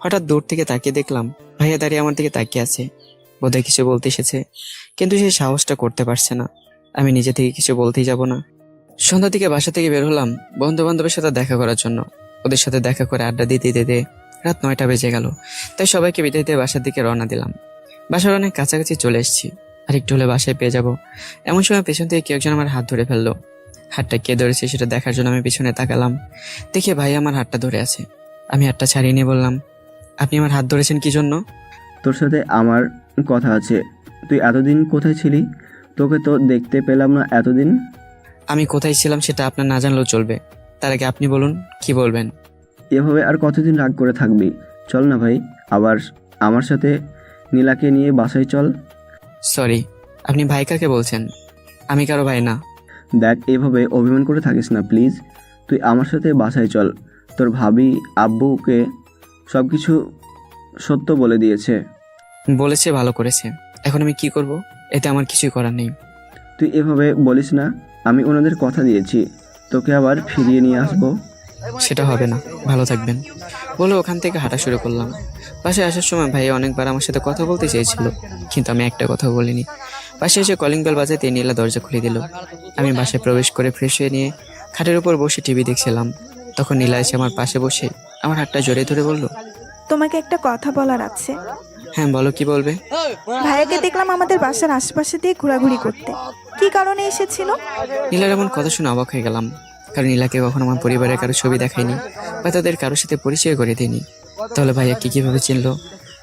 [SPEAKER 1] হঠাৎ দূর থেকে তাকিয়ে দেখলাম ভাইয়া দাঁড়িয়ে আমার দিকে তাকিয়ে আছে। বোধহয় কিছু বলতে এসেছে, কিন্তু সে সাহসটা করতে পারছে না। আমি নিজে থেকে কিছু বলতেই যাব না। সন্ধ্যা থেকে বাসা থেকে বের হলাম বন্ধু বান্ধবের সাথে দেখা করার জন্য। ওদের সাথে দেখা করে আড্ডা দিতে দিতে রাত 9টা বেজে গেল। তাই সবাইকে বিদায় দিয়ে বাসার দিকে রওনা দিলাম। বাসার অনেক কাছাকাছি চলে এসেছি, আর একটু হলে বাসায় পেয়ে যাব। এমন সময় পেছন থেকে কেউ একজন আমার হাত ধরে ফেললো। হাতটা কে ধরেছে সেটা দেখার জন্য আমি পিছনে তাকালাম। দেখে ভাই আমার হাতটা ধরে আছে। আমি হাতটা ছাড়িয়ে নিয়ে বললাম, আপনি আমার হাত ধরেছেন কি জন্য?
[SPEAKER 3] তোর সাথে আমার কথা আছে। তুই এতদিন কোথায় ছিলি? তোকে তো দেখতে পেলাম না এতদিন।
[SPEAKER 1] আমি কোথায় ছিলাম সেটা আপনার না জানলেও চলবে। তার আগে আপনি বলুন, কি বলবেন?
[SPEAKER 3] এভাবে আর কতদিন রাগ করে থাকবি? চল না ভাই, আবার আমার সাথে নীলাকে নিয়ে বাসায় চল।
[SPEAKER 1] সরি, আপনি ভাই কাকে বলছেন? আমি কারো ভাই না।
[SPEAKER 3] দেখ, এভাবে অভিমান করে থাকিস না প্লিজ। তুই আমার সাথে বাসায় চল। তোর ভাবি আব্বুকে সব কিছু সত্য বলে দিয়েছে।
[SPEAKER 1] বলেছে, ভালো করেছে। এখন আমি কি করব? এতে আমার কিছুই করার নেই।
[SPEAKER 3] তুই এভাবে বলিস না। আমি ওনাদের কথা দিয়েছি, তোকে আবার ফিরিয়ে নিয়ে আসবো।
[SPEAKER 1] সেটা হবে না, ভালো থাকবেন বলে ওখান থেকে হাঁটা শুরু করলাম। বাসায় আসার সময় ভাই অনেকবার আমার সাথে কথা বলতে চেয়েছিল, কিন্তু আমি একটা কথা বলিনি। পাশে এসে কলিং বেল বাজাতে নীলা দরজা খুলে দিল। আমি বাসায় প্রবেশ করে ফ্রেশ হয়ে নিয়ে খাটের উপর বসে টিভি দেখছিলাম। তখন নীলা এসে আমার পাশে বসে আমার হাতটা জড়িয়ে ধরে বলল,
[SPEAKER 9] তোমাকে একটা কথা বলার আছে।
[SPEAKER 1] হ্যাঁ বলো, কি বলবে?
[SPEAKER 9] ভাইয়াকে দেখলাম আমাদের বাসার আশেপাশে দিয়ে ঘোরাঘুরি করতে। কি কারণে এসেছিল?
[SPEAKER 1] নীলার এমন কথা শুনে অবাক হয়ে গেলাম, কারণ নীলাকে কখনো আমার পরিবারের কারো ছবি দেখায়নি বা তাদের কারোর সাথে পরিচয় করে দিইনি। তাহলে ভাইয়া কি কিভাবে চিনলো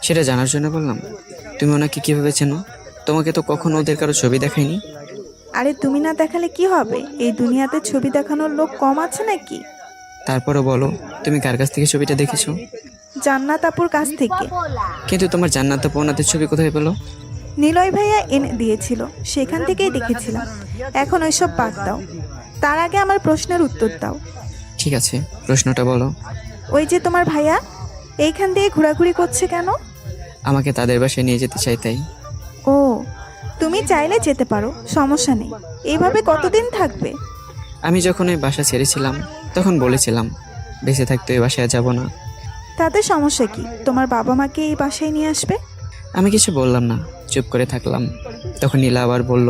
[SPEAKER 1] সেটা জানার জন্য বললাম, তুমি ওনাকে কিভাবে চেনো? তোমাকে তো কখনো ওদের কারো ছবি দেখায়নি।
[SPEAKER 9] আরে তুমি না দেখালে কি হবে? এই দুনিয়াতে ছবি দেখানোর লোক কম আছে নাকি?
[SPEAKER 1] তারপরও বলো, তুমি কার কাছ থেকে ছবিটা দেখেছো?
[SPEAKER 9] জান্নাত আপুর কাছ থেকে।
[SPEAKER 1] কিন্তু তোমার জান্নাত আপু ওনাদের ছবি কোথায় পেলো?
[SPEAKER 9] নিলয় ভাইয়া এনে দিয়েছিল, সেখান থেকেই দেখেছিলাম। এখন ওইসব বাদ দাও, তার আগে আমার প্রশ্নের উত্তর দাও।
[SPEAKER 1] ঠিক আছে, প্রশ্নটা বলো।
[SPEAKER 9] ওই যে তোমার ভাইয়া এইখান দিয়ে ঘোরাঘুরি করছে কেন?
[SPEAKER 1] আমাকে তাদের বাসায় নিয়ে যেতে চাই তাই।
[SPEAKER 9] ও, তুমি চাইলে যেতে পারো, সমস্যা নেই। এইভাবে কতদিন থাকবে?
[SPEAKER 1] আমি যখন ওই বাসা ছেড়েছিলাম তখন বলেছিলাম বেঁচে থাকতে ওই বাসায় যাব না।
[SPEAKER 9] তাতে সমস্যা কি? তোমার বাবা মাকে এই বাসায় নিয়ে আসবে।
[SPEAKER 1] আমি কিছু বললাম না, চুপ করে থাকলাম। তখন নীলা আবার বলল,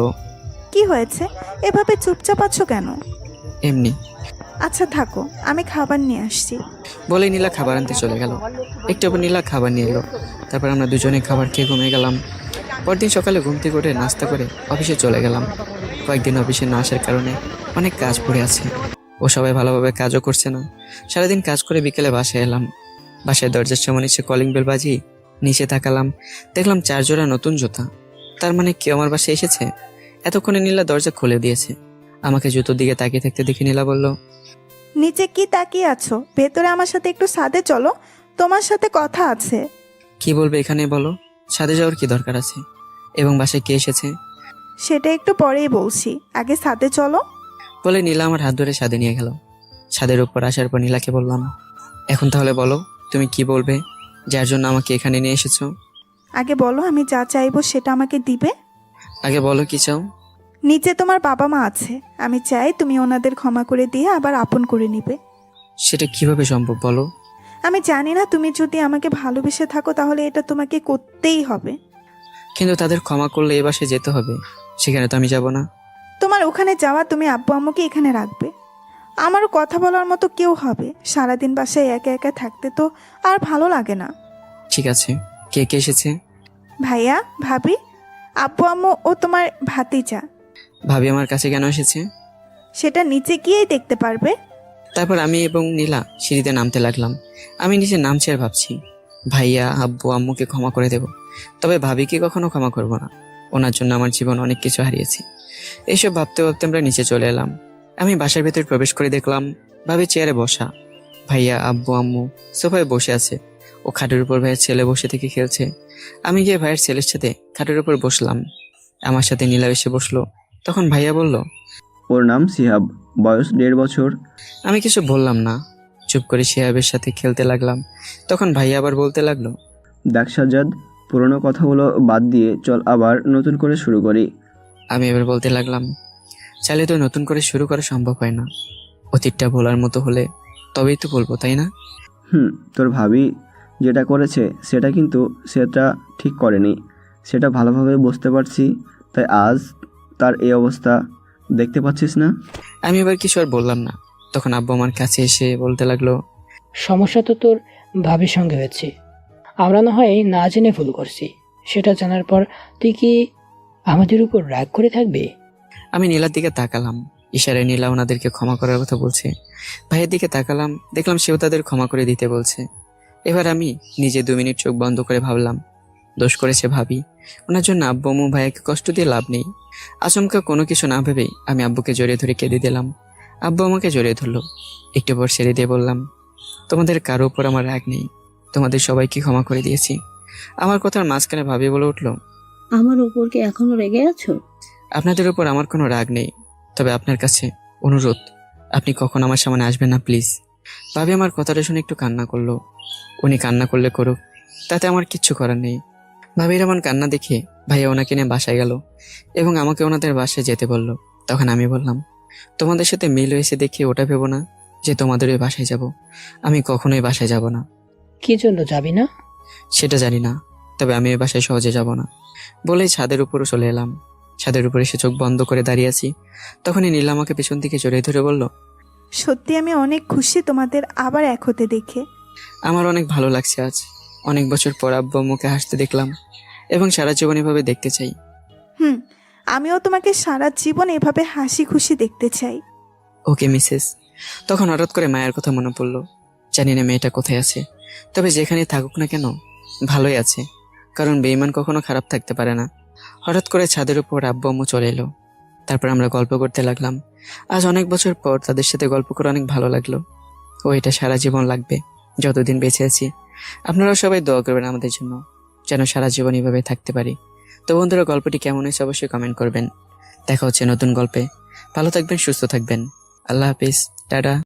[SPEAKER 9] কি হয়েছে? এভাবে চুপচাপ আছো কেন?
[SPEAKER 1] এমনি।
[SPEAKER 9] আচ্ছা থাকো, আমি খাবার নিয়ে আসছি।
[SPEAKER 1] বলে নীলা খাবার আনতে চলে গেল। একটু পর নীলা খাবার নিয়ে এলো। তারপর আমরা দুজনে খাবার খেয়ে ঘুমিয়ে গেলাম। পরদিন সকালে ঘুম থেকে উঠে নাস্তা করে অফিসে চলে গেলাম। কয়েকদিন অফিসে না আসার কারণে অনেক কাজ পড়ে আছে। ও সবাই ভালোভাবে কাজও করছে না। সারাদিন কাজ করে বিকেলে বাসায় এলাম। বাসায় দরজার সামনে এসে কলিং বেল বাজিয়ে নিচে তাকালাম, দেখলাম 4 জোড়া নতুন জুতা। তার মানে কেউ আমার বাসায় এসেছে। এতক্ষণে নীলা দরজা খুলে দিয়েছে। আমাকে জুতোর দিকে তাকিয়ে থাকতে দেখে নীলা বলল,
[SPEAKER 9] নিচে কি তাকিয়ে আছো? ভেতরে আমার সাথে একটু ছাদে চলো, তোমার সাথে কথা আছে।
[SPEAKER 1] কি বলবে এখানে বলো, ছাদে যাওয়ার কি দরকার আছে? এবং বাসায় কে এসেছে?
[SPEAKER 9] সেটা একটু পরেই বলছি, আগে ছাদে চলো।
[SPEAKER 1] বলে নীলা আমার হাত ধরে ছাদে নিয়ে গেল। ছাদের উপর আসার পর নীলাকে বললাম, এখন তাহলে বলো তুমি কি বলবে, যার জন্য আমাকে এখানে নিয়ে এসেছো?
[SPEAKER 9] আগে বলো, আমি যা চাইবো সেটা আমাকে দিবে।
[SPEAKER 1] আগে বলো কি চাও?
[SPEAKER 9] নিচে তোমার বাবা মা আছে, আমি চাই তুমি ওনাদের ক্ষমা করে দিয়ে আবার আপন করে নিবে।
[SPEAKER 1] সেটা কিভাবে সম্ভব বলো?
[SPEAKER 9] আমি জানি না, তুমি যদি আমাকে ভালোবেসে থাকো তাহলে এটা তোমাকে করতেই হবে।
[SPEAKER 1] কিন্তু তাদের ক্ষমা করলে এ বাসায় যেতে হবে, সেখানে তো আমি যাব না।
[SPEAKER 9] তোমার ওখানে যাওয়া, তুমি আব্বু আম্মুকে এখানে রাখবে। আমারও কথা বলার মতো কেউ হবে। সারাদিন বাসায় একা একা থাকতে তো আর ভালো লাগে না।
[SPEAKER 1] ঠিক আছে, কে কে এসেছে?
[SPEAKER 9] ভাইয়া, ভাবি, আব্বু আম্মু ও তোমার ভাতিজা।
[SPEAKER 1] ভাবি আমার কাছে কেন এসেছে?
[SPEAKER 9] সেটা নিচে গিয়েই দেখতে পারবে।
[SPEAKER 1] তারপর আমি এবং নীলা সিঁড়িতে নামতে লাগলাম। আমি নিচে নামছি আর ভাবছি, ভাইয়া আব্বু আম্মুকে ক্ষমা করে দেব, তবে ভাবিকে কখনো ক্ষমা করব না। ওনার জন্য আমার জীবন অনেক কিছু হারিয়েছি। এইসব ভাবতে ভাবতে আমরা নিচে চলে এলাম। আমি বাসার ভেতর প্রবেশ করে দেখলাম ভাবি চেয়ারে বসা, ভাইয়া আব্বু আম্মু সোফায় বসে আছে। ও খাটের উপর ভাইয়ের ছেলে বসে থেকে খেলছে। আমি গিয়ে ভাইয়ের ছেলের সাথে খাটের উপর বসলাম। আমার সাথে নীলা এসে বসলো। তখন ভাইয়া বলল,
[SPEAKER 3] ওর নাম সিহাব, বয়স 1.5 বছর।
[SPEAKER 1] আমি কিছু বললাম না, চুপ করে শিহাবের সাথে খেলতে লাগলাম। তখন ভাইয়া আবার বলতে লাগলো,
[SPEAKER 3] দেখ সাজ্জাদ, পুরোনো কথাগুলো বাদ দিয়ে চল আবার নতুন করে শুরু করি।
[SPEAKER 1] আমি এবার বলতে লাগলাম, চাইলে তো নতুন করে শুরু করা সম্ভব হয় না। অতীতটা ভোলার মতো হলে তবেই তো বলবো, তাই না?
[SPEAKER 3] তোর ভাবি যেটা করেছে সেটা ঠিক করেনি, সেটা ভালোভাবে বুঝতে পারছি। তাই আজ তার এই অবস্থা, দেখতে পাচ্ছিস না?
[SPEAKER 1] আমি এবার কিছু আর বললাম না। তখন আব্বু আমার কাছে এসে বলতে লাগলো,
[SPEAKER 2] সমস্যা তো তোর ভাবির সঙ্গে হয়েছে, আমরা না হয় না জেনে ভুল করছি। সেটা জানার পর তুই কি আমাদের উপর রাগ করে থাকবি?
[SPEAKER 1] আমি নীলার দিকে তাকালাম। ইশারায় নীলা ওনাদেরকে ক্ষমা করার কথা বলছে। ভাইয়ের দিকে তাকালাম, দেখলাম সেও তাদের ক্ষমা করে দিতে বলছে। এবার আমি নিজে 2 মিনিট চোখ বন্ধ করে ভাবলাম, দোষ করেছে ভাবি। ওনার জন্য আব্বু আম্মু ভাইয়াকে কষ্ট দিয়ে লাভ নেই। আচমকা কোনো কিছু না ভেবেই আমি আব্বুকে জড়িয়ে ধরে কেঁদে দিলাম। আব্বু আমাকে জড়িয়ে ধরলো। একটু পর ছেড়ে দিয়ে বললাম, তোমাদের কারো উপর আমার রাগ নেই, তোমাদের সবাইকে ক্ষমা করে দিয়েছি। আমার কথার মাঝখানে ভাবি বলে উঠলো,
[SPEAKER 5] আমার উপর কি এখনো রেগে আছো?
[SPEAKER 1] আপনাদের উপর আমার কোনো রাগ নেই, তবে আপনার কাছে অনুরোধ, আপনি কখন আমার সামনে আসবেন না প্লিজ। ভাবি আমার কথাটা শুনে একটু কান্না করলো। উনি কান্না করলে করুক, তাতে আমার কিচ্ছু করার নেই। ভাবির এমন কান্না দেখে ভাইয়া ওনাকে নিয়ে বাসায় গেল এবং আমাকে ওনাদের বাসায় যেতে বলল। তখন আমি বললাম, তোমাদের সাথে মিল হয়েছে দেখে ওটা ভেবো না যে তোমাদের ওই বাসায় যাব। আমি কখনোই বাসায় যাব না।
[SPEAKER 2] কি জন্য যাবি না?
[SPEAKER 1] সেটা জানি না, তবে আমি ওই বাসায় সহজে যাব না। বলেই ছাদের উপরও চলে এলাম। ছাদের উপরে এসে চোখ বন্ধ করে দাঁড়িয়ে আছি। তখনই নীলা আমাকে পেছন থেকে জড়িয়ে ধরে বলল,
[SPEAKER 9] সত্যি আমি অনেক খুশি তোমাদের আবার এক হতে দেখে।
[SPEAKER 1] আমার অনেক ভালো লাগছে আজ। অনেক বছর পর আব্বু আম্মুকে হাসতে দেখলাম এবং সারা জীবন এভাবে দেখতে চাই।
[SPEAKER 9] আমিও তোমাকে সারা জীবন এভাবে হাসি খুশি দেখতে চাই।
[SPEAKER 1] ওকে মিসেস। তখন হঠাৎ করে মায়ের কথা মনে পড়লো। জানি না মেয়েটা কোথায় আছে, তবে যেখানে থাকুক না কেন ভালোই আছে, কারণ বেঈমান কখনো খারাপ থাকতে পারে না। হঠাৎ করে ছাদের উপর আব্বু আম্মু চলে এলো। তারপর আমরা গল্প করতে লাগলাম। আজ অনেক বছর পর তাদের সাথে গল্প করে অনেক ভালো লাগলো। ও এটা সারা জীবন লাগবে, যতদিন বেঁচে আছি। আপনারাও সবাই দোয়া করবেন আমাদের জন্য, যেন সারা জীবন এভাবে থাকতে পারি। তো বন্ধুরা, গল্পটি কেমন হয়েছে অবশ্যই কমেন্ট করবেন। দেখা হচ্ছে নতুন গল্পে। ভালো থাকবেন, সুস্থ থাকবেন। আল্লাহ হাফিজ, টাটা।